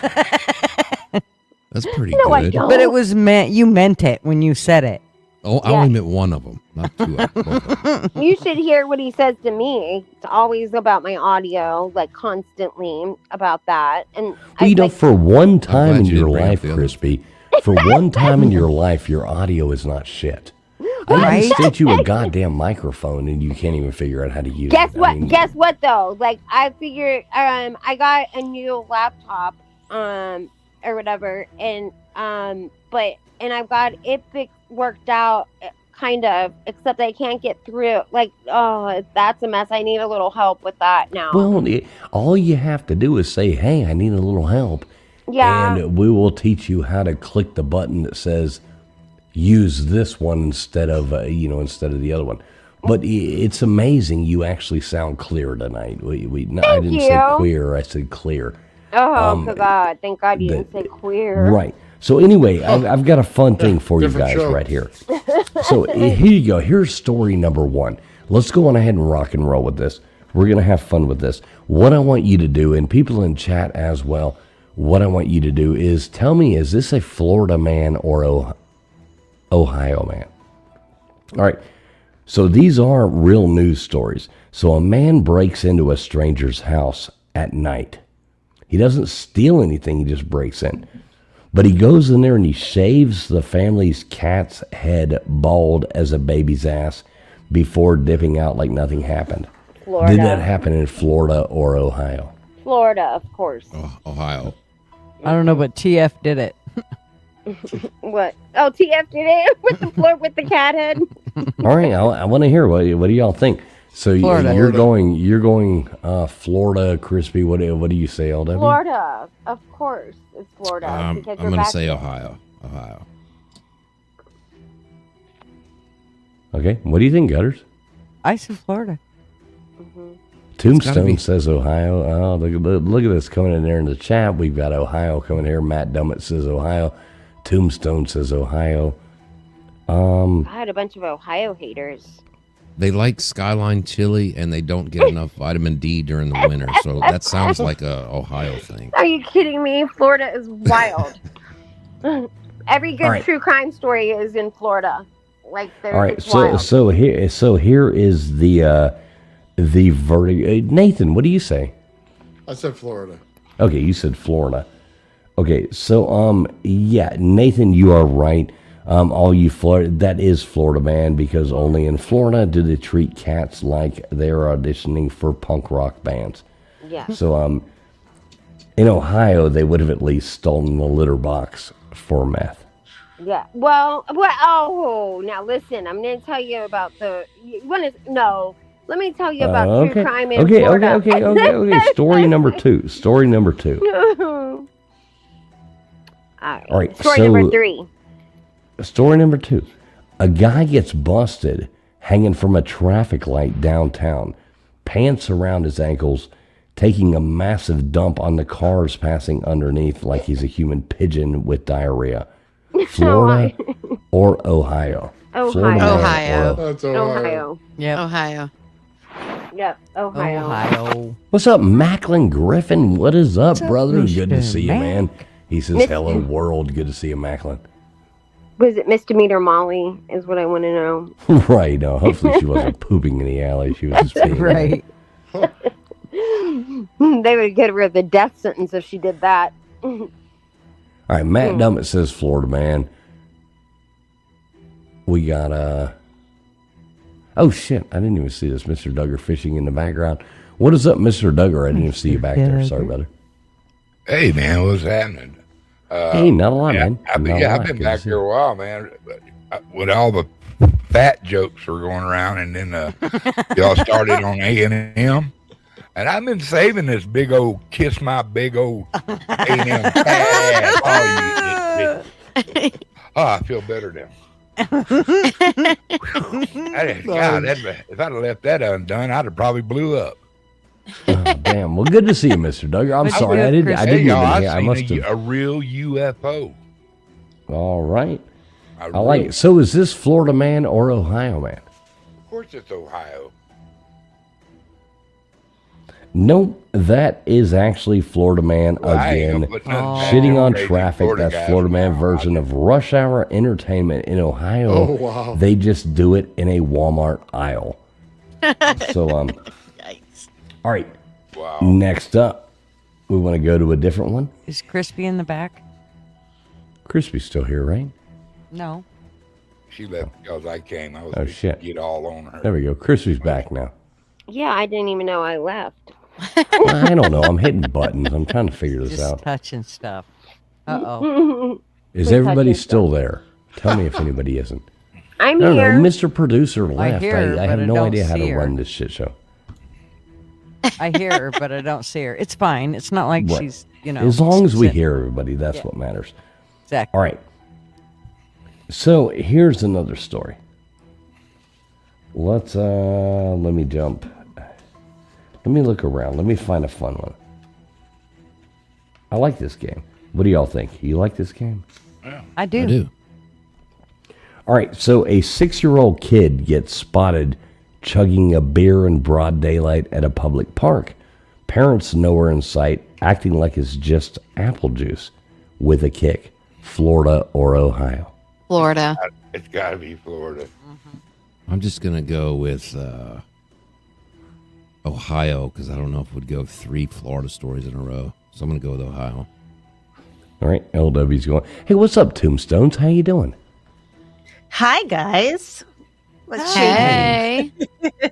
That's pretty No, I good. don't. But it was meant. You meant it when you said it. Oh, I only meant one of them, not two of them. You should hear what he says to me. It's always about my audio, like constantly about that. And Well, you know, for one time glad in you your didn't bring up life, the other- Crispy, for one time in your life, your audio is not shit. I Right? just sent you a goddamn microphone and you can't even figure out how to use guess it. what? I mean, Guess what though? Like I figured, I got a new laptop, or whatever, and I've got it worked out, kind of, except I can't get through. Like, oh, that's a mess. I need a little help with that now. Well, all you have to do is say, hey, I need a little help. Yeah. And we will teach you how to click the button that says use this one instead of the other one. But it's amazing you actually sound clear tonight. I didn't say you. queer, I said clear. Oh, God. Thank God you didn't say queer. Right. So anyway, I've got a fun thing for you Different guys show. right here. So here you go. Here's story number 1. Let's go on ahead and rock and roll with this. We're going to have fun with this. What I want you to do, and people in chat as well, what I want you to do is tell me, is this a Florida man or Ohio man? All right. So these are real news stories. So a man breaks into a stranger's house at night. He doesn't steal anything, he just breaks in. But he goes in there and he shaves the family's cat's head bald as a baby's ass before dipping out like nothing happened. Florida. Did that happen in Florida or Ohio? Florida, of course. Ohio. I don't know, but TF did it. What? Oh, TF did it with the floor with the cat head. All right, I want to hear what do y'all think. So Florida. you're going Florida, Crispy. What do you say, LW? Florida, of course, it's Florida. I'm because going we're to back say there. Ohio. Okay, what do you think, Gutters? I said Florida. Tombstone says Ohio. Oh, look at this coming in there in the chat. We've got Ohio coming here. Matt Dummett says Ohio. Tombstone says Ohio. I had a bunch of Ohio haters. They like Skyline chili and they don't get enough vitamin D during the winter. So that sounds like a Ohio thing. Are you kidding me? Florida is wild. Every good All right. true crime story is in Florida. Like All right, it's wild. so here is the verdict. Nathan, what do you say? I said Florida. Okay, you said Florida. Okay, so yeah, Nathan, you are right. All you Florida, that is Florida, man, because only in Florida do they treat cats like they're auditioning for punk rock bands. Yeah. So in Ohio, they would have at least stolen the litter box for meth. Yeah. Well. Oh, now listen. I'm going to tell you about the. You want to? No. Let me tell you about true crime in Florida. Okay. Story number two. All right. Story number 3. Story number 2. A guy gets busted hanging from a traffic light downtown, pants around his ankles, taking a massive dump on the cars passing underneath like he's a human pigeon with diarrhea. Florida or Ohio? Florida man Ohio. or- That's Ohio. Yeah. Ohio. Yep. Ohio. Ohio. What's up, Macklin Griffin? What is up, brother? Good to Mr. see you, Mac? man. He says, Mr. hello, world. Good to see you, Macklin. Was it Misdemeanor Molly? Is what I want to know. Right. No, hopefully she wasn't pooping in the alley. She was just peeing. Right. They would get her the death sentence if she did that. All right, Matt Dummett says Florida man. We got oh shit, I didn't even see this. Mr. Duggar fishing in the background. What is up, Mr. Duggar? I didn't even see you back there. Sorry, brother. Hey, man, what's happening? Hey, not a lot, man. I've Not a been lot. Good to back see here you. a while, man. But with all the fat jokes were going around, and then y'all started on A&M, and I've been saving this big old kiss my big old A&M tag. Oh, I feel better now. God, if I'd have left that undone, I'd have probably blew up. Oh, damn. Well, good to see you, Mr. Duggar. I'm But sorry. you- I didn't Hey, even y'all, hear. I must seen have. a real UFO. All right. A I like real- it. So is this Florida man or Ohio man? Of course, it's Ohio. Nope, that is actually Florida man Well, I ain't again. gonna put nothing past Shitting them on crazy traffic. Florida That's guys Florida from man now on. version of Rush Hour Entertainment in Ohio. Oh, wow. They just do it in a Walmart aisle. So all right. Wow. Next up, we want to go to a different one. Is Crispy in the back? Crispy's still here, right? No. She left because I came. I was Oh, fixing shit. to get all on her. There we go. Crispy's back now. Yeah, I didn't even know I left. I don't know. I'm hitting buttons. I'm trying to figure this Just out. touching stuff. Uh-oh. Is everybody still there? Tell me if anybody isn't. I'm I don't here. know. Mr. Producer left. hear her, I but have I no don't idea how see to her. run this shit show. I hear her, but I don't see her. It's fine. It's not like Right. she's, you know. As long as we sitting- hear everybody, that's Yeah. what matters. Exactly. All right. So here's another story. Let me jump. Let me look around. Let me find a fun one. I like this game. What do y'all think? You like this game? I do. I do. All right. So a 6-year-old kid gets spotted chugging a beer in broad daylight at a public park. Parents know her in sight, acting like it's just apple juice with a kick. Florida or Ohio? Florida. It's got to be Florida. I'm just gonna go with Ohio because I don't know if we'd go 3 Florida stories in a row. So I'm gonna go with Ohio. All right. LW's going. Hey, what's up, Tombstones? How you doing? Hi, guys. What's Hey.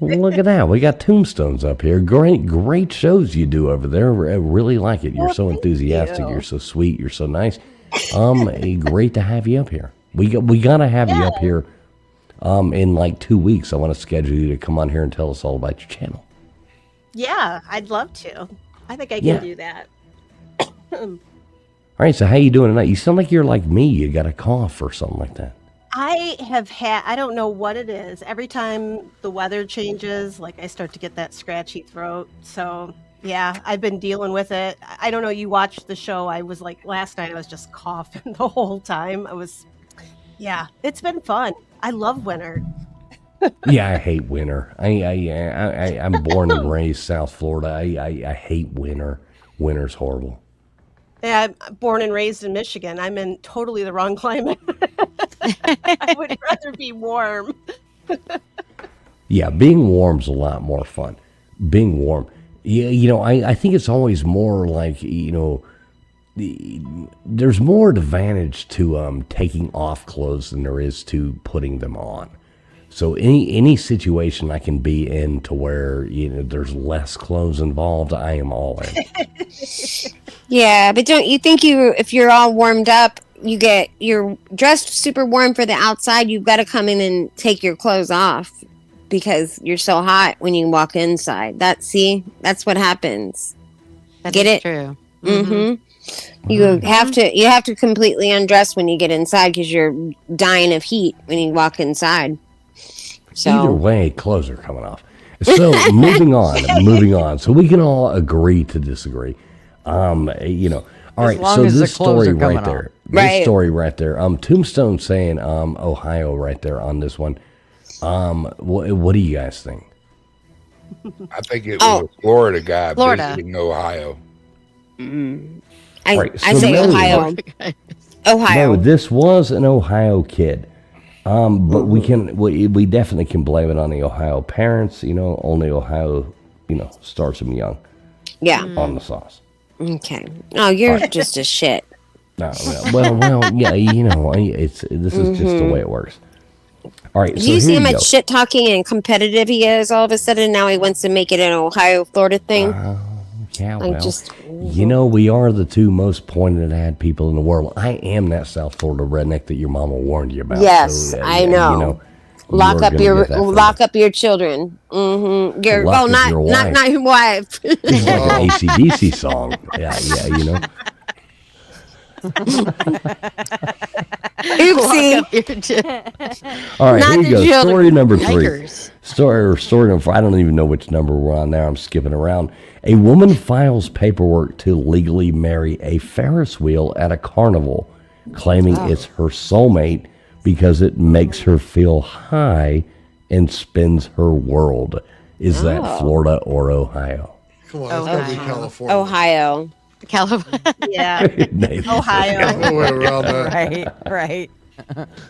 Look at that. We got Tombstones up here. Great shows you do over there. I really like it. You're Well, so thank enthusiastic. you. You're so sweet. You're so nice. Great to have you up here. We gotta have you up here. In like 2 weeks, I want to schedule you to come on here and tell us all about your channel. Yeah, I'd love to. I think I can Yeah. do that. All right. So how you doing tonight? You sound like you're like me. You got a cough or something like that. I have had, I don't know what it is. Every time the weather changes, like I start to get that scratchy throat. So yeah, I've been dealing with it. I don't know. You watched the show. I was like, last night I was just coughing the whole time. Yeah, it's been fun. I love winter. Yeah, I hate winter. I'm born and raised South Florida. I hate winter. Winter's horrible. Yeah, I'm born and raised in Michigan. I'm in totally the wrong climate. I would rather be warm. Yeah, being warm's a lot more fun. Being warm. Yeah, I think it's always more like, there's more advantage to taking off clothes than there is to putting them on. So any situation I can be in to where, there's less clothes involved, I am all in. Yeah, but don't you think if you're all warmed up, you're dressed super warm for the outside, you've got to come in and take your clothes off because you're so hot when you walk inside. That's what happens. Get it? True. Mm-hmm. You have to completely undress when you get inside because you're dying of heat when you walk inside. So Either way, clothes are coming off. So moving on. So we can all agree to disagree. All right. long So as the this clothes story are coming right there, off. this story right there. Tombstone saying Ohio right there on this one. What do you guys think? I think it was a Florida guy Florida. visiting Ohio. I Right, so say no, Ohio. No, Ohio. this was an Ohio kid. But we definitely can blame it on the Ohio parents. Only Ohio, starts them young Yeah. on the sauce. Okay. Oh, you're just a shit. No, well, yeah, this is just the way it works. All right, Do so you see here how you much go. shit talking and competitive he is all of a sudden? Now he wants to make it an Ohio Florida thing. Yeah, I well, just- we are the two most pointed at people in the world. I am that South Florida redneck that your mama warned you about. Yes, So, I know. Lock up Lock up your children. Mm-hmm. Lock up your wife. Not your wife. It's like an ACDC song. Yeah. Oopsie. All right, Not here you the go. children. Story number 3. Yikers. Story number 4. I don't even know which number we're on now. I'm skipping around. A woman files paperwork to legally marry a Ferris wheel at a carnival, claiming it's her soulmate because it makes her feel high and spins her world. Is that Florida or Ohio? Come on, it's got to be California. Ohio. California. Yeah. Ohio. No way around that. Right.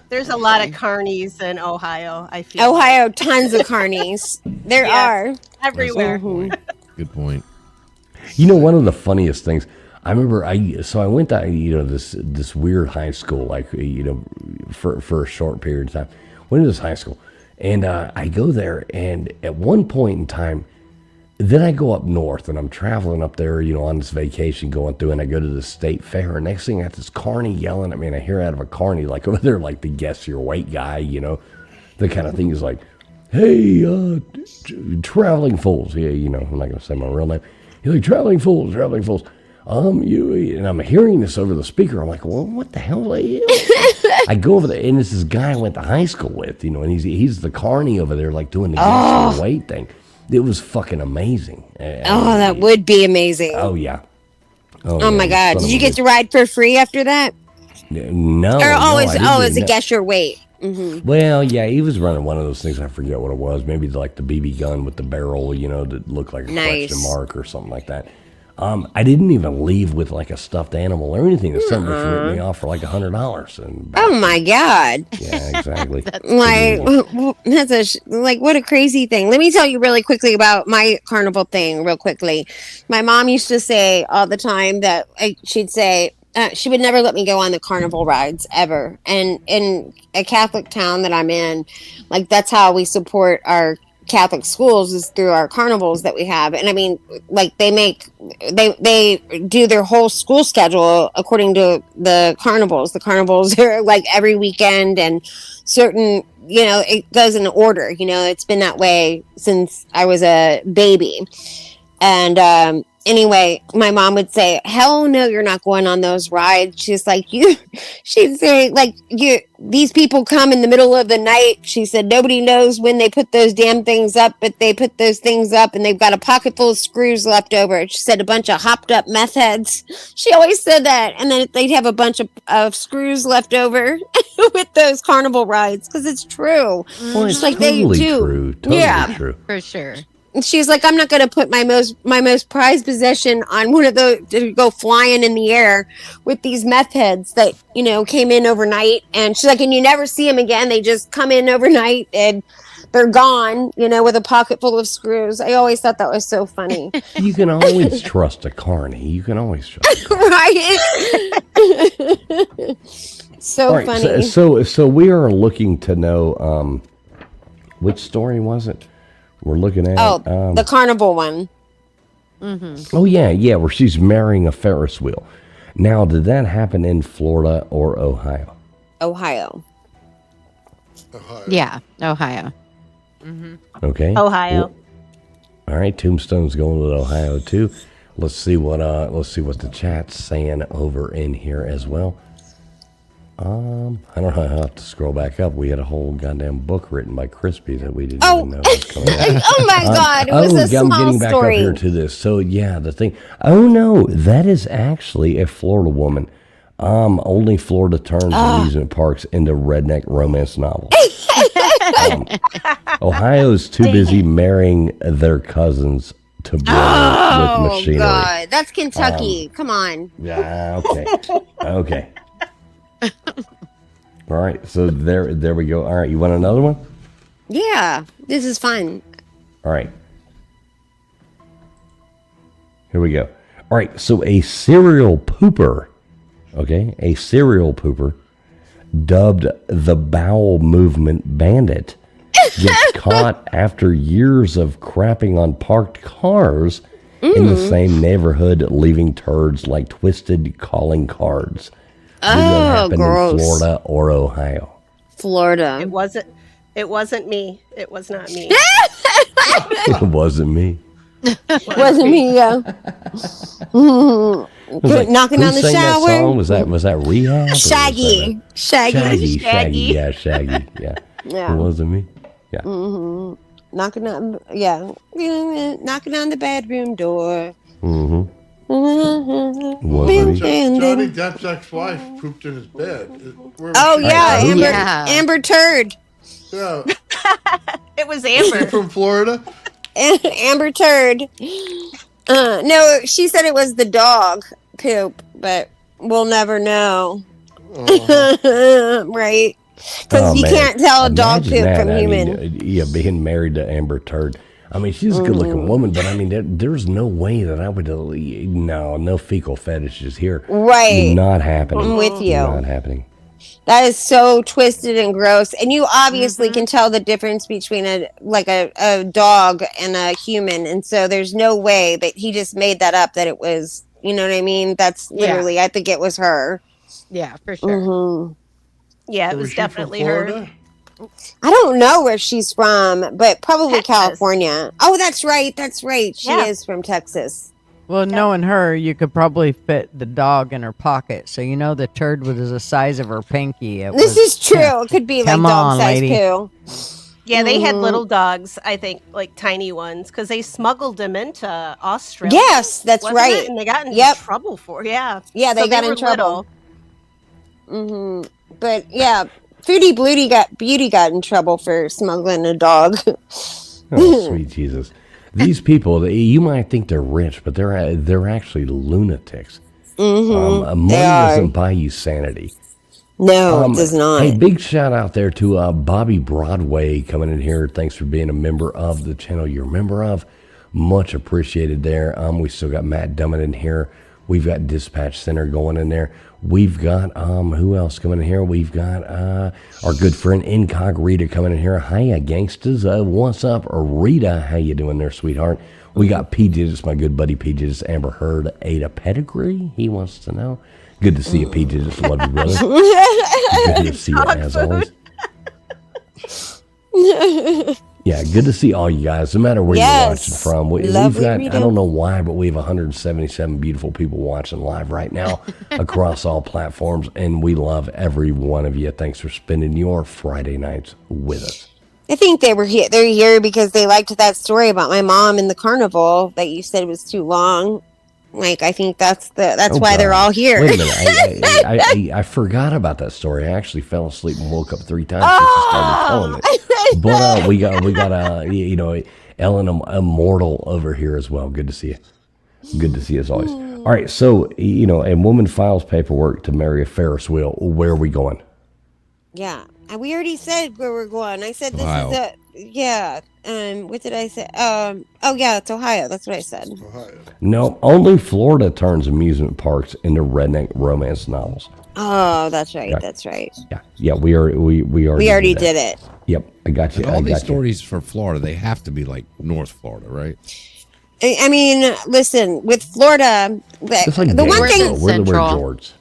There's a lot of carnies in Ohio, I feel. Ohio, tons of carnies. There Yes. are. Everywhere. Good point. You know, one of the funniest things, I remember I went to, this weird high school, like, for a short period of time. Went to this high school, and I go there, and at one point in time, then I go up north, and I'm traveling up there, on this vacation going through, and I go to the state fair, and next thing I got this carny yelling at me, and I hear out of a carny, like over there, like the guess your weight guy, the kind of thing is like, hey, traveling fools. Yeah, I'm not going to say my real name. He's like, traveling fools. And I'm hearing this over the speaker. I'm like, well, what the hell? I go over there, and this is a guy I went to high school with, and he's the carny over there, like doing the guess your weight thing. It was fucking amazing. That would be amazing. Oh, yeah. Oh my yeah, God. Did you get to ride for free after that? No. It's a guess your weight. Mm-hmm. Well, yeah, he was running one of those things. I forget what it was. Maybe like the BB gun with the barrel, that looked like a question mark or something like that. I didn't even leave with like a stuffed animal or anything. The son just ripped me off for like $100. And Oh my God. yeah, exactly. What a crazy thing. Let me tell you really quickly about my carnival thing real quickly. My mom used to say all the time that she'd say, she would never let me go on the carnival rides ever. And in a Catholic town that I'm in, like that's how we support our Catholic schools is through our carnivals that we have. And I mean, like they do their whole school schedule according to the carnivals. The carnivals are like every weekend and certain, it goes in order, it's been that way since I was a baby. And, anyway, my mom would say, hell no, you're not going on those rides. She's like, she'd say, like, these people come in the middle of the night. She said, nobody knows when they put those damn things up, but they put those things up and they've got a pocket full of screws left over. She said a bunch of hopped up meth heads. She always said that. And then they'd have a bunch of screws left over with those carnival rides because it's true. Well, it's like totally they do. true. Totally true. For sure. And she's like, I'm not going to put my most prized possession on one of those to go flying in the air with these meth heads that, came in overnight. And she's like, and you never see them again. They just come in overnight and they're gone, with a pocket full of screws. I always thought that was so funny. You can always trust a carny. You can always trust. Right? So right, funny. So we are looking to know which story was it? We're looking at the carnival one. Mm-hmm. Oh yeah, where she's marrying a Ferris wheel. Now, did that happen in Florida or Ohio? Ohio. Yeah, Ohio. Mm-hmm. Okay. Ohio. Well, all right, Tombstone's going with Ohio too. Let's see what the chat's saying over in here as well. I don't know. I'll have to scroll back up. We had a whole goddamn book written by Crispy that we didn't even know was coming out. Oh my God! It was a small I'm getting back story. up here to this. So yeah, the thing. Oh no, that is actually a Florida woman. Only Florida turns amusement parks into redneck romance novels. Ohio's too busy marrying their cousins to bother with machinery. Oh God, that's Kentucky. Come on. Yeah. Okay. All right, so there we go. All right, you want another one? Yeah, this is fun. All right. Here we go. All right, so a serial pooper, dubbed the bowel movement bandit, gets caught after years of crapping on parked cars in the same neighborhood, leaving turds like twisted calling cards. Did that happen gross. in Florida or Ohio? Florida. It wasn't me. It was not me. It wasn't me. Wasn't me, yeah. Knocking on the sang shower. That song? Was that Rehab? or Shaggy. was that Shaggy. Yeah, Shaggy. Yeah. Yeah. It wasn't me. Yeah. Mm-hmm. Knocking on the bedroom door. Mm-hmm. Johnny Depp's ex-wife pooped in his bed. Oh yeah, Who- Amber Turd. Yeah. It was Is she Amber. from Florida? Amber Turd. No, she said it was the dog poop, but we'll never know. Right? Because you man. can't tell a dog Imagine poop that. from I human. mean, yeah, being married to Amber Turd. I mean, she's a good-looking woman, but I mean, there's no way that I would. No fecal fetishes here. Right. Not happening. I'm with you. Not happening. That is so twisted and gross. And you obviously can tell the difference between a dog and a human. And so there's no way that he just made that up, that it was, you know what I mean? That's literally, I think it was her. Yeah, for sure. Mm-hmm. Yeah, it Was was she from definitely her. Florida? I don't know where she's from, but probably Texas. California. Oh, that's right. That's right. She Yeah. is from Texas. Well, knowing her, you could probably fit the dog in her pocket. So you know the turd was the size of her pinky. This is true. It could be like Come on, dog size lady. poo. Yeah, they had Mhm. little dogs, I think, like tiny ones, because they smuggled them into Australia. Yes, that's wasn't right. it? And they got into Yep. trouble for Yeah, Yeah, they So got were in trouble. little. But yeah, Foodie Beauty got in trouble for smuggling a dog. Oh, sweet Jesus. These people, you might think they're rich, but they're actually lunatics. Money They are. doesn't buy you sanity. No, it does not. Hey, big shout out there to Bobby Broadway coming in here. Thanks for being a member of the channel you're a member of. Much appreciated there. We still got Matt Dummett in here. We've got Dispatch Center going in there. We've got who else coming in here? We've got our good friend Incognita coming in here. Hiya, gangsters. What's up, Rita? How you doing there, sweetheart? We got PJs, my good buddy PJs, Amber Heard, Ada Pedigree. He wants to know. Good to see you, PJs. Love you, brother. Good to see you, as always. Yeah, good to see all you guys, no matter where you're watching from. We've got, I don't know why, but we have 177 beautiful people watching live right now across all platforms, and we love every one of you. Thanks for spending your Friday nights with us. I think they're here because they liked that story about my mom in the carnival that you said was too long. Like, I think that's why they're all here. Wait a minute, I forgot about that story. I actually fell asleep and woke up 3 times since you started telling it. But we got Ellen Immortal over here as well. Good to see you. Good to see you as always. All right, so a woman files paperwork to marry a Ferris wheel. Where are we going? Yeah, and we already said where we're going. I said this Ohio. is yeah. What did I say? Oh yeah, it's Ohio. That's what I said. Ohio. No, only Florida turns amusement parks into redneck romance novels. Oh, that's right. Yeah. That's right. Yeah, we already did it. Yep, I got you. But all I these got you. stories for Florida, they have to be like North Florida, right? I mean, listen, with Florida, It's like the one Danville. thing, We're the Central. George.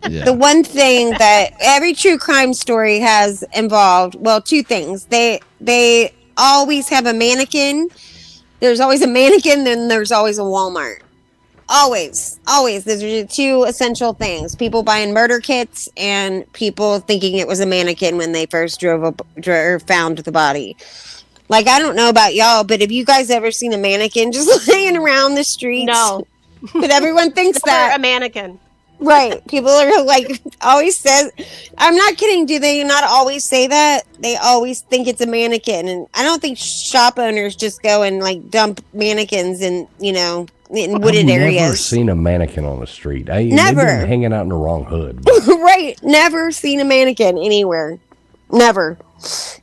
Yeah. the one thing that every true crime story has involved, well, two things. They always have a mannequin. There's always a mannequin, then there's always a Walmart. Always. Those are the two essential things. People buying murder kits and people thinking it was a mannequin when they first found the body. Like, I don't know about y'all, but have you guys ever seen a mannequin just laying around the streets? No. But everyone thinks Never that. a mannequin. Right. People are like, always says, I'm not kidding. Do they not always say that? They always think it's a mannequin. And I don't think shop owners just go and like dump mannequins in wooded I've areas. never seen a mannequin on the street. Maybe Never. they're hanging out in the wrong hood. but- Right. Never seen a mannequin anywhere. Never.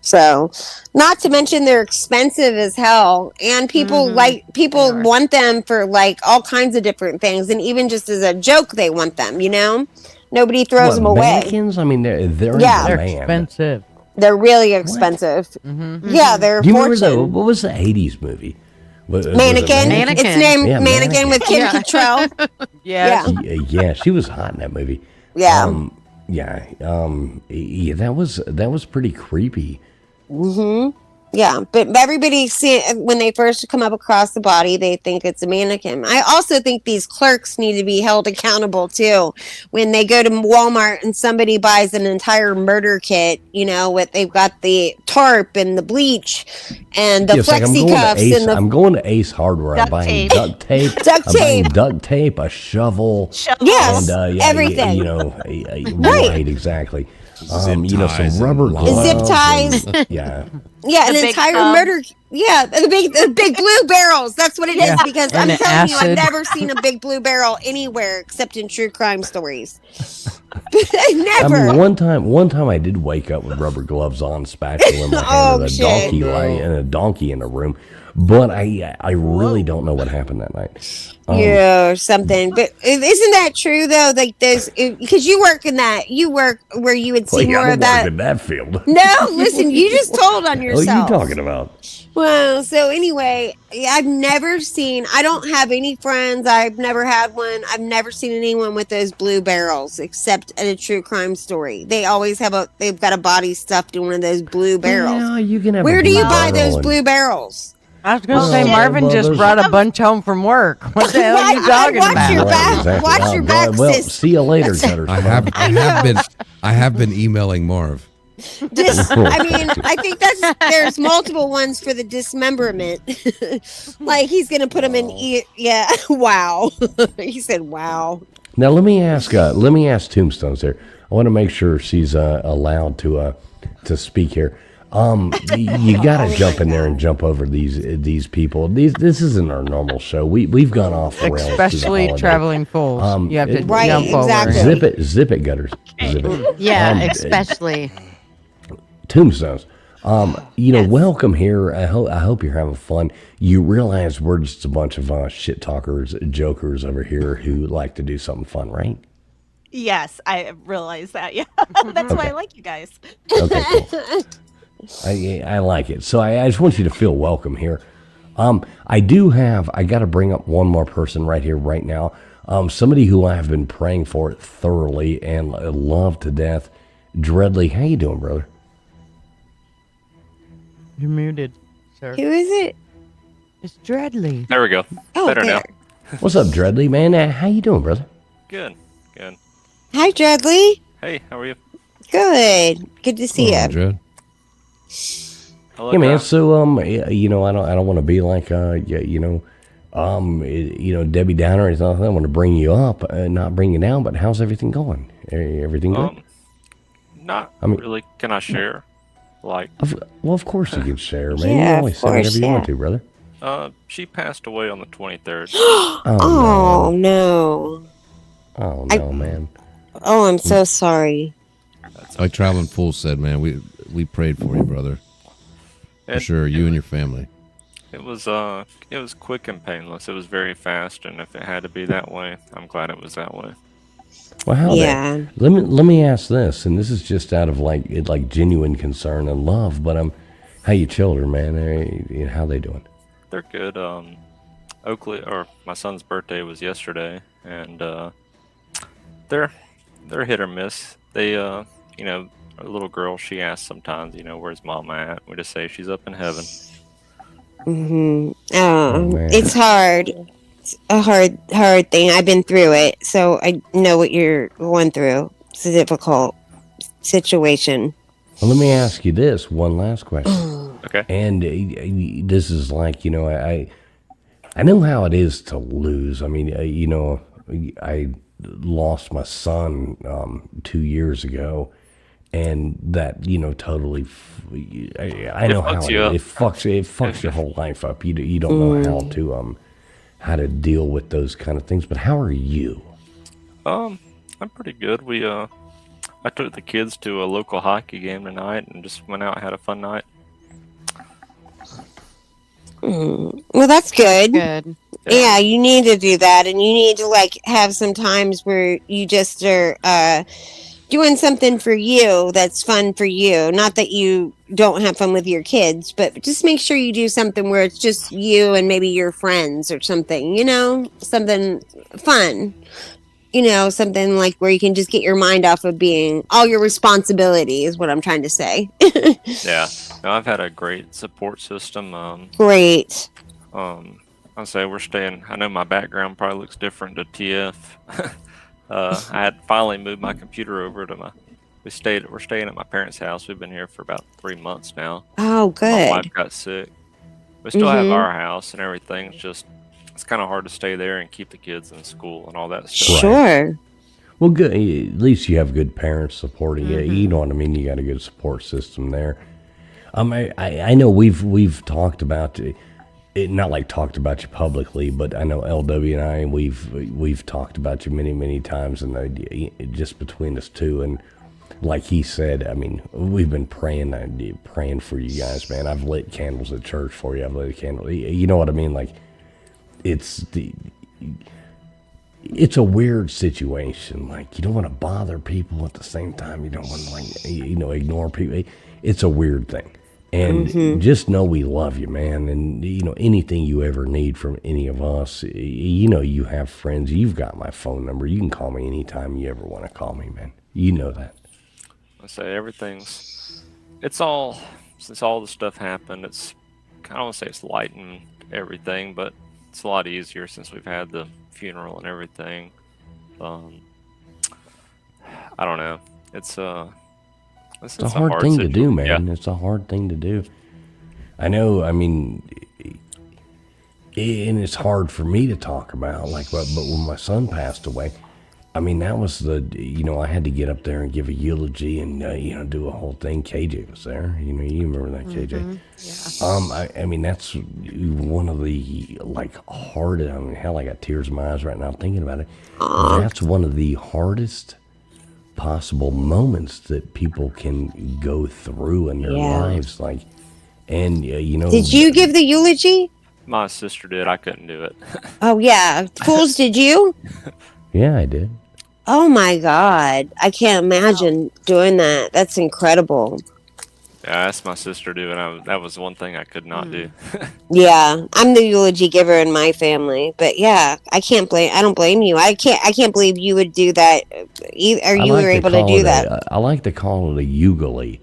So, not to mention they're expensive as hell, and people want them for like all kinds of different things, and even just as a joke, they want them. Nobody throws What, them away. mannequins? I mean, they're in They're demand. expensive. They're really expensive. Yeah, they're Do you remember fortune. what was the 80s movie? Was it Mannequin. Mannequin? It's named Yeah, Mannequin with Kim Yeah. Cattrall. Yeah. Yeah, she was hot in that movie. Yeah. Yeah, that was pretty creepy. Yeah, Yeah, but everybody when they first come up across the body, they think it's a mannequin. I also think these clerks need to be held accountable too. When they go to Walmart and somebody buys an entire murder kit, they've got the tarp and the bleach and the flexi cuffs and I'm going to Ace Hardware. I'm buying duct tape. Duct I'm buying tape. duct tape, a shovel. Yes, and, everything. Right, exactly. Some rubber gloves. Zip ties. Yeah. Yeah, The an big entire tub. murder. Yeah, the big blue barrels. That's what it is. Yeah. Because And I'm telling you, I've acid. never seen a big blue barrel anywhere except in true crime stories. I Never. mean, one time I did wake up with rubber gloves on, spatula in my hand, with a donkey in the room. But I really don't know what happened that night. Yeah, or something. But isn't that true though? Like because you work where you would see more I don't of that. work in that field. No, listen, you just told on yourself. What are you talking about? Well, so anyway, I've never seen, I don't have any friends. I've never had one. I've never seen anyone with those blue barrels except at a true crime story. They always they've got a body stuffed in one of those blue barrels. Yeah, you can have Where a do blue you buy barrel those and- blue barrels? I was going to Oh, say, shit. Marvin just Well, brought a bunch home from work. What the hell are you talking watch about? your back. Exactly. Watch your back, Well, sis. see you later, Cutter. I have been emailing Marv. I mean, I think there's multiple ones for the dismemberment. Like he's gonna put them in. Yeah, wow. He said, "Wow." Now let me ask Tombstones here. I want to make sure she's allowed to speak here. You got to jump in there and jump over these people. This isn't our normal show. We've gone off the rails, Especially traveling fools. You have to jump over. Zip it, gutters. Zip it. Yeah, especially. Tombstones. Welcome here. I hope you're having fun. You realize we're just a bunch of shit talkers, jokers over here who like to do something fun, right? Yes, I realize that. Yeah, that's why I like you guys. Okay, cool. I like it. So I just want you to feel welcome here. I got to bring up one more person right here, right now. Somebody who I have been praying for thoroughly and love to death. Dreadly, how you doing, brother? You're muted, sir. Who is it? It's Dreadly. There we go. Oh, Better there. now. What's up, Dreadly, man? How you doing, brother? Good. Hi, Dreadly. Hey, how are you? Good. Good to see you. Dread. Yeah, man. So, I don't want to be like, Debbie Downer or anything. I want to bring you up, not bring you down. But how's everything going? Everything good? Really. Can I share? Of course you can share, man. Yeah, You always of say whatever course, you want yeah. to, brother. She passed away on the 23rd. Oh no. Oh no, man. Oh, I'm so sorry. Like Traveling Fool said, man, we prayed for you, brother. For sure, you and your family. It was quick and painless. It was very fast, and if it had to be that way, I'm glad it was that way. Well, how Yeah. let me ask this, and this is just out of like genuine concern and love. But how you children, man? How they doing? They're good. Oakley, or my son's birthday was yesterday, and they're hit or miss. They a little girl, she asks sometimes, where's mama at? We just say she's up in heaven. Mm-hmm. Oh, man. It's hard. It's a hard thing. I've been through it, so I know what you're going through. It's a difficult situation. Well, let me ask you this one last question. Okay. And this is like, I know how it is to lose. I mean, I lost my son 2 years ago, and that totally. I know how fucks you up. it fucks your whole life up. You don't know how to deal with those kind of things. But how are you? I'm pretty good. I took the kids to a local hockey game tonight and just went out and had a fun night. Well, that's good. Good. Yeah, you need to do that, and you need to have some times where you just are doing something for you that's fun for you. Not that you don't have fun with your kids, but just make sure you do something where it's just you and maybe your friends or something. Something fun. Something like where you can just get your mind off of being all your responsibility is what I'm trying to say. Yeah. No, I've had a great support system. Great. I'll say we're staying. I know my background probably looks different to TF. I had finally moved my computer over to we're staying at my parents' house. We've been here for about 3 months now. Oh, good. My wife got sick. We still have our house and everything. It's kind of hard to stay there and keep the kids in school and all that stuff. Sure. Well, good. At least you have good parents supporting you. You know what I mean? You got a good support system there. I know we've talked about it, not like talked about you publicly, but I know LW and I we've talked about you many times, and just between us two. And like he said, I mean, we've been praying for you guys, man. I've lit candles at church for you. I've lit a candle. You know what I mean? Like, it's a weird situation. Like, you don't want to bother people at the same time. You don't want to, ignore people. It's a weird thing. And just know we love you, man. And, anything you ever need from any of us, you have friends. You've got my phone number. You can call me anytime you ever want to call me, man. You know that. I say since all the stuff happened, I don't want to say it's lightened everything, but it's a lot easier since we've had the funeral and everything. I don't know. It's a hard thing to do, man. Yeah. It's a hard thing to do. I know. I mean, and it's hard for me to talk about. But when my son passed away, I mean, that was I had to get up there and give a eulogy and do a whole thing. KJ was there. You remember that, KJ? Yeah. I mean, that's one of the hardest. I mean, hell, I got tears in my eyes right now thinking about it. That's one of the hardest possible moments that people can go through in their lives. Did you give the eulogy? My sister did. I couldn't do it. Oh yeah, Fools, did you? Yeah, I did. Oh my God, I can't imagine doing that. That's incredible. Yeah, I asked my sister to do it. That was one thing I could not do. Yeah, I'm the eulogy giver in my family, but yeah, I don't blame you. I can't believe you would do that. Or you were able to do that. I like to call it a ukulele.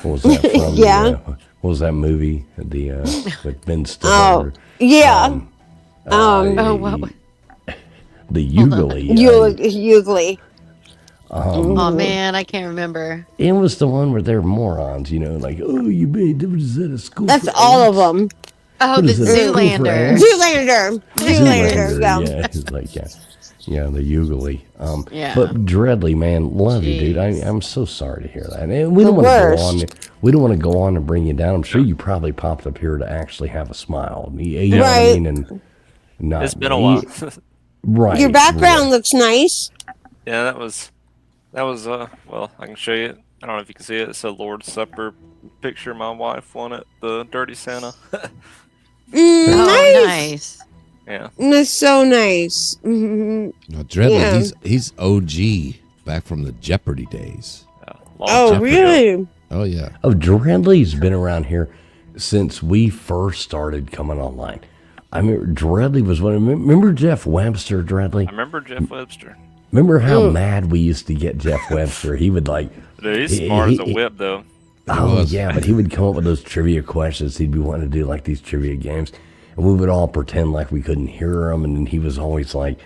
What was that from? Yeah. What was that movie? With Ben Stiller. Oh, yeah. What? The ukulele. Ukulele. Oh man, I can't remember. It was the one where they're morons, you made was at a school. That's all of them. Oh, the Zoolander. Zoolander. Yeah, the ukulele. Yeah. But Dreadly, man, love you, dude. I'm so sorry to hear that. And we don't want to go on. We don't want to go on and bring you down. I'm sure you probably popped up here to actually have a smile. You know what I mean? And not, it's been a while. Right. Your background looks nice. Yeah, that was well, I can show you. I don't know if you can see it. It's a Lord's Supper picture my wife won at the Dirty Santa. Nice. Yeah. That's so nice. No, Dreadly, he's OG back from the Jeopardy days. Oh, really? Oh, yeah. Oh, Dreadly's been around here since we first started coming online. I mean, Dreadly was one. Remember Jeff Webster, Dreadly? I remember Jeff Webster. Remember how mad we used to get Jeff Webster? He would Dude, he's smart as a whip, though. Oh, yeah, but he would come up with those trivia questions. He'd be wanting to do these trivia games. And we would all pretend like we couldn't hear him. And then he was always like,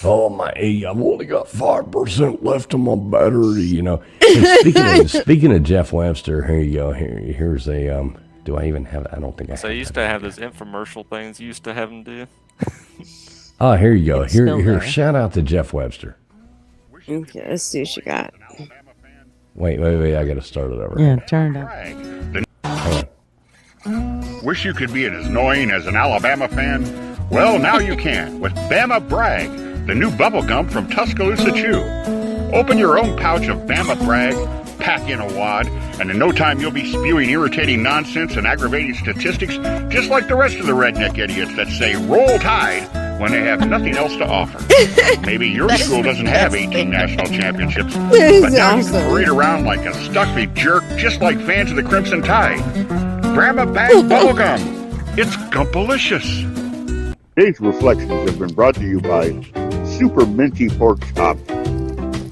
oh, I've only got 5% left on my battery, And speaking of Jeff Webster, here you go. Here's a, do I even have it? I don't think I have it. So you used to have those infomercial things you used to have him do. Oh, here you go. Here, shout out to Jeff Webster. Okay, let's see what you got. Wait, I got to start it over. Yeah, turn it up. Wish you could be as annoying as an Alabama fan? Well, now you can with Bama Bragg, the new bubble gum from Tuscaloosa Chew. Open your own pouch of Bama Bragg, pack in a wad, and in no time you'll be spewing irritating nonsense and aggravating statistics just like the rest of the redneck idiots that say roll tide when they have nothing else to offer. Maybe your school doesn't have 18 national championships, but now you can parade around like a stuffy jerk just like fans of the Crimson Tide. Bama Bag Bubblegum. It's gumpalicious. Today's reflections have been brought to you by Super Minty Pork Chop.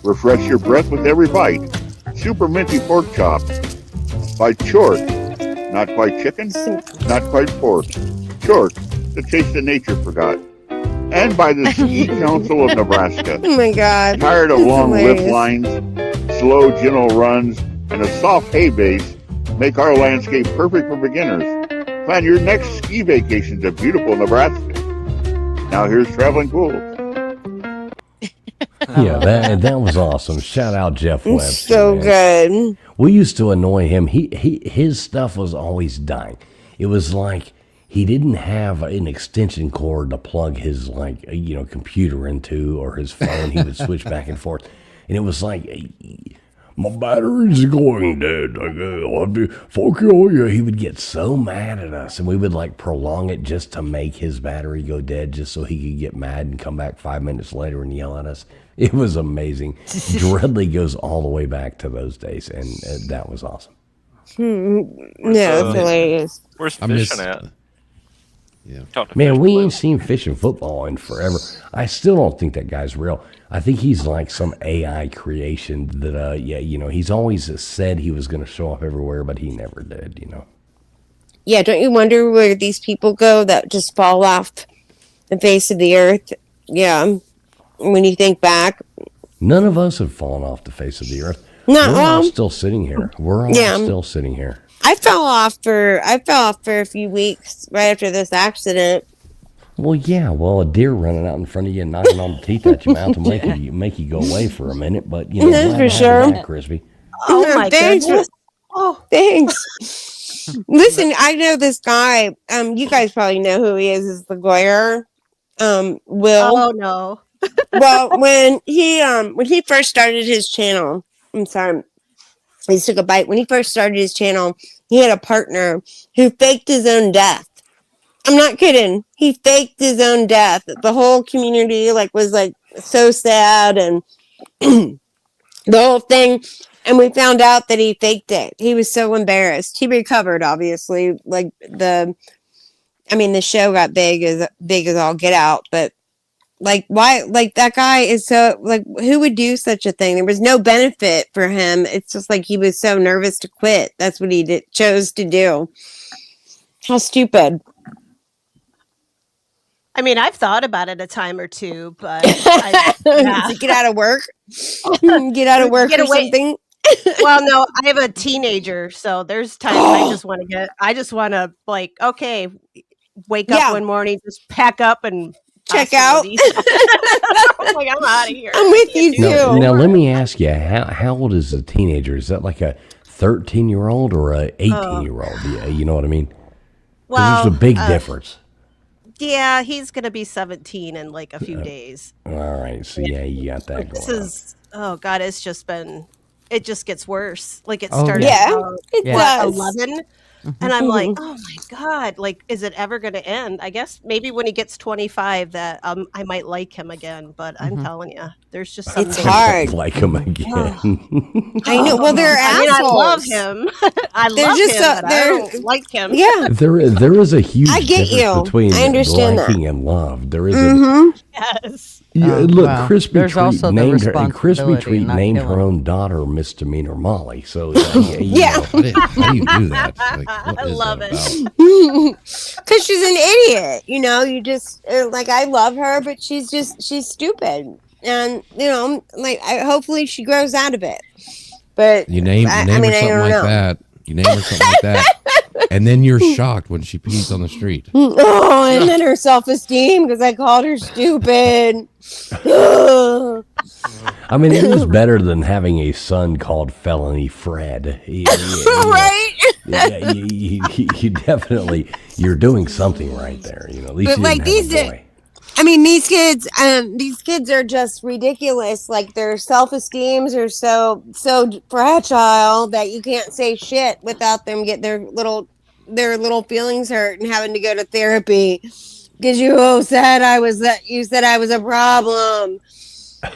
Refresh your breath with every bite. Super Minty Pork Chop by Chort. Not quite chicken, not quite pork. Short, the taste of nature forgot. And by the Ski Council of Nebraska. Oh my God. Tired of That's long hilarious. lip lines, slow, gentle runs, and a soft hay base make our landscape perfect for beginners. Plan your next ski vacation to beautiful Nebraska. Now here's Traveling Pools. Yeah, that was awesome. Shout out Jeff Webster. So man. good. We used to annoy him. His stuff was always dying. It was like he didn't have an extension cord to plug his computer into or his phone. He would switch back and forth, and it was like, my battery's going dead. Fuck you. He would get so mad at us, and we would prolong it just to make his battery go dead, just so he could get mad and come back 5 minutes later and yell at us. It was amazing. Dreadly goes all the way back to those days, and that was awesome. No, it's hilarious. Where's fishing at? Yeah. Man, we ain't seen fishing football in forever. I still don't think that guy's real. I think he's like some AI creation that, he's always said he was going to show up everywhere, but he never did, Yeah, don't you wonder where these people go that just fall off the face of the earth? Yeah, when you think back. None of us have fallen off the face of the earth. No, We're all still sitting here. We're all still sitting here. I fell off for a few weeks right after this accident. Well, yeah. Well, a deer running out in front of you and knocking all the teeth out your mouth will make you go away for a minute. But That's for sure. That, Crispy. Oh my Thanks. goodness. Oh, Thanks. Listen, I know this guy. You guys probably know who he is the lawyer. Will. Oh no. Well, when he first started his channel, I'm sorry. I just took a bite. When he first started his channel, he had a partner who faked his own death. I'm not kidding. He faked his own death. The whole community was so sad and the whole thing. And we found out that he faked it. He was so embarrassed. He recovered, obviously. The show got big as all get out, but why? That guy is so who would do such a thing? There was no benefit for him. It's just he was so nervous to quit. That's what he chose to do. How stupid. I mean, I've thought about it a time or two, but To get out of work, get out of work Get or away. something. Well, no, I have a teenager, so there's times I just want to okay, wake up one morning, just pack up and check out. I'm out of here. I'm with you too. Now, let me ask you, how old is a teenager? Is that like a 13-year-old or a 18-year-old? You know what I mean? 'Cause Well, there's a big difference. Yeah, he's gonna be 17 in a few days. All right, so yeah, you got that This going on. is God. It just gets worse. It Oh, started. yeah. It at does. 11, and I'm like, oh my God, is it ever going to end? I guess maybe when he gets 25 that I might like him again, but I'm telling you, there's just some It's days- hard. Like him again. I know. Well, they're I mean, assholes. I love him. I They're love just him, but I don't like him. Yeah. There is a huge I get difference you. between I understand that. liking and love. There is Yes. look, well, Crispy there's Treat also the named her, and Crispy responsibility, Treat not named her killing. own daughter Misdemeanor Molly. So Yeah. How do you do that? What I is love that it. about? Because she's an idiot. You just I love her, but she's stupid. And hopefully she grows out of it. But You name her I something don't like know. that. You name her something like that, and then you're shocked when she pees on the street. Oh, and then her self-esteem because I called her stupid. I mean, it was better than having a son called Felony Fred. Right? Yeah, you definitely, you're doing something right there. At least But you didn't these have a boy. these kids are just ridiculous. Their self-esteems are so fragile that you can't say shit without them get their little feelings hurt and having to go to therapy because you said I was a problem.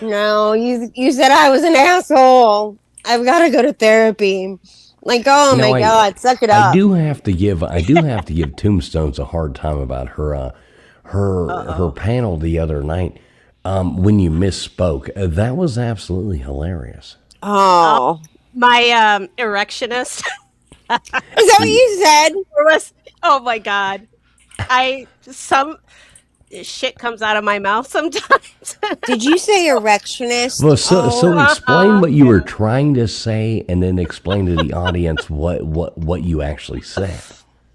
No, you said I was an asshole. I've got to go to therapy. Oh my God, suck it up. I do have to give Tombstones a hard time about her panel the other night when you misspoke. That was absolutely hilarious. Oh, My erectionist. that what you said? There was, oh my God. Some shit comes out of my mouth sometimes. Did you say erectionist? Well, so Oh, explain what you were trying to say, and then explain to the audience what you actually said.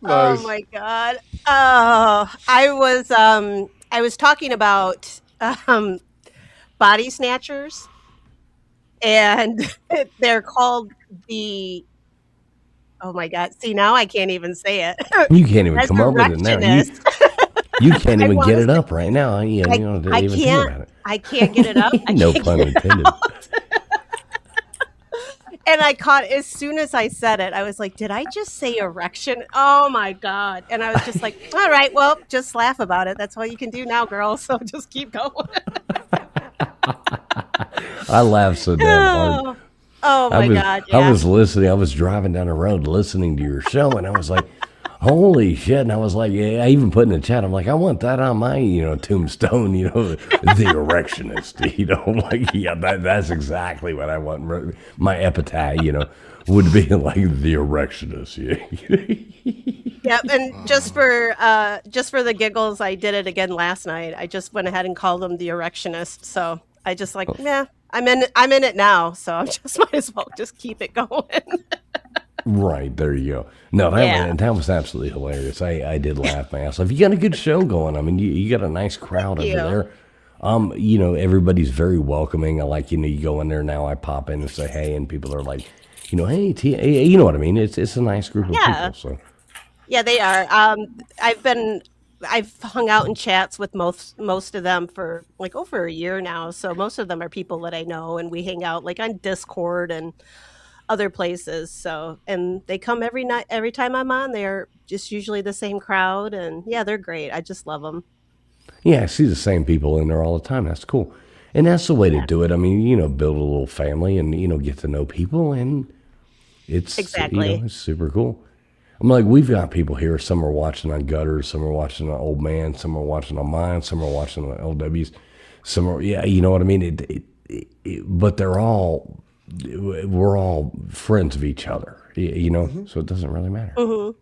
Oh my God. Oh, I was talking about body snatchers, and they're called the, oh my God. See, now I can't even say it. You can't even come up with it now. You can't I even wanna get it up right now. You don't I even think can't. about it. I can't get it up. I No can't pun get it intended. out. And I caught, as soon as I said it, I was like, did I just say erection? Oh my God. And I was just like, all right, well, just laugh about it. That's all you can do now, girl. So just keep going. I laughed so damn hard. Oh my God. I Yeah. was listening. I was driving down the road listening to your show, and I was like, holy shit. And I was like, yeah, I even put in the chat, I'm like, I want that on my, tombstone, the erectionist, like, yeah, that's exactly what I want. My epitaph, would be like the erectionist. Yeah. Yep. And just for the giggles, I did it again last night. I just went ahead and called them the erectionist. So I just like, yeah, I'm in it now. So I just might as well just keep it going. Right, there you go. No, that was absolutely hilarious. I did laugh my ass off. You got a good show going. I mean, you got a nice crowd over there. Everybody's very welcoming. I like, you go in there now, I pop in and say hey, and people are like, hey, you know what I mean? It's a nice group of people. So Yeah, they are. I've hung out in chats with most of them for like over a year now. So most of them are people that I know, and we hang out like on Discord and other places. So, and they come every night, every time I'm on. They're just usually the same crowd, and yeah, they're great. I just love them. yeah, I see the same people in there all the time. That's cool. And that's the way to do it. I mean, build a little family and, get to know people, and it's Exactly. it's super cool. I'm like, we've got people here. Some are watching on Gutters, some are watching on Old Man, some are watching on mine, some are watching on LWs, some are, yeah, you know what I mean? But we're all friends of each other, so it doesn't really matter. Mm-hmm.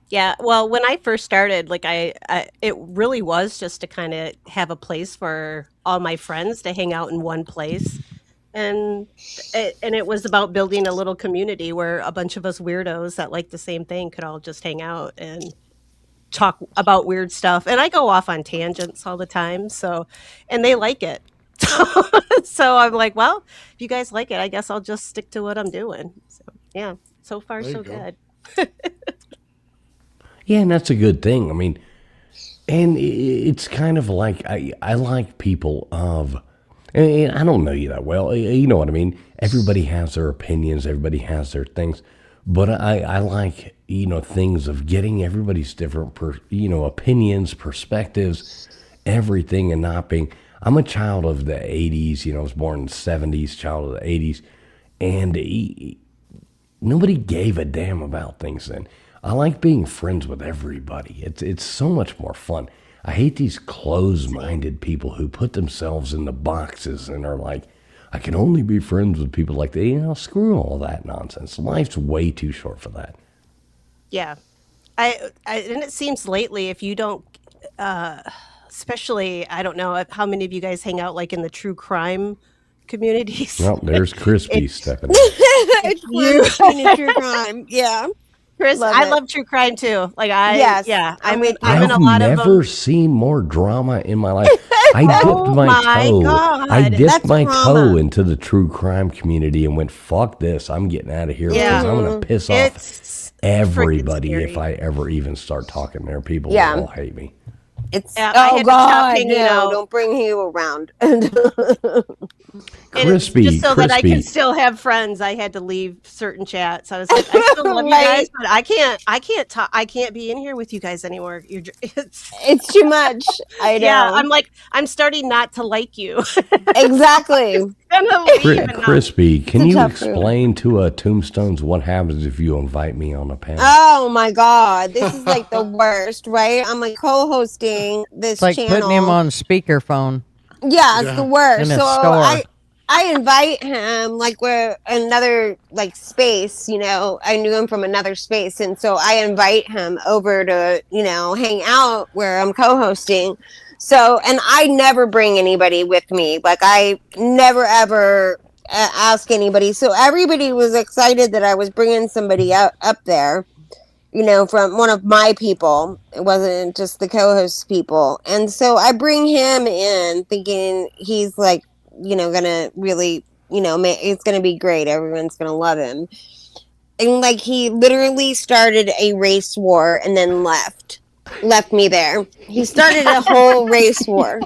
Yeah, well, when I first started, like it really was just to kind of have a place for all my friends to hang out in one place. And it was about building a little community where a bunch of us weirdos that like the same thing could all just hang out and talk about weird stuff. And I go off on tangents all the time, and they like it. So I'm like, well, if you guys like it, I guess I'll just stick to what I'm doing. So yeah, so far so good. Yeah, and that's a good thing. I mean, and it's kind of like I like people of, and I don't know you that well. You know what I mean? Everybody has their opinions. Everybody has their things. But I like, things of getting everybody's different, opinions, perspectives, everything, and not being. I'm a child of the 80s. I was born in the 70s, child of the 80s. And nobody gave a damn about things then. I like being friends with everybody. It's so much more fun. I hate these closed-minded people who put themselves in the boxes and are like, I can only be friends with people like that. Screw all that nonsense. Life's way too short for that. Yeah, and it seems lately if you don't, especially I don't know how many of you guys hang out like in the true crime communities. Well, there's Crispy stepping in. True crime. Yeah. Chris, I love true crime too. Like I'm in a lot of them. I've never seen more drama in my life. I dipped my toe. God, I dipped that's my drama. toe into the true crime community and went, "Fuck this! I'm getting out of here because I'm going to piss off everybody if I ever even start talking there. People will all hate me." It's I oh had to stop god, hanging no, out. don't bring you around. Crispy, just so that I Crispy. can still have friends, I had to leave certain chats. I was like, I still love you guys, but I can't talk. I can't be in here with you guys anymore. It's too much. I know. Yeah, I'm like, I'm starting not to like you. Exactly. Crispy, can you tough explain to Tombstones what happens if you invite me on a panel? Oh my god, this is like the worst, right? I'm like co-hosting this It's like channel. putting him on speakerphone. Yeah, it's the worst. In a So store. I I invite him like we're another like space, I knew him from another space. And so I invite him over to, hang out where I'm co-hosting. So, and I never bring anybody with me. Like I never ever ask anybody. So everybody was excited that I was bringing somebody up there, from one of my people. It wasn't just the co-host people. And so I bring him in thinking he's like, gonna really, it's gonna be great. Everyone's gonna love him. And like he literally started a race war and then left me there. He started a whole race war.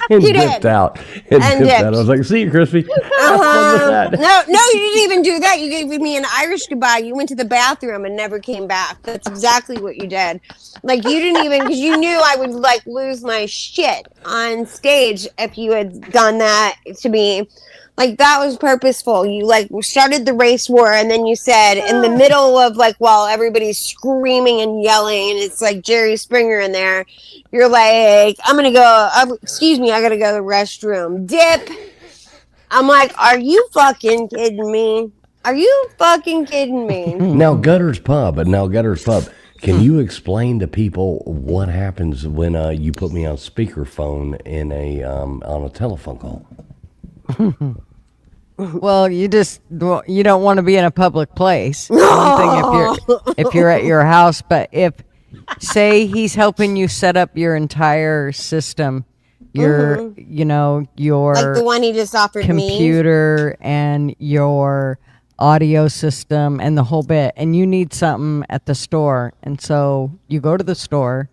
And He dipped did. out. And Dipped dipped. out. I was like, see you, Crispy. Have fun with that. No, you didn't even do that. You gave me an Irish goodbye. You went to the bathroom and never came back. That's exactly what you did. Like you didn't even, because you knew I would like lose my shit on stage if you had done that to me. Like that was purposeful. You like started the race war, and then you said in the middle of like while everybody's screaming and yelling, and it's like Jerry Springer in there. You're like, I'm gonna go. Excuse me, I gotta go to the restroom. Dip. I'm like, are you fucking kidding me? Are you fucking kidding me? Now Gutter's Pub. Can you explain to people what happens when you put me on speakerphone in on a telephone call? Well, you don't want to be in a public place. One thing if you're at your house, but if say he's helping you set up your entire system, your like the one he just offered computer and your audio system and the whole bit, and you need something at the store, and so you go to the store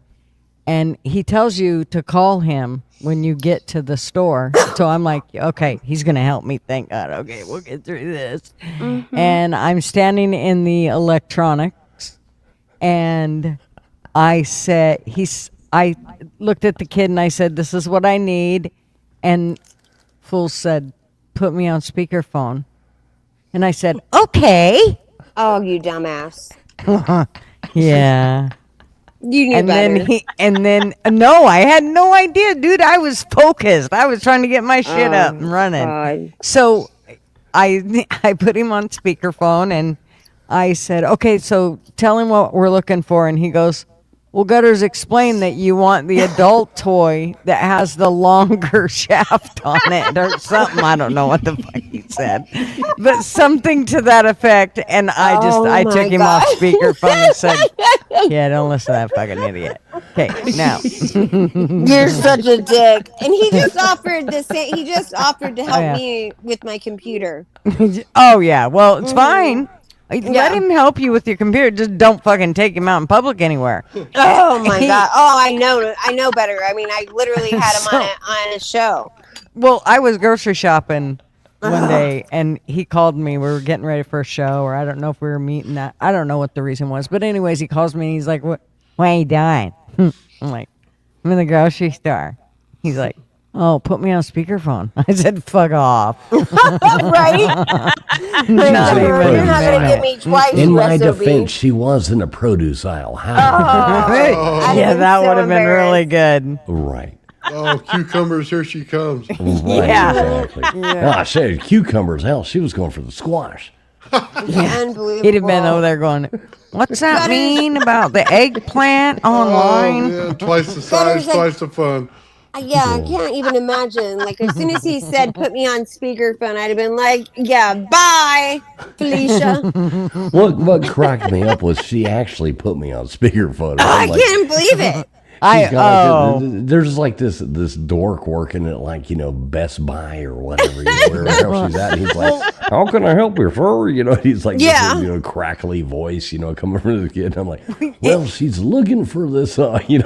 and he tells you to call him when you get to the store. So I'm like, okay, he's going to help me. Thank God. Okay, we'll get through this. Mm-hmm. And I'm standing in the electronics, and I looked at the kid and I said, this is what I need. And Fool said, put me on speakerphone. And I said, okay. Oh, you dumbass. Yeah. You knew better. No, I had no idea, dude. I was focused. I was trying to get my shit up and running. God. So I put him on speakerphone and I said, okay, so tell him what we're looking for. And he goes, well, Gutters explained that you want the adult toy that has the longer shaft on it or something. I don't know what the fuck he said, but something to that effect. And I took him off speakerphone and said, yeah, don't listen to that fucking idiot. Okay, now. You're such a dick. And he just offered to help me with my computer. Oh, yeah. Well, it's fine. Let him help you with your computer. Just don't fucking take him out in public anywhere. Oh my God. Oh, I know better. I mean, I literally had him on a show. Well, I was grocery shopping one day and he called me. We were getting ready for a show, or I don't know if we were meeting that. I don't know what the reason was. But anyways, he calls me and he's like, what are you doing? I'm like, I'm in the grocery store. He's like, oh, put me on speakerphone. I said, fuck off. Right? You're not going to get me twice. In my defense, she was in the produce aisle. Yeah, that would have been really good. Right. Oh, cucumbers, here she comes. Right, Yeah. exactly. No, I said cucumbers. Hell, she was going for the squash. Unbelievable. He'd have been over there going, what's that mean about the eggplant online? Oh, yeah, twice the size, twice the fun. Yeah, I can't even imagine. Like, as soon as he said, put me on speakerphone, I'd have been like, yeah, bye, Felicia. What cracked me up was she actually put me on speakerphone. I can't believe it. There's like this dork working at Best Buy or whatever, wherever she's at. And he's like, how can I help you, sir? He's like, this, crackly voice, coming from the kid. And I'm like, well, she's looking for this, what I mean?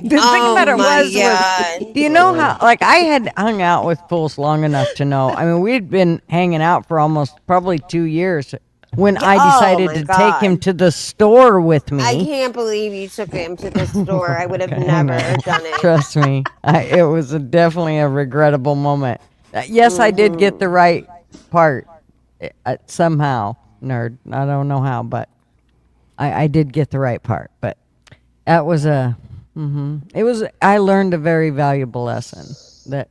The thing about it was, do you know how, like, I had hung out with Fools long enough to know, I mean, we'd been hanging out for almost probably 2 years when I decided to take him to the store with me. I can't believe you took him to the store. I would have never done it. Trust me. It was definitely a regrettable moment. Yes, I did get the right part somehow, nerd. I don't know how, but I did get the right part. But that was I learned a very valuable lesson that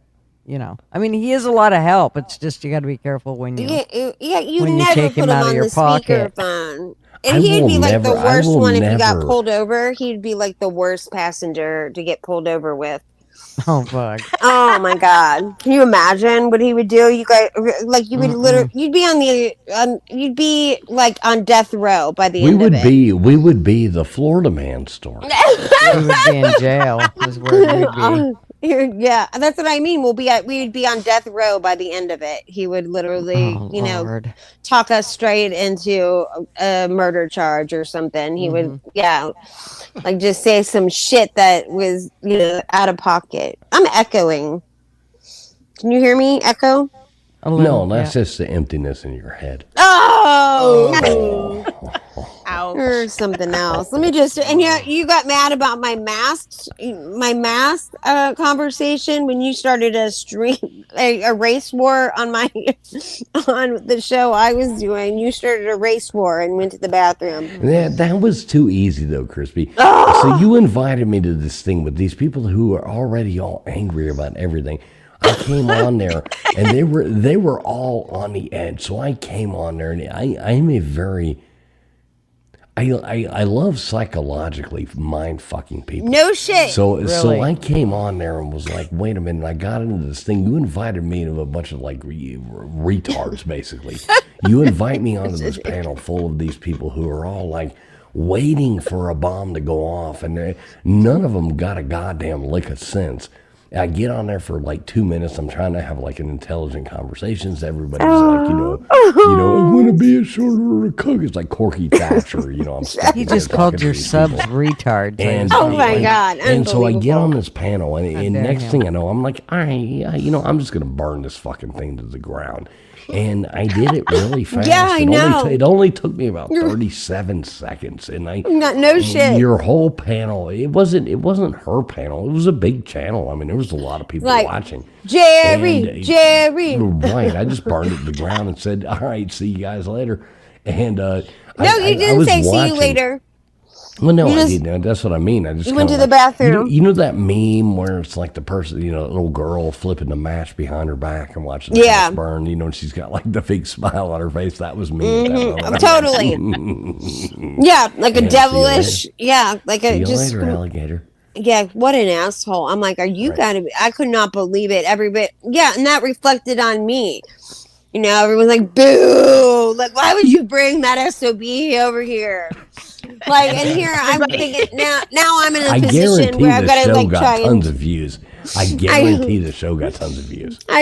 I mean, he is a lot of help. It's just you got to be careful when you you when you never take put him him out of on your the pocket. speakerphone. I And he'd will be like the never- I worst will one if you got never- pulled over. He'd be like the worst passenger to get pulled over with. Oh fuck! Oh my god! Can you imagine what he would do? You guys, like, you would literally, you'd be you'd be like on death row by the We end would of it. we would be the Florida Man story. We would be in jail. Is where we'd be. Yeah, that's what I mean. We'd be on death row by the end of it. He would literally, Oh, Lord. talk us straight into a murder charge or something. He would, like, just say some shit that was, out of pocket. I'm echoing. Can you hear me echo? No, that's just the emptiness in your head. Oh, Ouch. or something else. Let me just, and you got mad about my mask conversation when you started a race war on on the show I was doing. You started a race war and went to the bathroom. That was too easy though, Crispy. So you invited me to this thing with these people who are already all angry about everything. I came on there and they were all on the edge. So I came on there and I'm a very I love psychologically mind fucking people. No shit. So Really? I came on there and was like, wait a minute, I got into this thing. You invited me to a bunch of like retards, basically. You invite me onto this panel full of these people who are all like waiting for a bomb to go off, and none of them got a goddamn lick of sense. I get on there for like 2 minutes. I'm trying to have like an intelligent conversations. Everybody's like, I want to be a shorter cook. It's like Corky Thatcher, I'm You just called your subs retards. And, Oh my God, And so I get unbelievable. on this panel, and dare next you. thing I know, I'm like, all right, I'm just gonna burn this fucking thing to the ground. And I did it really fast. Yeah, I know. It only took me about 37 seconds, and No shit. Your whole panel. It wasn't her panel. It was a big channel. I mean, there was a lot of people Like, watching. Jerry. Right. I just burned it to the ground and said, all right, see you guys later. And No, you didn't say see you later. Well, no, You I just- didn't. That's what I mean. I just You went kinda to the like- bathroom. You know that meme where it's like the person, the little girl flipping the match behind her back and watching the Yeah. house burn. And she's got like the big smile on her face. That was me. At that moment. Totally. Yeah, like a Yeah, see you devilish. later. Yeah, like See a you just. later, alligator. Yeah, what an asshole. I'm like, are you gotta be? I could not believe it. Every bit. Yeah, and that reflected on me. Everyone's like, boo. Like, why would you bring that SOB over here? Like, and here I'm thinking, now I'm in a I position guarantee where I've the got to show like got try tons and. of views. I guarantee the show got tons of views. I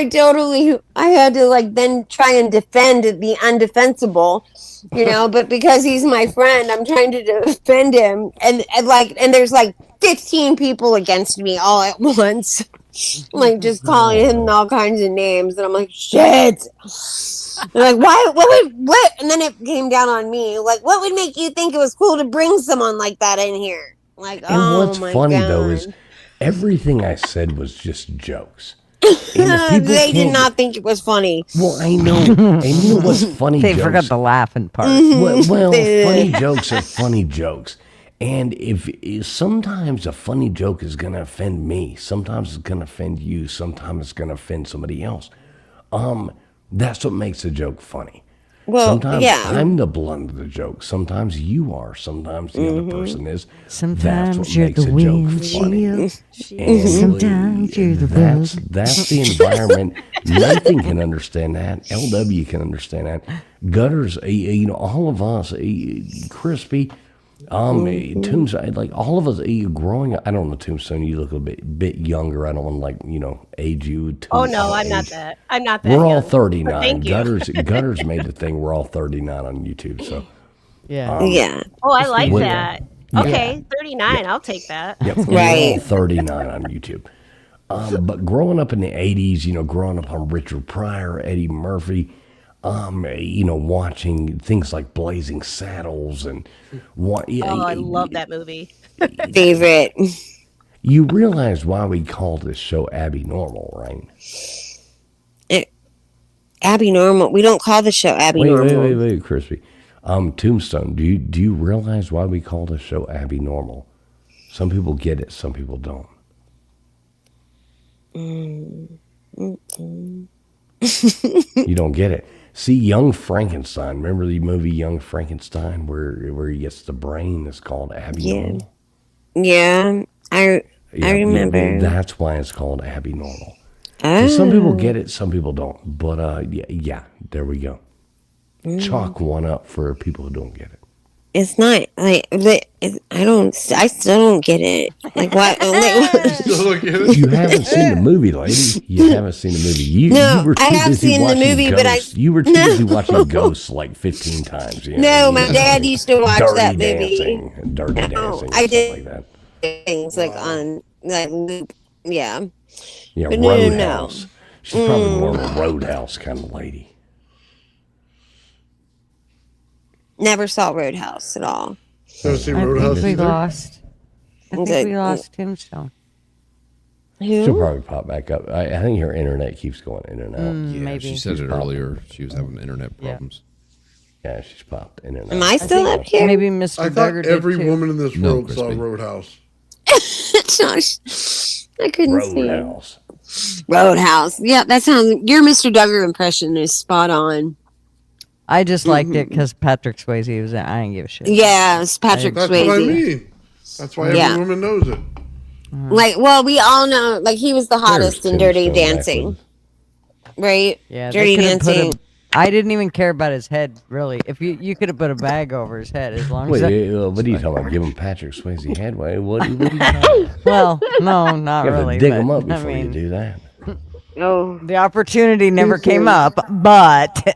had to like then try and defend the undefensible, but because he's my friend, I'm trying to defend him. And there's like 15 people against me all at once. Like just calling him all kinds of names. And I'm like, shit. They're like, why, what? And then it came down on me. Like, what would make you think it was cool to bring someone like that in here? Like, And what's my funny God. though is everything I said was just jokes. And if people They did can't- not think it was funny. Well, I know. And you know what's funny? They jokes? forgot the laughing part. Well, They- funny jokes are funny jokes. And if sometimes a funny joke is going to offend me, sometimes it's going to offend you, sometimes it's going to offend somebody else. That's what makes a joke funny. Well, sometimes yeah. I'm the blunt of the joke. Sometimes you are. Sometimes the other person is. Sometimes That's what you're makes the a joke funny. windshield. And Sometimes you're the road. that's the environment. Nathan can understand that. LW can understand that. Gutters, all of us, Crispy, Tombstone, like all of us, growing up. I don't know, Tombstone. You look a bit younger. I don't want to age you. Too Oh no, I'm age. not that. I'm not that. We're all young. 39. Thank you. Gutters made the thing. We're all 39 on YouTube. So Yeah. Yeah. Oh, I like What- that. Yeah. Okay, 39. I'll take that. Yep, we're all 39 on YouTube. But growing up in the 80s, growing up on Richard Pryor, Eddie Murphy, watching things like Blazing Saddles and what. Oh, I love that movie. Favorite. You realize why we call this show Abbinormal, right? Abbinormal. We don't call the show Abbinormal. Wait, Crispy. Tombstone, do you realize why we call this show Abbinormal? Some people get it, some people don't. Mm-mm. You don't get it. See, Young Frankenstein. Remember the movie Young Frankenstein, where he gets the brain? It's called Abbinormal. Yeah, I remember. That's why it's called Abbinormal. Oh. So some people get it, some people don't. But yeah, there we go. Chalk one up for people who don't get it. It's not like I still don't get it. Like what? Still don't get it? You haven't seen the movie, lady. You haven't seen the movie. You were too I have busy seen the watching movie, Ghosts. but You were too busy watching Ghosts like 15 times. You know? No, my dad used to watch Dirty that movie. Dancing, Dirty Dancing, I and did stuff like that. things like on like loop. Yeah. Yeah, But Roadhouse. She's probably more of a Roadhouse kind of lady. Never saw Roadhouse at all. Never seen I Roadhouse think we either? lost. I think we lost Tombstone. She'll probably pop back up. I think her internet keeps going in and out. Yeah, maybe. she said She's it popped. earlier. She was having internet problems. Yeah, she's popped in and out. Am I still up here? Maybe Mr. I thought Duggar did every too. woman in this No, world saw Crispy. Roadhouse. I couldn't Roadhouse. see. Roadhouse. Yeah, that sounds. Your Mr. Duggar impression is spot on. I just liked it because Patrick Swayze was in it. I didn't give a shit. Yeah, it's Patrick That's Swayze. what I mean. That's why every Yeah. woman knows it. Like, well, we all know, like, he was the hottest in Dirty Dancing, right? Yeah, they Dirty could have put Dancing. him. I didn't even care about his head, really. If you could have put a bag over his head, as long as. Wait, what are you talking about? Give him Patrick Swayze headway? What are you talking about? Well, no, not You have really. to dig but, him up I before you mean, do that. Oh, the opportunity never came up, but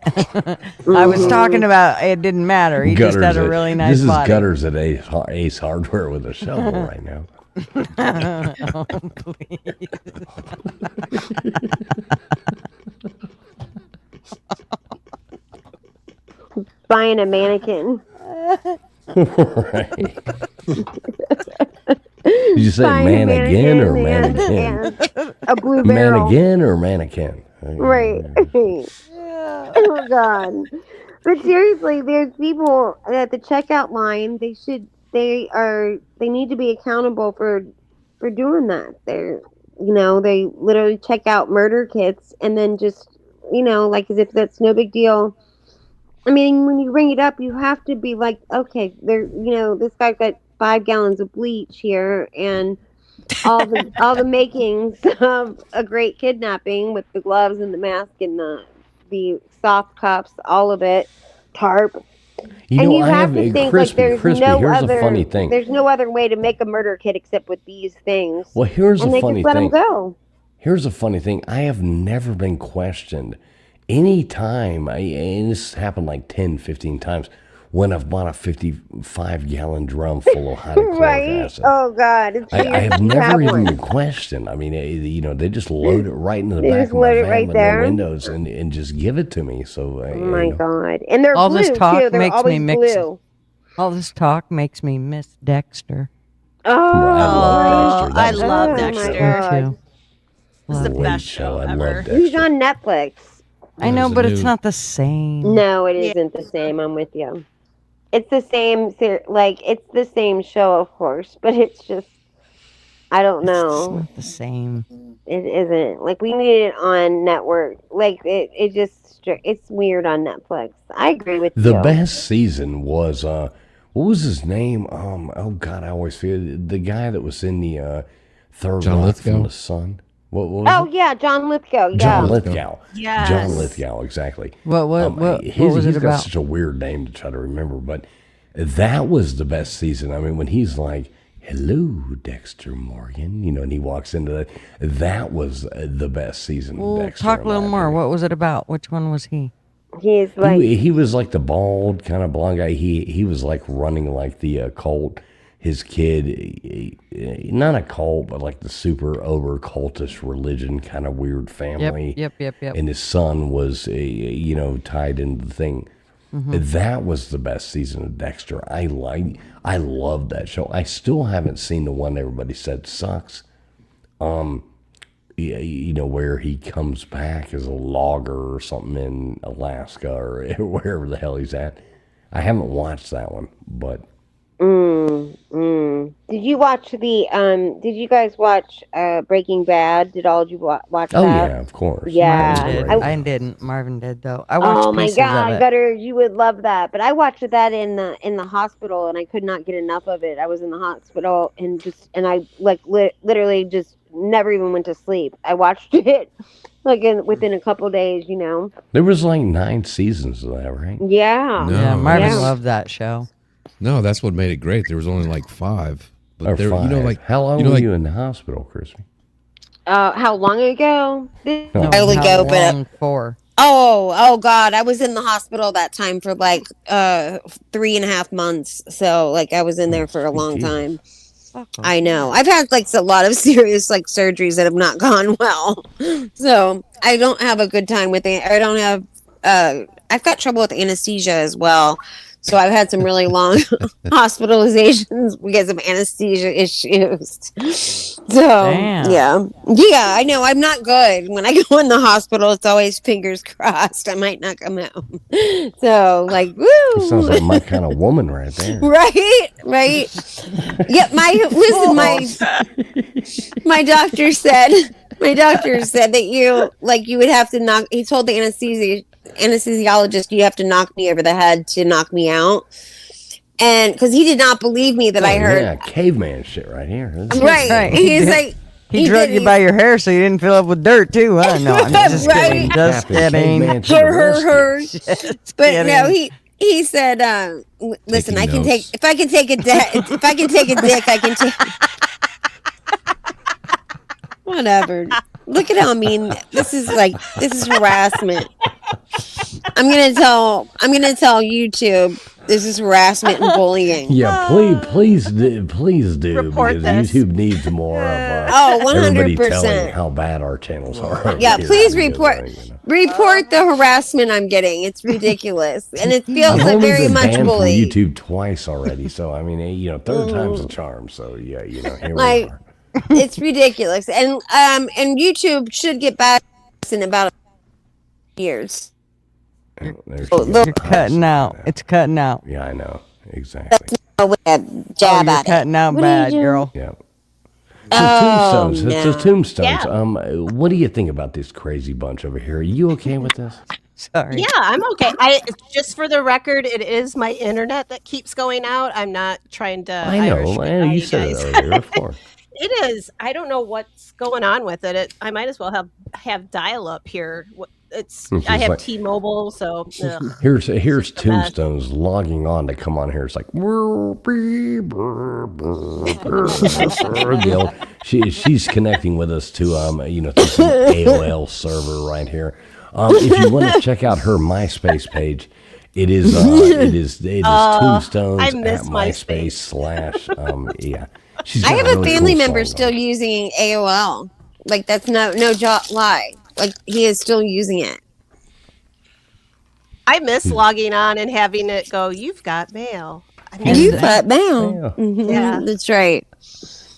I was talking about it didn't matter. He just had a really nice This is body. Gutters at Ace Hardware with a shovel right now. Oh, please. Buying a mannequin. Right. Did you say Buying a man again or mannequin mannequin? and a blue Man barrel. again or mannequin? Right. Oh God. But seriously, there's people at the checkout line. They need to be accountable for doing that. They literally check out murder kits and then just, like as if that's no big deal. I mean, when you bring it up, you have to be like, okay, this guy's got 5 gallons of bleach here and all the makings of a great kidnapping with the gloves and the mask and the soft cuffs, all of it, tarp. You have to think Crispy, there's Crispy, no here's other. a funny thing. There's no other way to make a murder kit except with these things. Well, here's and a they funny just let thing. them go. Here's a funny thing. I have never been questioned any time, and this happened like 10, 15 times, when I've bought a 55-gallon drum full of hydrochloric Right? acid. Oh God! It's I weird have you never even one. been questioned. I mean, they just load it right into the They back just of my load it van right with there? no windows and just give it to me. So, Oh my God! And they're All blue this talk too. They're makes always me mix. blue. All this talk makes me miss Dexter. Oh, I love Oh, my Dexter. God. It's the Great best show. show I ever. love He's Dexter. on Netflix. I know, There's a but it's new- not the same. No, it isn't the same. I'm with you. It's the same, it's the same show, of course, but it's just, I don't It's know. not the same. It isn't. Like, we need it on network. Like, it's weird on Netflix. I agree with The you. best season was what was his name? Oh God, I always feel the guy that was in the Third John Rock from Lithgow? the Sun. What was Oh, it? yeah, John Lithgow. Yeah. John Lithgow. Yes. John Lithgow, exactly. What was He's it got about? such a weird name to try to remember, but that was the best season. I mean, when he's like, "Hello, Dexter Morgan," and he walks into that was the best season of Well, Dexter. talk in a little my more. opinion. What was it about? Which one was he? He's like, He was like the bald, kind of blonde guy. He was like running like the cult. His kid, not a cult, but like the super over cultish religion kind of weird family. Yep. And his son was, tied into the thing. That was the best season of Dexter. I loved that show. I still haven't seen the one everybody said sucks. Where he comes back as a logger or something in Alaska or wherever the hell he's at. I haven't watched that one, but Did Did you watch did you guys watch Breaking Bad? Did all of you watch Oh that? yeah, of course. Yeah. Marvin did. I- I didn't. Marvin did though. I watched Oh my pieces of God, it. Gutter, you would love that. But I watched that in the hospital, and I could not get enough of it. I was in the hospital, and I like literally just never even went to sleep. I watched it like within a couple days, you know. There was like 9 seasons of that, right? Yeah. No. Yeah, Marvin Yeah. loved that show. No, that's what made it great. There was only like 5. But Or there, 5. you know, like How long you know, were like, you in the hospital, Crispy? How long ago? No, while how ago, but long for? oh God, I was in the hospital that time for like 3.5 months. So like I was in there for a long time. I know. I've had like a lot of serious like surgeries that have not gone well. So I don't have a good time with it. I don't have I've got trouble with anesthesia as well. So I've had some really long hospitalizations because of anesthesia issues. So Damn. yeah, I know. I'm not good. When I go in the hospital, it's always fingers crossed. I might not come out. So like, woo! That sounds like my kind of woman right there. Right. Yeah, my doctor said that you would have to knock. He told the anesthesiologist you have to knock me over the head to knock me out, and because he did not believe me that I heard. Yeah, caveman shit right here. Right. He's like. He drug you by your hair so you didn't fill up with dirt too, huh? No, I'm just kidding. Just kidding. Her. But kidding. no, he said, "Listen, if I can take a dick, I can take." Whatever. Look at how mean this is. This is harassment. I'm gonna tell YouTube this is harassment and bullying. Yeah, please do, Report because this. YouTube needs more of everybody 100%. telling how bad our channels are. Yeah, Here, please because, report the harassment I'm getting. It's ridiculous, and it feels I've like only very been much banned from bullying. YouTube twice already, so I mean, third time's a charm. So yeah, here we Like, are. it's ridiculous, and YouTube should get back in about years. You're cutting out. It's cutting out. Yeah, I know exactly. With a jab you're at it. cutting out What are you bad, doing? girl. Yeah. Oh, Tombstones. no. It's the tombstones. Yeah. What do you think about this crazy bunch over here? Are you okay with this? Sorry. Yeah, I'm okay. Just for the record, it is my internet that keeps going out. I'm not trying to. I know. You said it earlier. Of course. It is. I don't know what's going on with it. I might as well have dial up here. It's I have like- T-Mobile, so ugh. Here's Tombstones logging on to come on here. It's like she's connecting with us to through some AOL server right here. If you want to check out her MySpace page, it is Tombstones I miss at MySpace / yeah. I have a really family cool member song still using AOL. Like that's no lie. Like he is still using it. I miss logging on and having it go. You've got mail. You've got mail. Mhm, Yeah. that's right.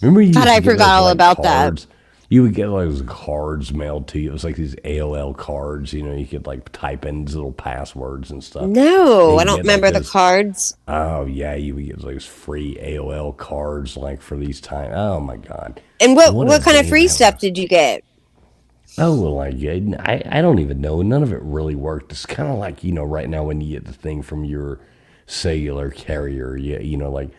Remember you God, used to I get those, forgot all about that. cards? You would get those cards mailed to you. It was like these AOL cards. You could like type in these little passwords and stuff. No, And I you don't get, remember like, the those- cards. Oh yeah, you would get those free AOL cards like for these time. Oh my god. And what a kind of day free that stuff did you get? Oh, well, like I don't even know. None of it really worked. It's kind of like right now when you get the thing from your cellular carrier, like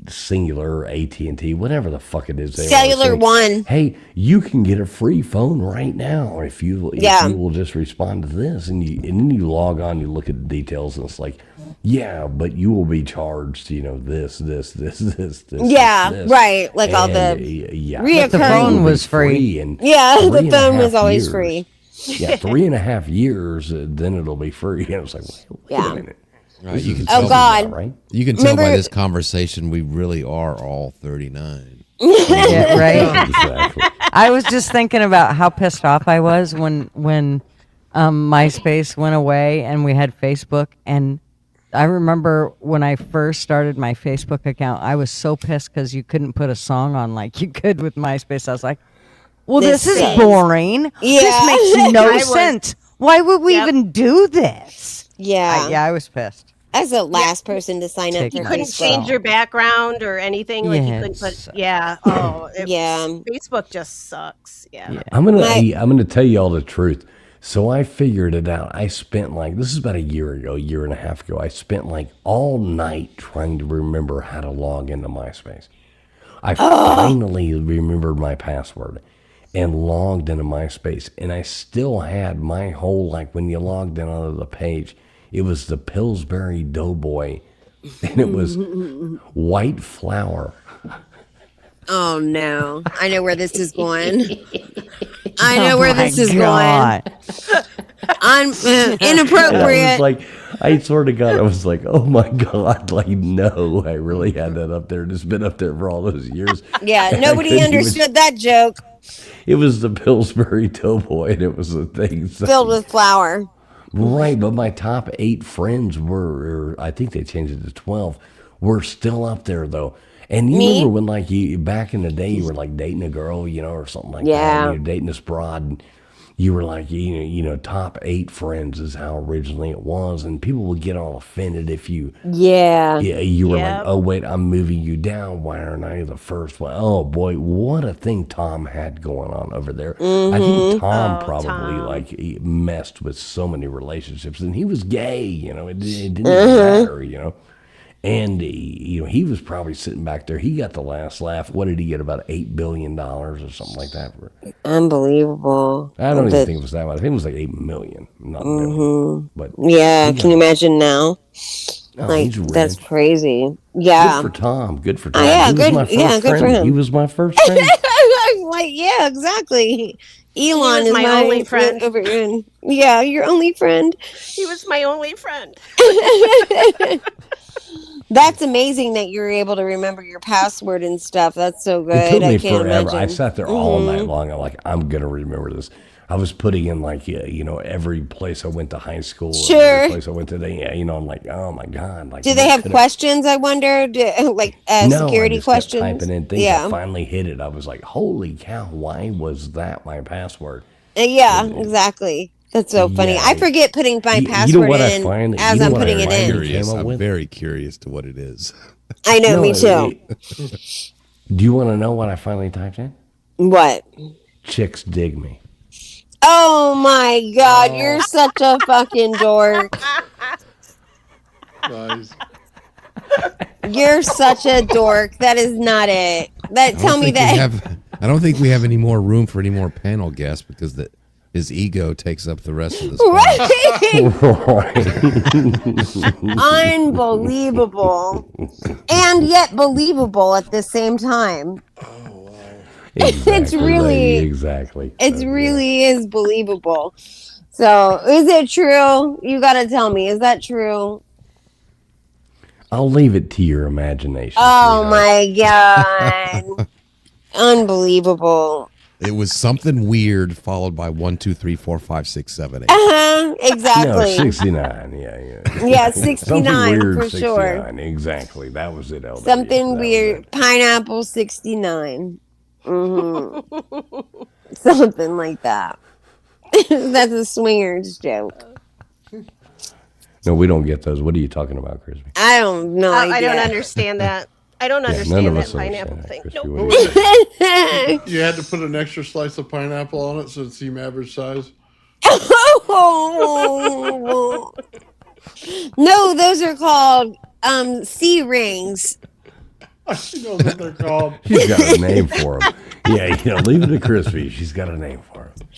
Singular, AT&T, whatever the fuck it is. They always Cellular say, One. Hey, you can get a free phone right now if you will just respond to this, and then you log on, you look at the details, and it's like, yeah, but you will be charged, this. Yeah, this. right. Like all And, the yeah, reoccurring- The phone was free. and Yeah, the 3.5 phone was always years. free. Yeah, 3.5 years, then it'll be free. And I was like, wait Yeah. a minute. Right, This you is can Oh, tell, God. right? You can tell by Remember- this conversation we really are all 39. Yeah, right. Exactly. I was just thinking about how pissed off I was when MySpace went away and we had Facebook. And I remember when I first started my Facebook account, I was so pissed because you couldn't put a song on like you could with MySpace. I was like, well, this is is- boring. Yeah. This makes no I was- sense. Why would we Yep. even do this? Yeah. I was pissed. As the last person to sign up Take for You my couldn't Facebook. change your background or anything. Like you couldn't put. Yes. Yeah. Oh. Yeah. Facebook just sucks. Yeah. I'm gonna tell you all the truth. So I figured it out. I spent this is about a year and a half ago. I spent all night trying to remember how to log into MySpace. I finally remembered my password and logged into MySpace, and I still had my whole when you logged in onto the page, it was the Pillsbury Doughboy, and it was white flour. Oh no! I know where this is going. I know where this is going. Inappropriate. I swear to God, I was like, oh my God, no, I really had that up there. It's been up there for all those years. Yeah, nobody understood that joke. It was the Pillsbury Doughboy, and it was the thing Filled with flour. Right, but my top 8 friends were, I think they changed it to 12, were still up there though. And you remember when you back in the day you were dating a girl, or something like that. And you're dating this broad, and you were top 8 friends is how originally it was, and people would get all offended if you you were like, oh wait, I'm moving you down, why aren't I the first one? Oh boy, what a thing Tom had going on over there. I think Tom probably he messed with so many relationships, and he was gay, it didn't matter, and he was probably sitting back there. He got the last laugh. What did he get? About $8 billion or something like that. Unbelievable. I don't even think it was that much. I think it was like 8 million. Not million. But yeah, can you imagine now? He's rich. That's crazy. Yeah. Good for Tom. Good for Tom. Yeah, He was my first good for friend. him. He was my first friend. Yeah, exactly. Elon was is my only friend. Yeah, your only friend. He was my only friend. That's amazing that you're able to remember your password and stuff. That's so good. It took me I can't forever. imagine. I sat there all night long. I'm like, I'm going to remember this. I was putting in every place I went to high school. Sure. Every place I went to, I'm like, oh my God. Do they have questions, I wonder? No, Security I just questions? kept typing in things. Yeah. I finally hit it. I was like, holy cow, why was that my password? Yeah, exactly. That's so funny. Yeah. I forget putting my password You know what in I find? as I'm putting it in. I'm very curious to what it is. I know, me too. Do you want to know what I finally typed in? What? Chicks dig me. Oh my God, you're such a fucking dork. Nice. You're such a dork. That is not it. Tell me that. I don't think we have any more room for any more panel guests because his ego takes up the rest of this. Unbelievable. And yet believable at the same time. Exactly, It's really exactly. It really is believable. So, is it true? You got to tell me. Is that true? I'll leave it to your imagination. Oh my God. Unbelievable. It was something weird followed by 1, 2, 3, 4, 5, 6, 7, 8. Exactly. No, 69. Yeah. Yeah, 69 weird, for 69. sure. Exactly. That was it. LW. Something weird. Pineapple 69. Something like that. That's a swingers joke. No, we don't get those. What are you talking about, Crispy? I don't know. I don't understand that. I don't none understand of that us pineapple understand that, thing. Crispy. Nope. What You had to put an extra slice of pineapple on it so it seemed average size. No, those are called C rings. She knows what they're called. She's got a name for them. Yeah, leave it to Crispy. She's got a name for them.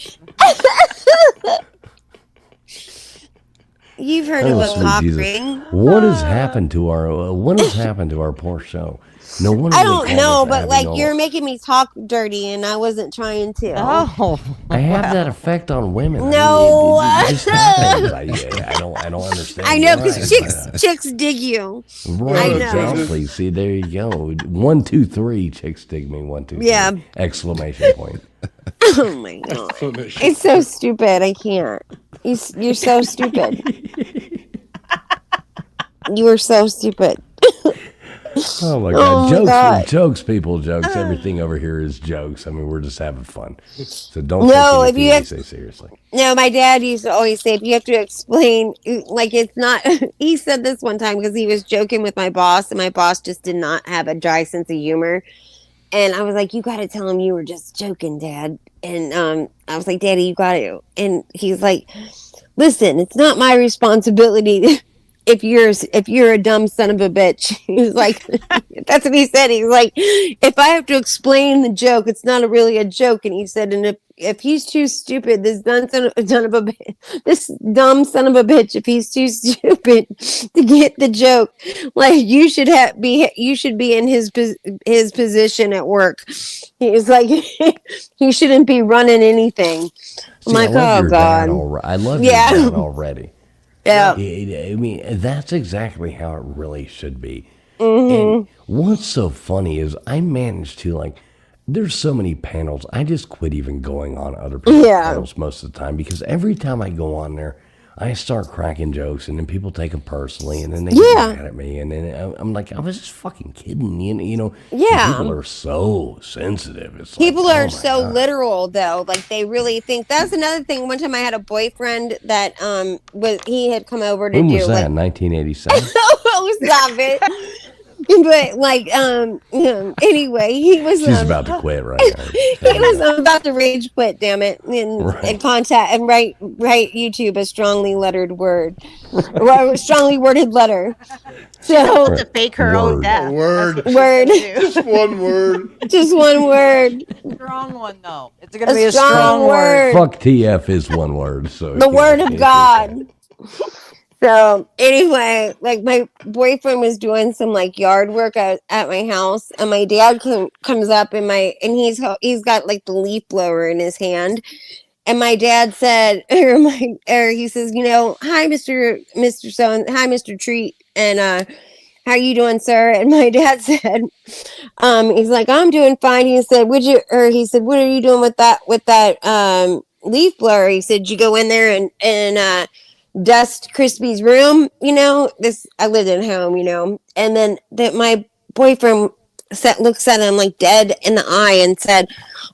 You've heard of a cock ring? What has happened to our poor show? No wonder I they don't call know, us but Abbinormal. you're making me talk dirty, and I wasn't trying to. Oh, I have that effect on women. No. I mean, it just happens. I don't understand. I know, why, because chicks dig you. Right, I know. exactly. See, there you go. 1, 2, 3. Chicks dig me. 1, 2, 3. Yeah. Exclamation point. Oh my God. It's so stupid. I can't. You're so stupid. You are so stupid. Oh my Oh God. my Jokes, God. jokes, people, jokes. Everything over here is jokes. I mean, we're just having fun. So don't No, take if you anything we have, say seriously. no, my dad used to always say, if you have to explain, like it's not, he said this one time because he was joking with my boss, and my boss just did not have a dry sense of humor. And I was like, you got to tell him you were just joking, Dad. And I was like, Daddy, you got to. And he's like, listen, it's not my responsibility if you're a dumb son of a bitch. He was like, that's what he said. He's like, if I have to explain the joke, it's not really a joke. And he said, and if he's too stupid, this dumb son of a bitch, if he's too stupid to get the joke, like you should be in his position at work. He was like, he shouldn't be running anything. I'm See, I like, love oh your dad God. already. I love Yeah. your dad already. Yeah. I mean, that's exactly how it really should be. Mhm. And what's so funny is I managed to, like, there's so many panels. I just quit even going on other people's Yeah. panels most of the time because every time I go on there, I start cracking jokes and then people take them personally and then they Yeah. get mad at me. And then I'm like, I was just fucking kidding. You know, Yeah. people are so sensitive. It's like, People oh are my so God. literal though. Like they really think that's another thing. One time I had a boyfriend that he had come over to When was do that? like 1987? oh stop it. But like anyway, he was She's about to quit right now. he was about to rage quit, damn it. Right. And contact and write YouTube a strongly lettered word. Or a strongly worded letter. So To fake her own Word. death. A word. That's what she's gonna do. Just one word. just one word. Strong one though. It's gonna A be a strong strong word. word. Fuck TF is one word. So The you word know, of it's God. So anyway, like my boyfriend was doing some like yard work at my house, and my dad comes up and he's got like the leaf blower in his hand, and my dad said, or he says, hi hi Mr. Treat, and how you doing, sir? And my dad said, he's like, I'm doing fine. He said, he said, what are you doing with that leaf blower? He said, you go in there and dust Crispy's room, I lived at home, and then that my boyfriend looks at him like dead in the eye and said,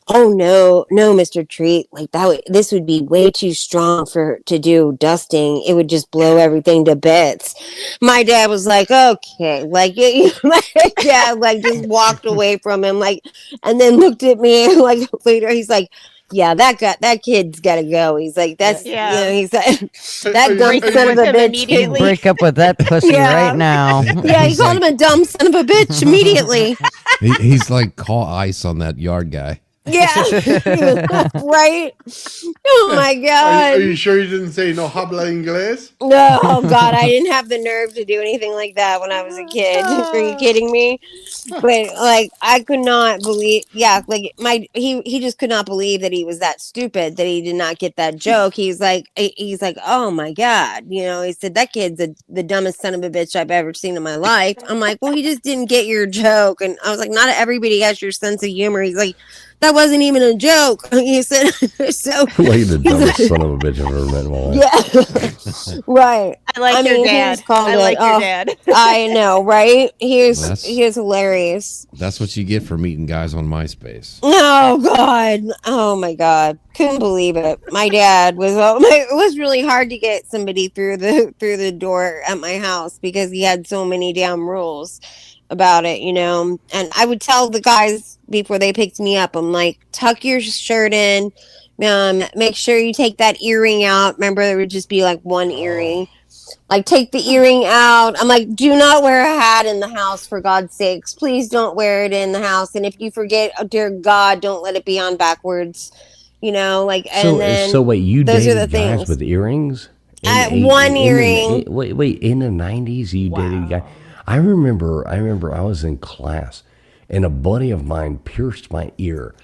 oh no, Mr. Treat, like this would be way too strong to do dusting. It would just blow everything to bits. My dad was like, okay, like my dad like just walked away from him, like, and then looked at me like later. He's like, yeah, that kid's got to go. He's like, that's Yeah. he's like, that dumb Break up son of with a him bitch. immediately. Break up with that pussy Yeah. right now. Yeah, he called him a dumb son of a bitch immediately. He's like, call ICE on that yard guy. Yeah, right. Oh my god. Are you sure you didn't say no habla inglés? No, oh god, I didn't have the nerve to do anything like that when I was a kid. Are you kidding me? But like, I could not believe. Yeah, like he just could not believe that he was that stupid that he did not get that joke. He's like, oh my god, he said that kid's the dumbest son of a bitch I've ever seen in my life. I'm like, well, he just didn't get your joke, and I was like, not everybody has your sense of humor. He's like, that wasn't even a joke. He said, so. Like the dumbest son of a bitch I've ever met in my life. Yeah, right. I like your dad. I like your dad. I know, right? He That's- was hilarious. That's what you get for meeting guys on MySpace. Oh God! Oh my God! Couldn't believe it. My dad was. It was really hard to get somebody through the door at my house because he had so many damn rules about it, And I would tell the guys before they picked me up, I'm like, tuck your shirt in. Make sure you take that earring out. Remember, there would just be like one earring. Like, take the earring out. I'm like, do not wear a hat in the house, for God's sakes. Please don't wear it in the house. And if you forget, oh dear God, don't let it be on backwards. Like, and then So wait, you those are dated the guys things. with earrings? One earring. Wait, in the 90s, you dated a guy? I remember I was in class, and a buddy of mine pierced my ear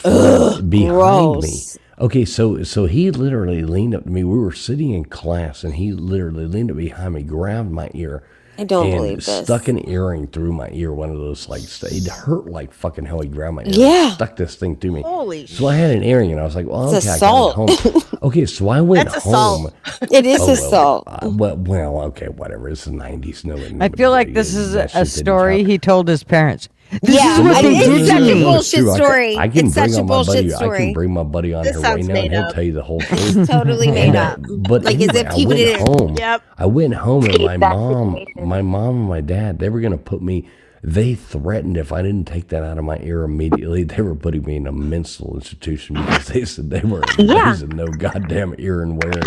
behind gross. me. Okay, so he literally leaned up to me. We were sitting in class, and he literally leaned up behind me, grabbed my ear, I don't and believe this. stuck an earring through my ear. One of those, like, it hurt like fucking hell. He grabbed my ear. Yeah. And stuck this thing through me. Holy So I had an earring, and I was like, well, It's okay, assault. I got it home. Okay, so I went That's home. assault. It is Oh, assault. well, okay, whatever. It's the 90s. No, I feel like this is that a shit didn't story count. he told his parents. This Yeah, is what they it's did such to a me. bullshit True. story. I can It's bring such a on my bullshit buddy. I story. can bring my buddy on This here right sounds now, and made he'll up. tell you the whole truth. Totally made up. But Like, as anyway, if he I went would've- home. Yep. I went home, and my Exact mom, situation. my mom, and my dad, they were gonna put me. They threatened if I didn't take that out of my ear immediately, they were putting me in a mental institution because they said they were raising no goddamn earring wearing.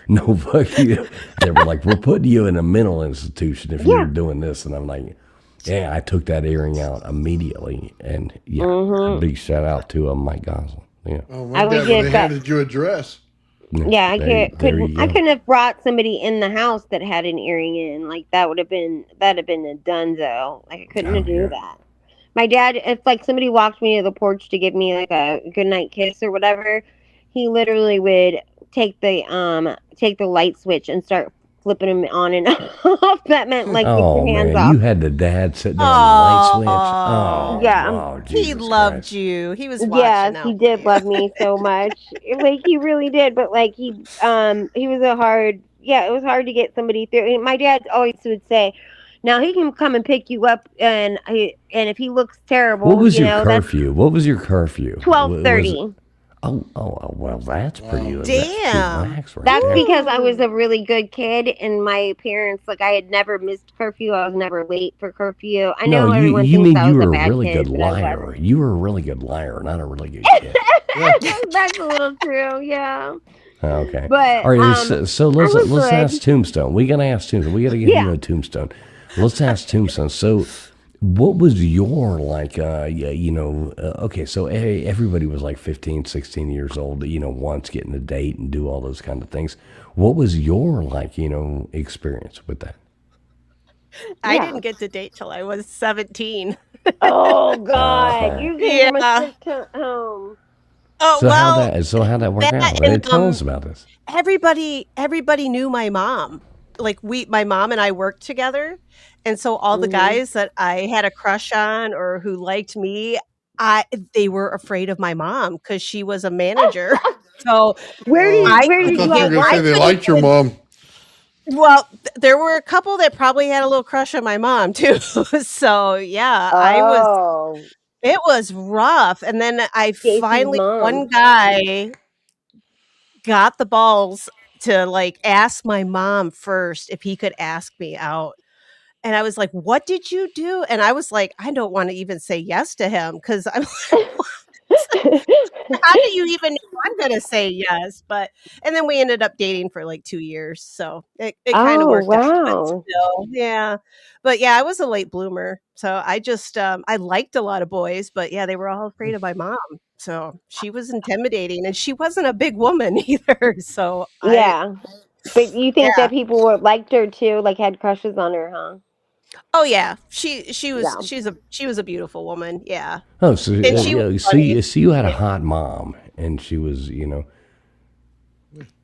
No fucking. They were like, we're putting you in a mental institution if you're doing this. And I'm like, yeah, I took that earring out immediately. And big shout out to Mike Goslin. Yeah. Oh, I my would dad would give have that- handed you a dress. Yeah, I There couldn't. you I go. couldn't have brought somebody in the house that had an earring in. Like that'd have been a dunzo. Like I couldn't do that. My dad, if like somebody walked me to the porch to give me like a goodnight kiss or whatever, he literally would take the light switch and start flipping them on and off. That meant like get Oh, your hands man. off. You had the dad sitting there on the light switch. Oh, Yeah. wow, He Jesus loved Christ. you. He was watching Yes, out he for did you. love me so much. Like he really did. But like he was a hard. Yeah, it was hard to get somebody through. And my dad always would say, "Now he can come and pick you up, and if he looks terrible, What was you your know, that's curfew? What was your curfew? 12:30. Oh, well, that's pretty. That's Damn. pretty lax right That's there. because I was a really good kid, and my parents, like, I had never missed curfew. I was never late for curfew. I know No, everyone you thinks mean I you was were a a bad really kid, good but I liar. wasn't. You were a really good liar, not a really good kid. That's a little true, yeah. Okay. But, all right. So let's I was let's good. ask Tombstone. We gotta ask Tombstone. We gotta get him a Tombstone. Let's ask Tombstone. So, what was your like? Okay. So everybody was like 15, 16 years old. Once getting a date and do all those kind of things. What was your like? Experience with that? I didn't get to date till I was 17. Oh, God. Uh-huh. You came from Yeah. a sick home. Oh, So well, how'd that work that out? and, Tell us about this. everybody knew my mom. Like my mom and I worked together, and so all the guys that I had a crush on or who liked me, they were afraid of my mom because she was a manager. So Where did I you thought you were going to say they liked your mom. Well, there were a couple that probably had a little crush on my mom too. So yeah, Oh. it was rough. And then I Stacy's finally, mom. one guy got the balls to like ask my mom first if he could ask me out. And I was like, what did you do? And I was like, I don't want to even say yes to him because I'm like, how do you even know I'm going to say yes? And then we ended up dating for like 2 years. So it kind of Oh, worked out. But wow. still, yeah. But yeah, I was a late bloomer. So I just, I liked a lot of boys, but yeah, they were all afraid of my mom. So she was intimidating and she wasn't a big woman either. So Yeah. But you think Yeah. that people liked her too, like had crushes on her, huh? Oh yeah, she was Yeah. she was a beautiful woman. Yeah. Oh, so And she was so funny. you had a hot mom, and she was Yeah,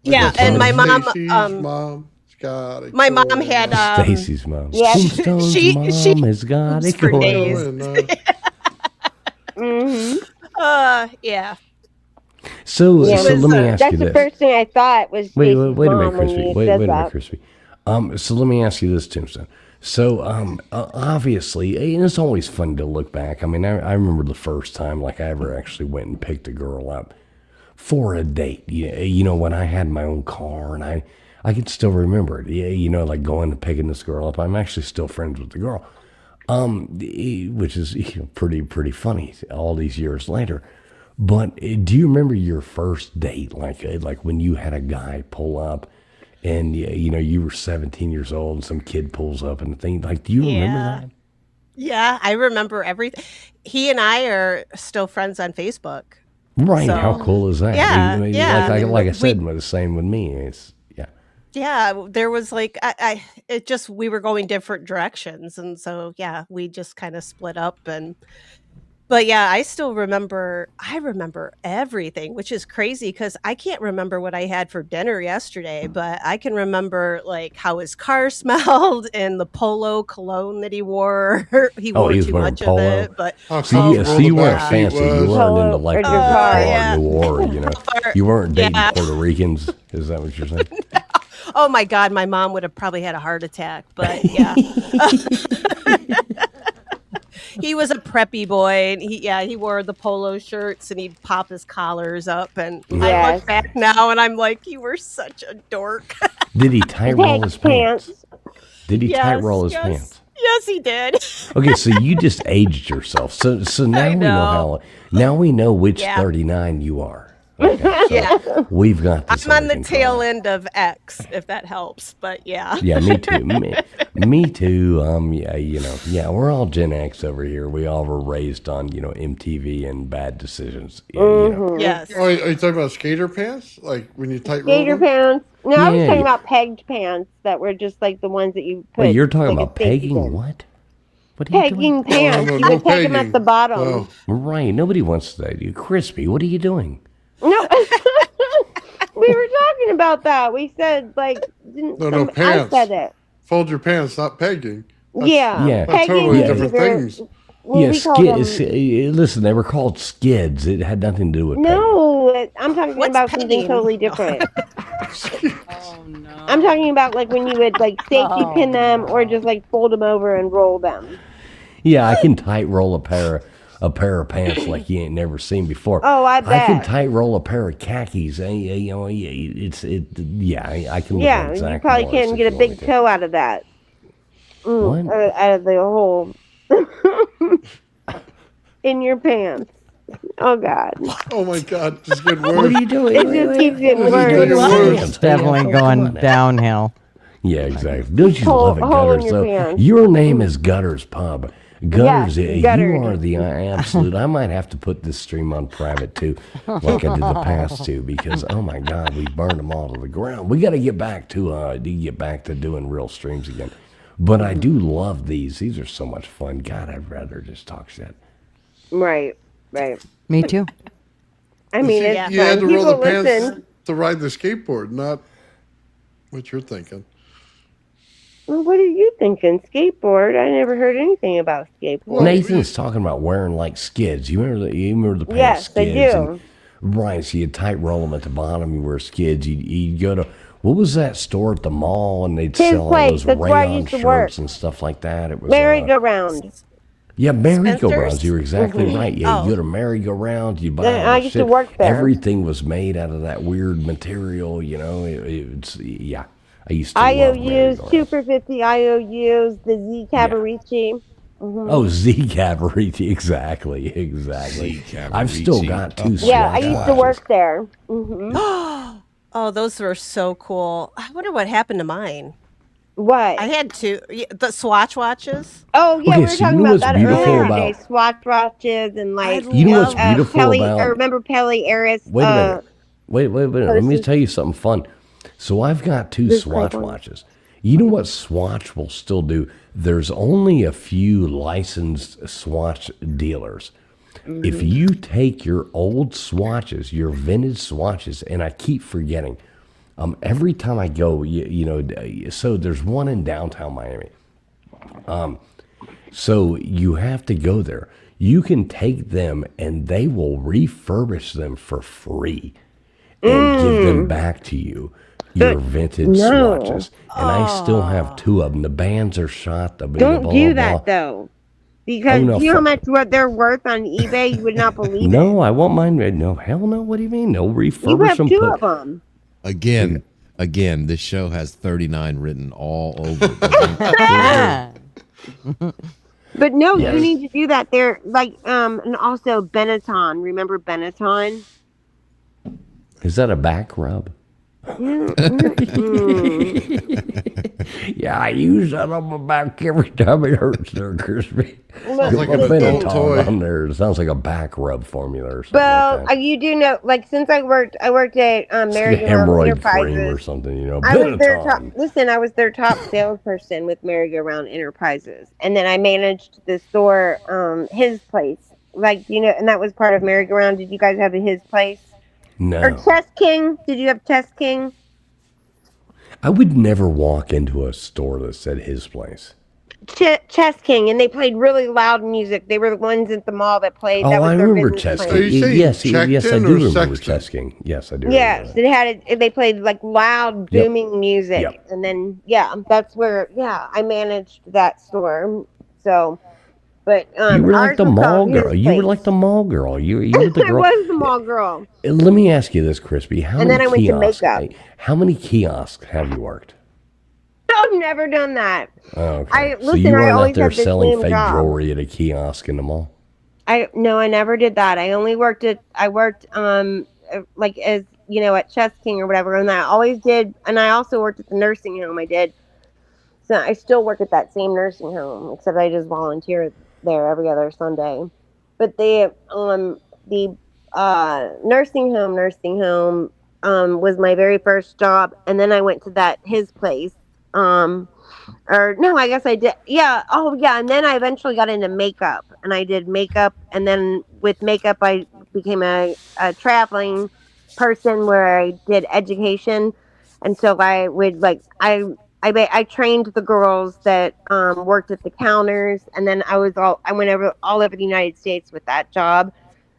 That's and my funny. mom, Stacy's mom's got it my mom going had on. Stacy's mom. Yeah, Tombstone's she mom has got it for going days. on. Yeah. So Yeah. let me ask That's you the this. first thing I thought was Wait Stacy's a minute, mom when Crispy. he Wait says a minute, that. Crispy. So let me ask you this, Tombstone. So obviously, and it's always fun to look back. I mean, I remember the first time like I ever actually went and picked a girl up for a date. When I had my own car, and I can still remember it. Yeah, like going and picking this girl up. I'm actually still friends with the girl, which is pretty funny all these years later. But do you remember your first date, like when you had a guy pull up, and you were 17 years old, and some kid pulls up and the thing? Like, do you remember that? Yeah, I remember everything. He and I are still friends on Facebook. Right? So, How cool is that? Yeah, yeah. Like I said, it was the same with me. It's Yeah, there was like we were going different directions, and so yeah, we just kind of split up. But But yeah, I still remember. I remember everything, which is crazy because I can't remember what I had for dinner yesterday, but I can remember like how his car smelled and the polo cologne that he wore. He Oh, wore he was too wearing much polo. of it, but See, you weren't yeah. fancy. You weren't into like the bar noir, you know. You weren't dating Yeah. Puerto Ricans. Is that what you're saying? Oh my God, my mom would have probably had a heart attack. But yeah, he was a preppy boy, and he wore the polo shirts, and he'd pop his collars up. And I Yes. look back now, and I'm like, you were such a dork. Did he tight roll his pants? Did he tight roll his pants? Yes, he did. Okay, so you just aged yourself. So now we know how. Now we know which Yeah. 39 you are. Okay, so Yeah. we've got this. I'm on under the control. tail end of X, if that helps. But yeah. Yeah, me too. Me too. Yeah, you know, yeah, we're all Gen X over here. We all were raised on, you know, MTV and bad decisions. Yeah, you know. Yes. Oh, are you talking about skater pants? Like when you tight roll Skater them? pants. No, I was Yeah, talking yeah. about pegged pants that were just like the ones that you put. Wait, you're talking like, a about safety pegging? pin. What? What are you Pegging doing? pants. no, You no would peg them pegging. at the bottom. Oh. Right. Nobody wants that. You crispy. What are you doing? No. We were talking about that. We said like didn't No, no some- I pants. said it. Fold your pants, not pegging. Yeah. Yeah. That's totally Pegging different either- things. Well, Yeah, we called them- listen, they were called skids. It had nothing to do with pegging. No, I'm talking What's about something pegging? totally different. Oh no. I'm talking about like when you would like safety pin them or just like fold them over and roll them. Yeah, I can tight roll a pair of pants like you ain't never seen before. Oh, I I can bet. tight roll a pair of khakis. You know, I can. look Yeah, at you exact probably ones can't if get a you big want me toe out of that. What? Out of the hole in your pants. Oh God. Oh my God, just get worse. What are you doing? It just keeps getting This is getting worse. worse. It's definitely going downhill. Yeah, exactly. Don't you Hole- love it, hole in Gutters? your Though pants. your name is Gutters Pub. Gutters, Yes, you Gutters. are the absolute. I might have to put this stream on private too, like I did the past two, because oh my God, we burned them all to the ground. We got to get back to doing real streams again. But I do love these. These are so much fun. God, I'd rather just talk shit. Right. Me too. I mean, it's You had fun. to roll the People pants listen. to ride the skateboard, not what you're thinking. Well, what are you thinking? Skateboard? I never heard anything about skateboard. Nathan's talking about wearing like skids. You remember the pants Yes, I skids? do. Right, so you tight roll them at the bottom. You wear skids. You'd go to, what was that store at the mall, and they'd His sell all place. those That's where I rayon used to work. shirts and stuff like that. It was Merry-go-round. yeah, merry-go-rounds. Spencer's? You were exactly Mhm. right. Yeah, Oh. you go to merry-go-round. You buy. Yeah, all I the used to shit. work there. Everything was made out of that weird material. You know, it's yeah. I used to love IOUs, merry-go-rounds. 2 for $50 IOUs, the Z Cavaricci. Mhm. Oh, Z Cabaret, exactly. I've still got two. Yeah, I Swatch used to watches. work there. Hmm. Oh, those were so cool. I wonder what happened to mine. What? I had two. The Swatch watches. Oh yeah, Okay, we were so you talking know about what's that beautiful earlier about- today. Swatch watches and like You know what's beautiful Pelly, about- or remember Pelly Eris? Wait a minute. Wait a minute. Let me purses. tell you something fun. So I've got two This Swatch great one. watches. You know what Swatch will still do? There's only a few licensed Swatch dealers. If you take your old swatches, your vintage swatches, and I keep forgetting, every time I go, so there's one in downtown Miami. So you have to go there. You can take them and they will refurbish them for free and give them back to you, your vintage no. swatches. And I still have two of them. The bands are shot. Don't do that though, because Oh, no, you know how fuck. much what they're worth on eBay. You would not believe it. No, I won't mind. No, hell no. What do you mean? No, You refurbish have them. two of them. Again, this show has 39 written all over it. But no, Yes. you need to do that. They're like, and also Benetton. Remember Benetton? Is that a back rub? Yeah, I use that on my back every time it hurts there, Crispy. Sounds like Put an adult Benetton toy. on there. It sounds like a back rub formula or something. Well, like that. you do know, like since I worked at It's like a Merry-Go-Round hemorrhoid cream or Enterprises. something, you know. I was their top. Benetton. Listen, I was their top salesperson with Merry-Go-Round Enterprises, and then I managed the store, his place, like, and that was part of merry-go-round. Did you guys have his place? No. Or Chess King? Did you have Chess King? I would never walk into a store that said his place. Chess King, and they played really loud music. They were the ones at the mall that played. That Oh, was I their remember business Chess plan. King. Yes, I do remember Chess King. Yes, I do. Yes, it had they played like loud booming music, and then that's where I managed that store. So, but You were like ours the was mall called His girl. You were Place. like the mall girl. You were the I girl. was the mall girl. Let me ask you this, Crispy. How And many then I went to kiosks? makeup. How many kiosks have you worked? I've never done that. Okay. I So you I weren't out always there had the selling same fake job. jewelry at a kiosk in the mall? I never did that. I only worked at like as at Chess King or whatever, and I always did. And I also worked at the nursing home. I did. So I still work at that same nursing home, except I just volunteer there every other Sunday. But the nursing home was my very first job, and then I went to his place. Or no, I guess I did. Yeah. Oh, yeah. And then I eventually got into makeup, and I did makeup, and then with makeup, I became a traveling person where I did education, and so I would I trained the girls that worked at the counters, and then I went all over the United States with that job.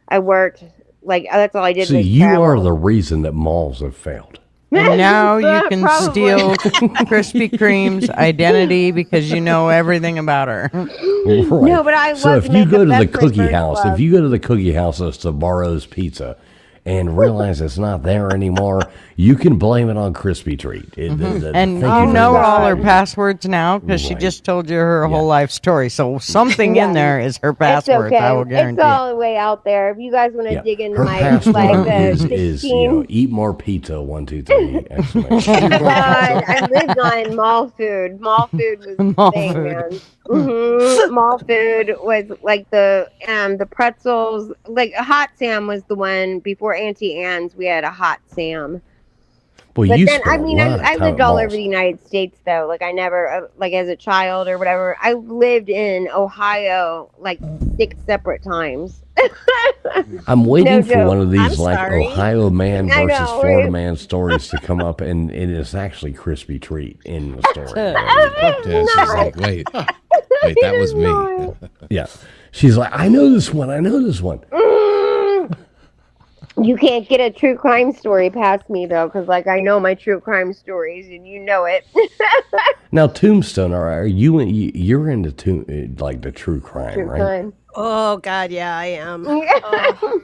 I worked that's all I did. So was you travel. are the reason that malls have failed. And now you can Probably. steal Krispy Kreme's identity because you know everything about her. Right. No, but I So love if you go to the makeup. That's my cookie first house, love. if you go to the cookie house of Sbarro's Pizza and realize it's not there anymore, you can blame it on Krispy Treat. And thank you very know much. all her passwords now because she Right. just told you her whole life story. So something in there is her It's passwords. okay. I will guarantee. It's all the way out there. If you guys want to dig into Her my password is 16. eat more pizza 1 2 3 exclamation. God, I lived on mall food. Mall food was the Mall thing, food. man. Mall food was like the pretzels. Like a hot Sam was the one before Auntie Anne's. We had a hot Sam. Well, But you then, spent a lot of I time lived at all malls. over the United States, though. Like, I never, as a child or whatever, I lived in Ohio, 6 separate times. I'm waiting No for joke. one of these I'm sorry. Ohio man I versus know, Florida right? man stories to come up, and it is actually Krispy Treat in the story. Yeah, she's like, wait, that was me. Yeah, she's like, I know this one. You can't get a true crime story past me, though, because, I know my true crime stories, and you know it. Now, Tombstone, are you're into the true crime, True right? crime. Oh God, yeah, I am. Oh.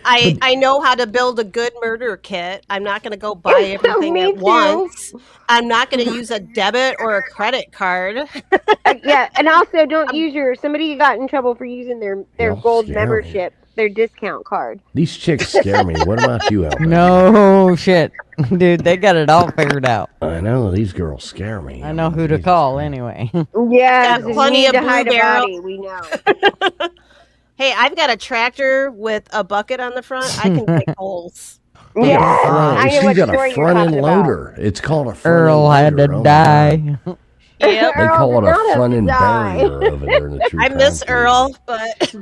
I know how to build a good murder kit. I'm not going to go buy everything Me at too. once. I'm not going to use a debit or a credit card. Yeah, and also don't use somebody got in trouble for using their Y'all gold scare me. membership, their discount card. These chicks scare me. What about you, Albert? No shit, dude. They got it all figured out. I know these girls scare me. I know who to call anyway. Yeah, Got plenty of to hide Blue a Barrel. body. We know. Hey, I've got a tractor with a bucket on the front. I can dig holes. Yeah, I know She's what got a story you're front end talking about. loader. It's called a front Earl end had to loader. Oh, my die. God. Yep. They call it Earl did not a have front to end die. barrier over there in the true I crime miss community. Earl, but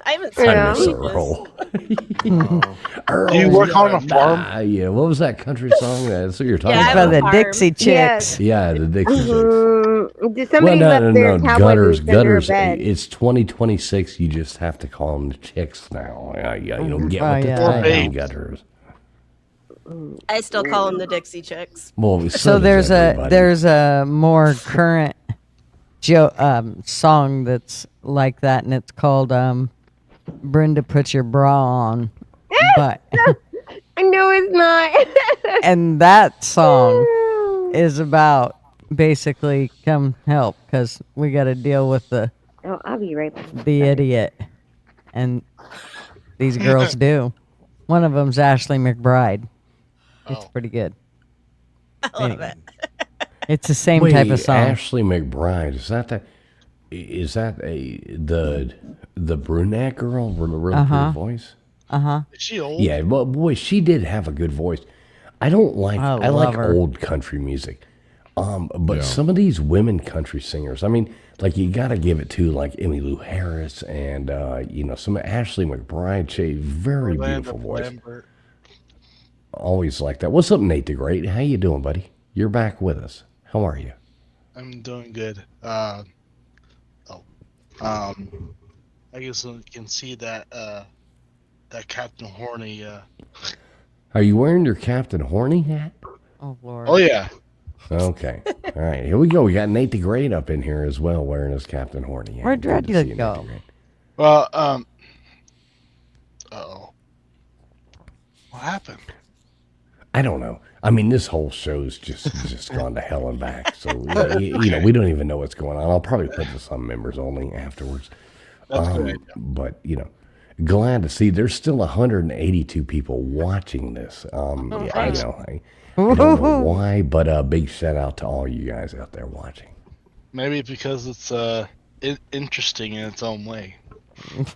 I haven't seen I miss him. Earl. Do you work on a farm? Yeah, what was that country song? That's what you're talking Yeah, I about. By the farm. Dixie Chicks. Yes. Yeah, the Dixie Chicks. Did somebody left their cowboy gutters, boots under a gutters. bed? It's 2026. You just have to call them the chicks now. You know, get Oh, with the yeah. time, Babes. gutters. I still call them the Dixie Chicks. Well, So does everybody. there's a more current song that's like that, and it's called "Brenda Put Your Bra On," but No, it's not. and that song is about basically come help because we got to deal with the Oh, I'll be right back. idiot, and these girls do. One of them's Ashley McBride. It's pretty good. I love it. It's the same Wait, type of song. Ashley McBride, is that the brunette girl with the really pretty voice? Is she old? Yeah, well, boy, she did have a good voice. I don't like. I I like love her. old country music. But Yeah. some of these women country singers, I mean, like you got to give it to like Emmylou Harris and some Ashley McBride. Very Orlando beautiful voice. Lambert. Always like that. What's up, Nate the Great? How you doing, buddy? You're back with us. How are you? I'm doing good. I guess you can see that that Captain Horny. Are you wearing your Captain Horny hat? Oh Lord. Oh yeah. Okay. All right. Here we go. We got Nate the Great up in here as well, wearing his Captain Horny hat. Where'd Good to Dracula see you, Nate go? the Great. Well, what happened? I don't know. I mean, this whole show's just gone to hell and back. So we don't even know what's going on. I'll probably put this on members only afterwards. That's great. But glad to see there's still 182 people watching this. I don't know why, but a big shout out to all you guys out there watching. Maybe because it's interesting in its own way.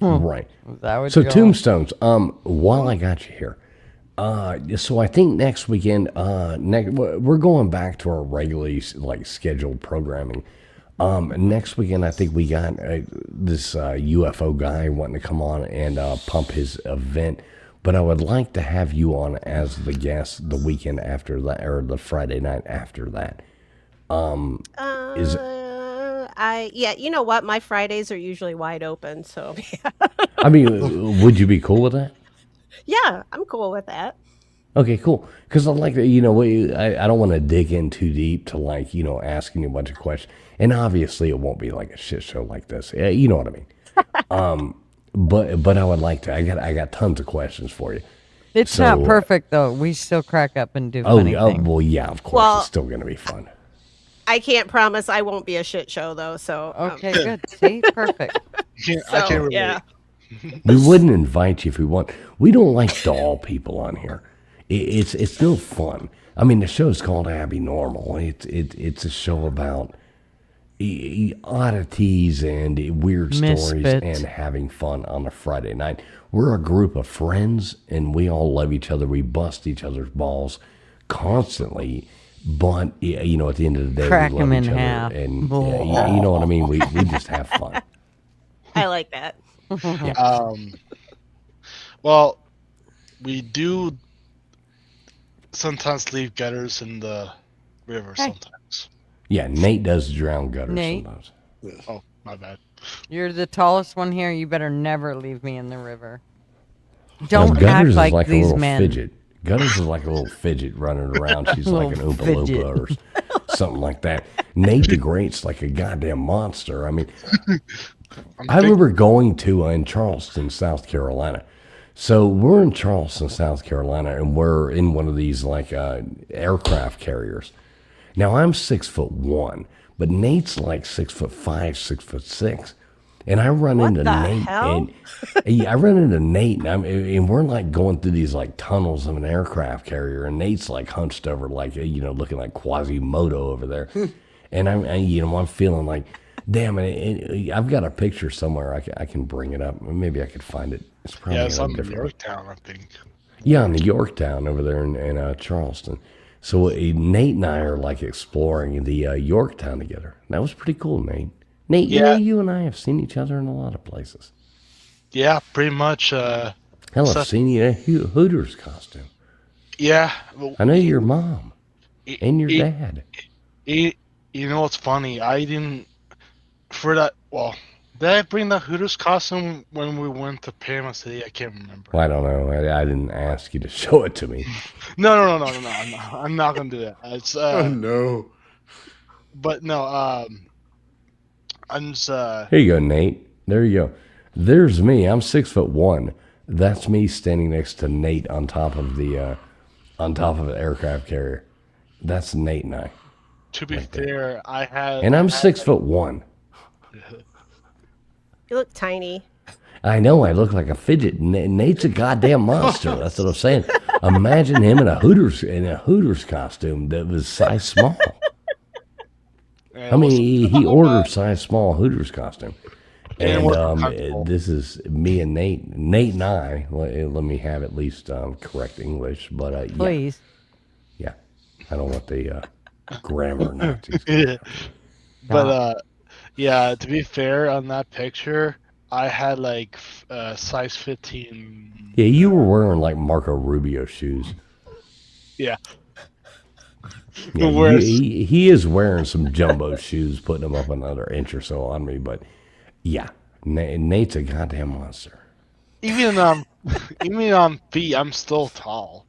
Right. Is that what So you Tombstones. While I got you here, so I think next weekend, we're going back to our regularly scheduled programming. Next weekend, I think we got this UFO guy wanting to come on and pump his event. But I would like to have you on as the guest the weekend after that, or the Friday night after that. You know what? My Fridays are usually wide open, so I mean, would you be cool with that? yeah, I'm cool with that. Okay, cool. Because I like that, I don't want to dig in too deep to asking you a bunch of questions. And obviously it won't be like a shit show like this. Yeah, you know what I mean? But I would like to, I got tons of questions for you. It's not perfect though. We still crack up and do funny things. Well, yeah, of course. Well, it's still going to be fun. I can't promise I won't be a shit show though. So Okay, good. See, perfect. I can't relate. yeah. We wouldn't invite you if we want. We don't like doll people on here. It's no fun. I mean, the show's called Abbinormal. It's a show about oddities and weird stories Misfits. and having fun on a Friday night. We're a group of friends, and we all love each other. We bust each other's balls constantly, but at the end of the day, Crack we love 'em in each other, half. and you know what I mean. We just have fun. I like that. Well, we do sometimes leave gutters in the river. Sometimes. Yeah, Nate does drown gutters Nate? sometimes. Oh, my bad. You're the tallest one here. You better never leave me in the river. Well, Don't act Gutters like is like a these little men. fidget. Gutters is like a little fidget running around. She's like an Oompa Little Loompa or something like that. Nate the Great's like a goddamn monster. I mean, I remember going to in Charleston, South Carolina. So we're in Charleston, South Carolina, and we're in one of these aircraft carriers. Now I'm 6'1", but Nate's like 6'5", 6'6", and I run into Nate, hell? and I run into Nate, and we're like going through these like tunnels of an aircraft carrier, and Nate's like hunched over, looking like Quasimodo over there, and I'm feeling like, damn it, I've got a picture somewhere I can bring it up, maybe I could find it. It's probably It's on different. Yorktown, I think. Yeah, in the Yorktown over there in Charleston. So Nate and I are like exploring the Yorktown together. That was pretty cool, Nate. Nate, you and I have seen each other in a lot of places. Yeah, pretty much. Hell, I've seen you in a Hooters costume. Yeah. I know your mom and your dad. You know what's funny? I didn't for that. Well, did I bring the Hooters costume when we went to Panama City? I can't remember. Well, I don't know. I didn't ask you to show it to me. No. I'm not gonna do that. It's Oh no. But no. I'm just. Here you go, Nate. There you go. There's me. I'm 6'1". That's me standing next to Nate on top of the an aircraft carrier. That's Nate and I. To be fair, I have. And I'm 6'1". You look tiny. I know. I look like a fidget. Nate's a goddamn monster. That's what I'm saying. Imagine him in a Hooters costume that was size small. I mean, he ordered size small Hooters costume. And this is me and Nate. Nate and I, let me have at least correct English. But Please. Yeah. I don't want the Grammar Nazis. Yeah. But Now, yeah, to be fair, on that picture, I had like size 15. yeah, you were wearing like Marco Rubio shoes. Yeah. Yeah, Whereas, he is wearing some jumbo shoes, putting them up another inch or so on me. But yeah, Nate's a goddamn monster. even even on feet, I'm still tall.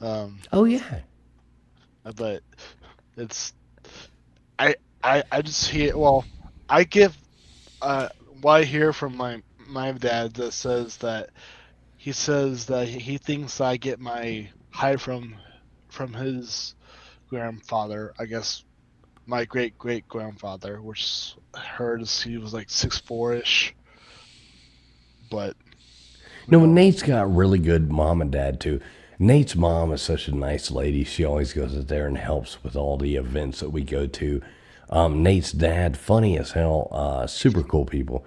Oh yeah. But it's I just hear, well, I give what I hear from my dad that says that he thinks I get my height from his grandfather, I guess my great grandfather, which heard he was like 6'4" ish. But No, Nate's got really good mom and dad too. Nate's mom is such a nice lady. She always goes out there and helps with all the events that we go to. Nate's dad, funny as hell, super cool people.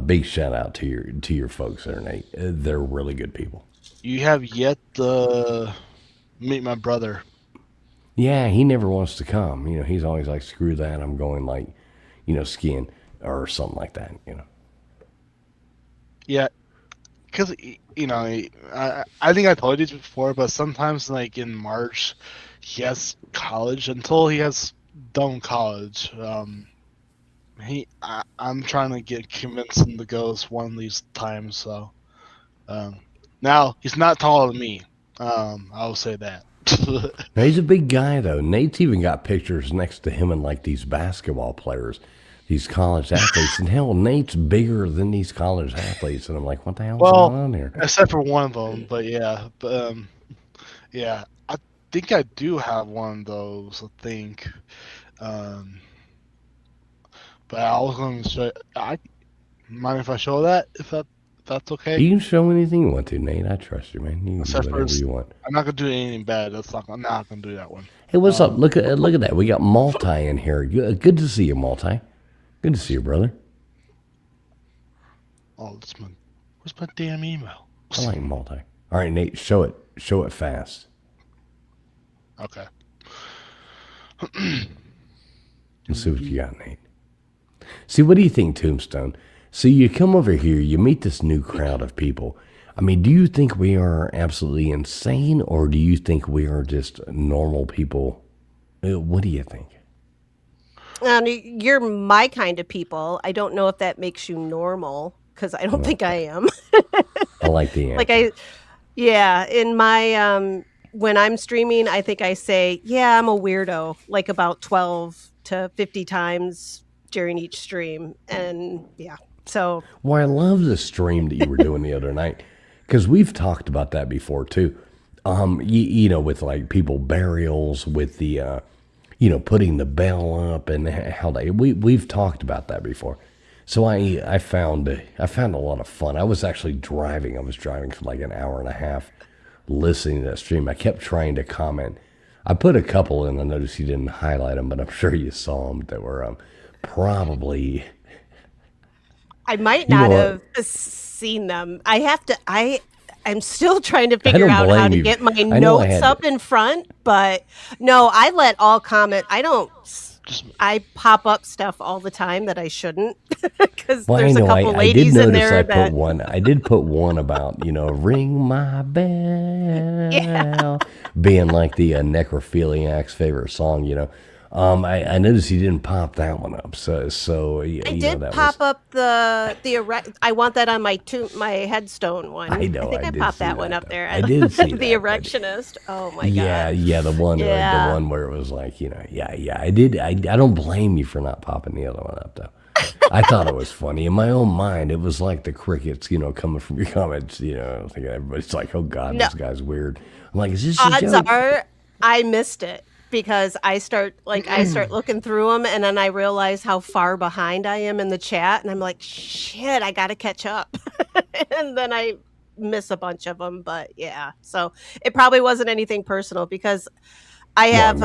Big shout out to your folks there, Nate. They're really good people. you have yet to meet my brother. Yeah, he never wants to come. You know, he's always like, screw that. I'm going like, skiing or something like that. Yeah, because I think I told you this before, but sometimes like in March, he has college until he has done college. I'm trying to convince him to go one of these times. So now he's not taller than me. I'll say that. Now, he's a big guy though. Nate's even got pictures next to him and like these basketball players, these college athletes, and hell, Nate's bigger than these college athletes. And I'm like, what the hell's going on here? Except for one of them, but yeah, yeah, I think I do have one of those. I think, but I was going to show. Mind if I show that? If that's okay. You can show anything you want to, Nate. I trust you, man. You can Except do for, whatever you want. I'm not gonna do anything bad. I'm not gonna do that one. Hey, what's up? Look at that. We got Multi in here. Good to see you, Multi. Good to see you, brother. Oh, where's my damn email? I like Multi. All right, Nate, show it. Show it fast. Okay. Let's see what you got, Nate. See, what do you think, Tombstone? So you come over here, you meet this new crowd of people. I mean, do you think we are absolutely insane, or do you think we are just normal people? What do you think? You're my kind of people. I don't know if that makes you normal, because I don't think I am. I like the answer. In my when I'm streaming, I think I say, yeah, I'm a weirdo, like about 12 to 50 times during each stream, and yeah. So, well, I love the stream that you were doing the other night, because we've talked about that before too. With like people burials, with the putting the bell up, and how we've talked about that before. So I found a lot of fun. I was actually driving. I was driving for like an hour and a half, listening to that stream. I kept trying to comment. I put a couple in. I noticed you didn't highlight them, but I'm sure you saw them that were probably. I might not have seen them. I'm still trying to figure out how to get my notes up in front, but no, I let all comment. I pop up stuff all the time that I shouldn't, because there's a couple ladies in there that. I did put one about, ring my bell, being like the necrophiliac's favorite song, I noticed you didn't pop that one up. So I did pop up the erect. I want that on my headstone one. I know. I popped that one up there. I did see the erectionist. Oh my god. Yeah, the one where it was like, I did. I don't blame you for not popping the other one up though. I thought it was funny. In my own mind, it was like the crickets, coming from your comments. Thinking everybody's like, oh god, this guy's weird. I'm like, is this a joke? Odds are, I missed it. Because I start looking through them, and then I realize how far behind I am in the chat, and I'm like, shit, I got to catch up. And then I miss a bunch of them, but yeah. So it probably wasn't anything personal, because I have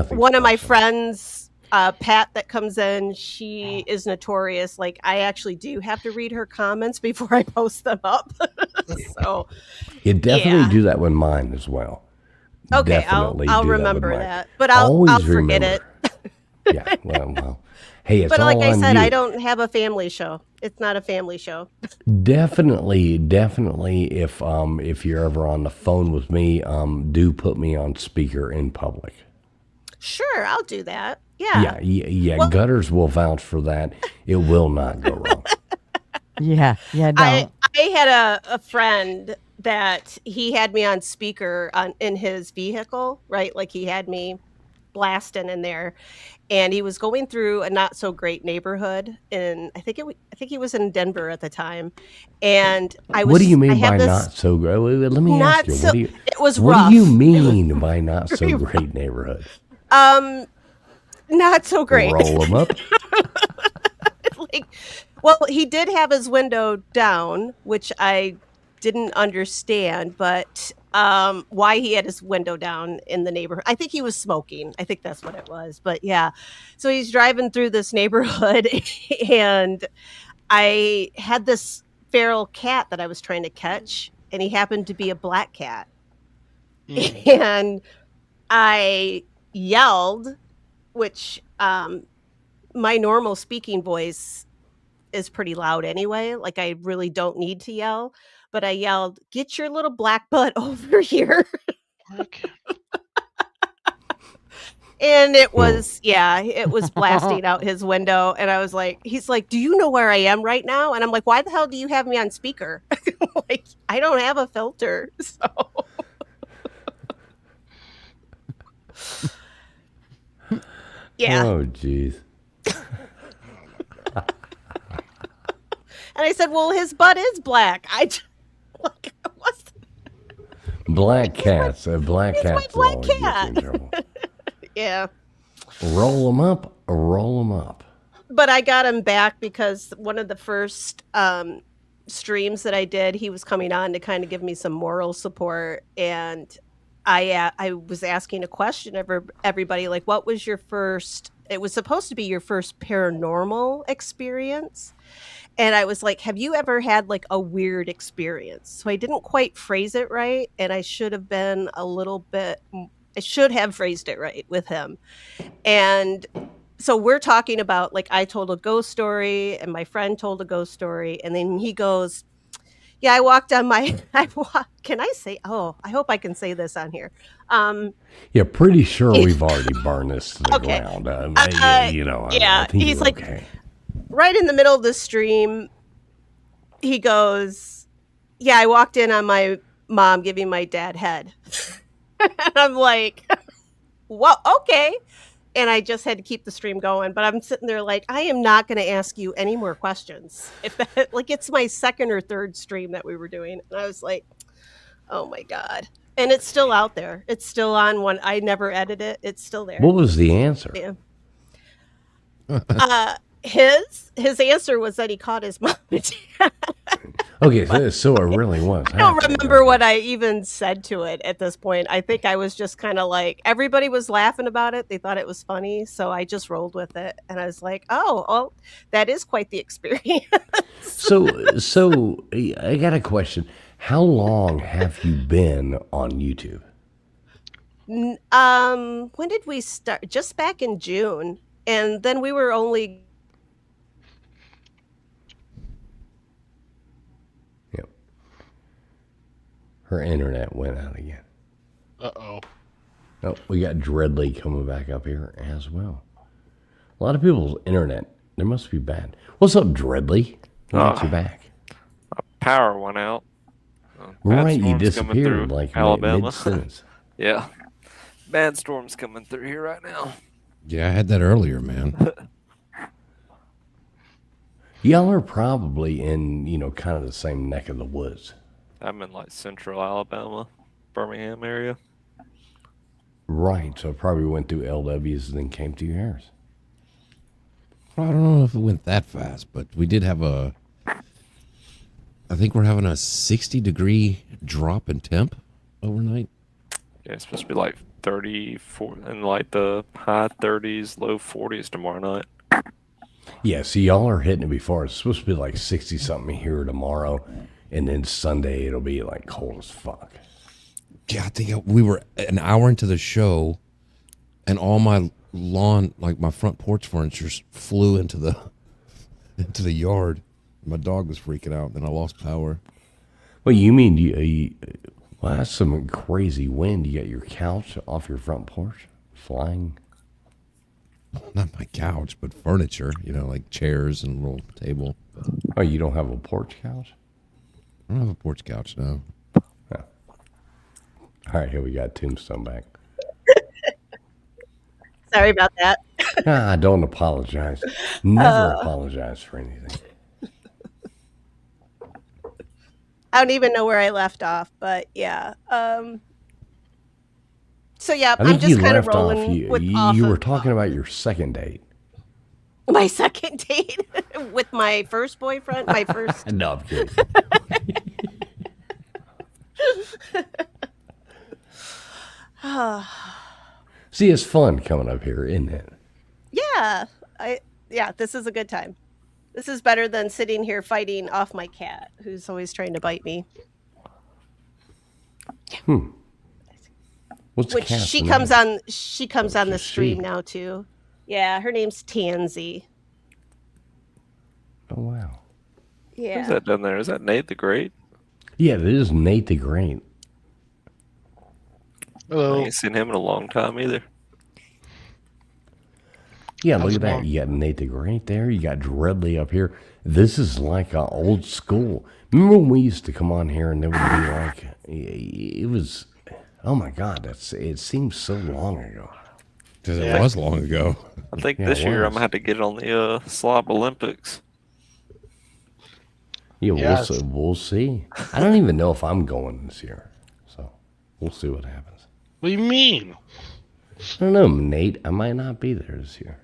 one of my friends, Pat, that comes in. She is notorious. Like, I actually do have to read her comments before I post them up. So you definitely do that with mine as well. Okay, Definitely I'll do remember with Mike. that, but I'll forget it. Yeah, well, hey, it's But like all I on said, you. I don't have a family show. It's not a family show. Definitely. If you're ever on the phone with me, do put me on speaker in public. Sure, I'll do that. Yeah. Yeah. Well- Gutters will vouch for that. It will not go wrong. Yeah, don't. I had a friend that he had me on speaker in his vehicle, right? Like he had me blasting in there, and he was going through a not so great neighborhood, and I think he was in Denver at the time, and What do you mean I have by this not so great? Let me ask not you. so. It was What rough. do you mean by not so great neighborhood? Not so great. Roll them up. Well, he did have his window down, which I didn't understand, but why he had his window down in the neighborhood. I think he was smoking. I think that's what it was. But yeah, so he's driving through this neighborhood, and I had this feral cat that I was trying to catch, and he happened to be a black cat. And I yelled, which my normal speaking voice is pretty loud anyway. Like I really don't need to yell, but I yelled, "Get your little black butt over here." And it was blasting out his window. And I was like, he's like, "Do you know where I am right now?" And I'm like, "Why the hell do you have me on speaker?" Like, I don't have a filter. So yeah. Oh, jeez. And I said, "Well, his butt is black." Black cats. Black cats. Black always get you cat. in trouble. Yeah. Roll them up. Roll them up. But I got him back because one of the first streams that I did, he was coming on to kind of give me some moral support, and I was asking a question of everybody, like, what was your first? It was supposed to be your first paranormal experience, and I was like, have you ever had like a weird experience? So I didn't quite phrase it right, and I should have been a little bit. I should have phrased it right with him, and so we're talking about, like, I told a ghost story and my friend told a ghost story, and then he goes, "Yeah, I walked on my can I say, oh, I hope I can say this on here." Yeah, pretty sure we've already burned this to the Okay. ground. Yeah, I think he's you're like, okay. right in the middle of the stream, he goes, "Yeah, I walked in on my mom giving my dad head." And I'm like, "Well, okay." And I just had to keep the stream going, but I'm sitting there like, I am not going to ask you any more questions. If that, like, it's my second or third stream that we were doing, and I was like, oh my god. And it's still out there. It's still on one. I never edit it. It's still there. What was the answer? Yeah. His answer was that he caught his mom and dad. Okay, so it really was. I don't remember what I even said to it at this point. I think I was just kind of like, everybody was laughing about it. They thought it was funny, so I just rolled with it. And I was like, oh, that is quite the experience. So I got a question. How long have you been on YouTube? When did we start? Just back in June. And then we were only... Her internet went out again. Uh-oh. Oh, we got Dreadly coming back up here as well. A lot of people's internet, they must be bad. What's up, Dreadly? Got you back. Power went out. Right, you storms coming disappeared through like Alabama. mid-sentence. Yeah. Bad storms coming through here right now. Yeah, I had that earlier, man. Y'all are probably in, kind of the same neck of the woods. I'm in like central Alabama, Birmingham area. Right, so it probably went through LWs and then came to yours. Well, I don't know if it went that fast, but we did have I think we're having a 60-degree drop in temp overnight. Yeah, it's supposed to be like 34 and like the high 30s, low 40s tomorrow night. Yeah, see, y'all are hitting it before. It's supposed to be like 60-something here tomorrow, and then Sunday it'll be like cold as fuck. Yeah, I think we were an hour into the show, and all my lawn, like my front porch furniture, flew into the yard. My dog was freaking out, and I lost power. Well, you mean well, that's some crazy wind. You got your couch off your front porch flying? Not my couch, but furniture, like chairs and a little table. Oh, you don't have a porch couch? I don't have a porch couch, no. Oh. All right, here we got Tombstone back. Sorry about that. Don't apologize. Never apologize for anything. I don't even know where I left off, but yeah. So yeah, I think I'm just you kind of left off. rolling You, with you were talking about your second date. my second date with my first boyfriend. My first. No, I'm kidding. See, it's fun coming up here, isn't it? Yeah, this is a good time. This is better than sitting here fighting off my cat, who's always trying to bite me. What's Which cat's she name? comes on. She comes on the she? stream now too. Yeah, her name's Tansy. Oh wow. Yeah. Who's that down there? Is that Nate the Great? Yeah, it is Nate the Great. I ain't seen him in a long time either. Yeah, look at that. You got Nate the Great there. You got Dreadly up here. This is like old school. Remember when we used to come on here and there would be like, it was, oh my God, it seems so long ago. Because it was long ago. I think Yeah, this it year was. I'm going to have to get on the Slob Olympics. Yeah, Yes. we'll see. I don't even know if I'm going this year. So we'll see what happens. What do you mean? I don't know, Nate. I might not be there this year.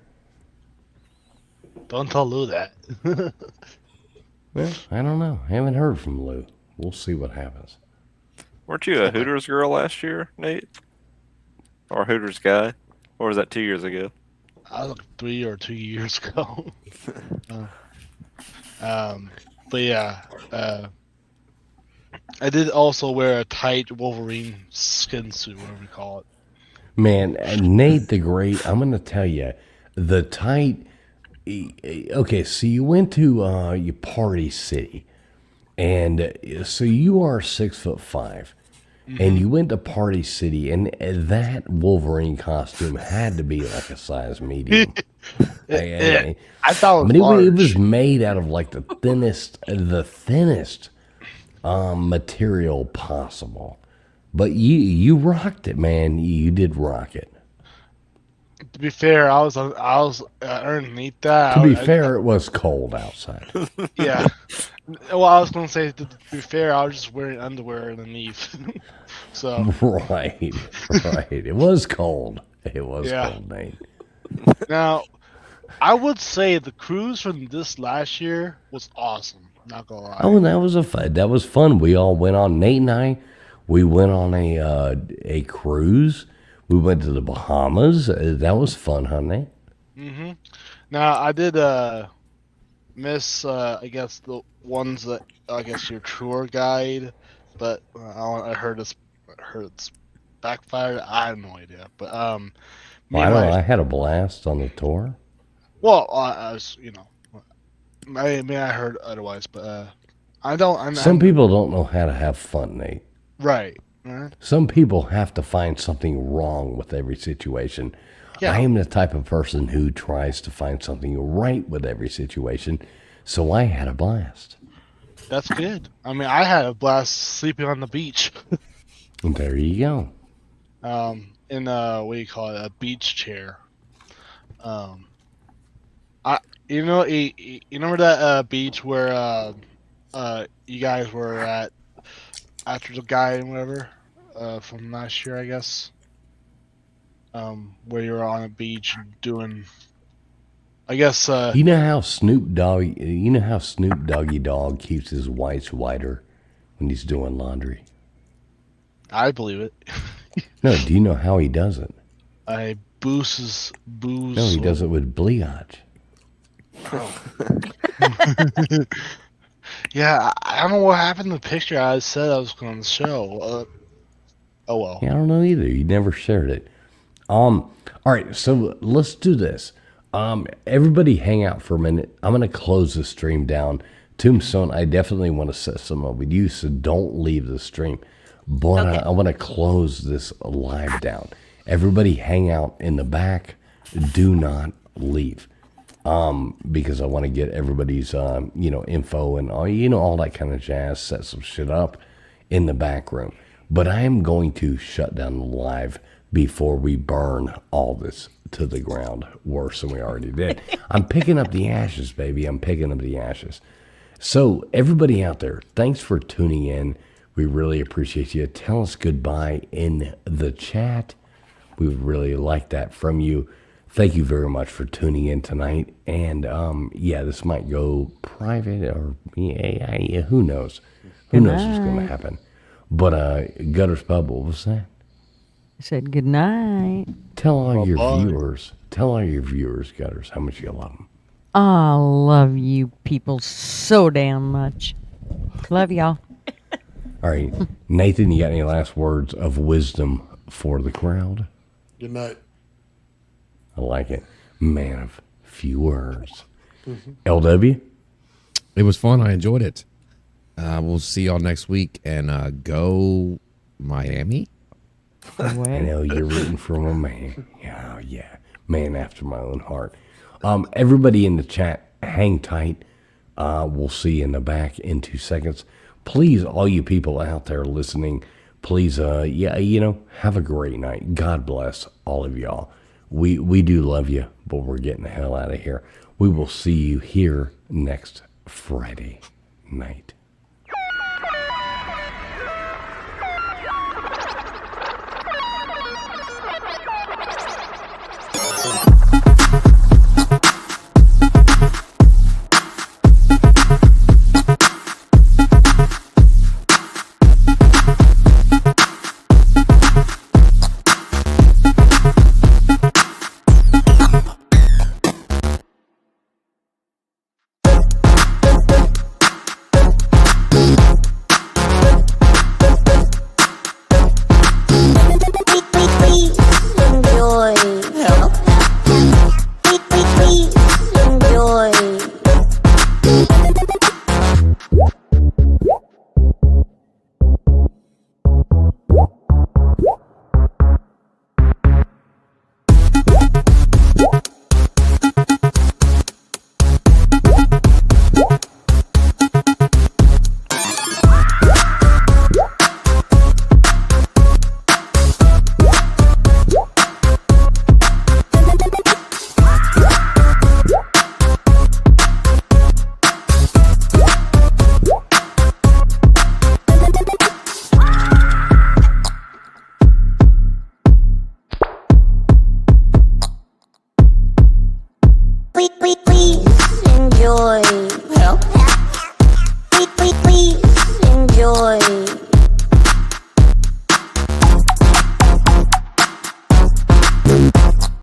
Don't tell Lou that. Well, I don't know. I haven't heard from Lou. We'll see what happens. Weren't you a Hooters girl last year, Nate? Or a Hooters guy? Or was that 2 years ago? I was like 3 or 2 years ago. But yeah, I did also wear a tight Wolverine skin suit, whatever you call it. Man, Nate the Great, I'm going to tell you, the tight. Okay, so you went to your Party City, and so you are 6'5", and you went to Party City, and that Wolverine costume had to be like a size medium. I thought But it was it was made out of like the thinnest material possible. But you rocked it, man. You did rock it. To be fair, I was underneath that. To be fair, it was cold outside. Yeah. Well, I was gonna say to be fair, I was just wearing underwear underneath. So Right. It was cold. It was cold, Nate. now, I would say the cruise from this last year was awesome. Not gonna lie. Oh, and that was fun. We all went on. Nate and I, we went on a cruise. We went to the Bahamas. That was fun, huh, Nate? Mm-hmm. Now I did miss I guess the ones that I guess your tour guide, but I heard it's backfired. I have no idea, but Well, I don't know. I had a blast on the tour. well, I was I mean I heard otherwise, but I don't. Some people don't know how to have fun, Nate. Right. Some people have to find something wrong with every situation. Yeah. I am the type of person who tries to find something right with every situation, so I had a blast. That's good. I mean, I had a blast sleeping on the beach. And there you go. In what do you call it? A beach chair. You remember that beach where you guys were at after the guy and whatever from last year, I guess. Where you were on a beach doing, I guess. You know how Snoop Doggy Dog keeps his whites whiter when he's doing laundry? I believe it. No, do you know how he does it? I booze. No, he does it with bleach. Yeah, I don't know what happened to the picture I said I was going to show. Oh well. Yeah, I don't know either. You never shared it. All right, so let's do this. Everybody hang out for a minute. I'm going to close the stream down. Tombstone, I definitely want to set some up with you, so don't leave the stream. But Okay. I want to close this live down. Everybody hang out in the back. Do not leave. Because I want to get everybody's, info and all that kind of jazz, set some shit up in the back room. But I am going to shut down the live before we burn all this to the ground worse than we already did. I'm picking up the ashes, baby. I'm picking up the ashes. So everybody out there, thanks for tuning in. We really appreciate you. Tell us goodbye in the chat. We would really like that from you. Thank you very much for tuning in tonight. And this might go private or who knows? Who knows what's going to happen? But Gutters Pub, what was that? I said good night. Tell all your Bye-bye. viewers, Gutters, how much you love them. I love you people so damn much. Love y'all. All right, Nathan, you got any last words of wisdom for the crowd? Good night. I like it. Man of few words. LW? It was fun. I enjoyed it. We'll see y'all next week, and go Miami. I know you're rooting for my man. Yeah. Man after my own heart. Everybody in the chat, hang tight. We'll see you in the back in 2 seconds. Please, all you people out there listening, please, have a great night. God bless all of y'all. We do love you, but we're getting the hell out of here. We will see you here next Friday night. Please enjoy.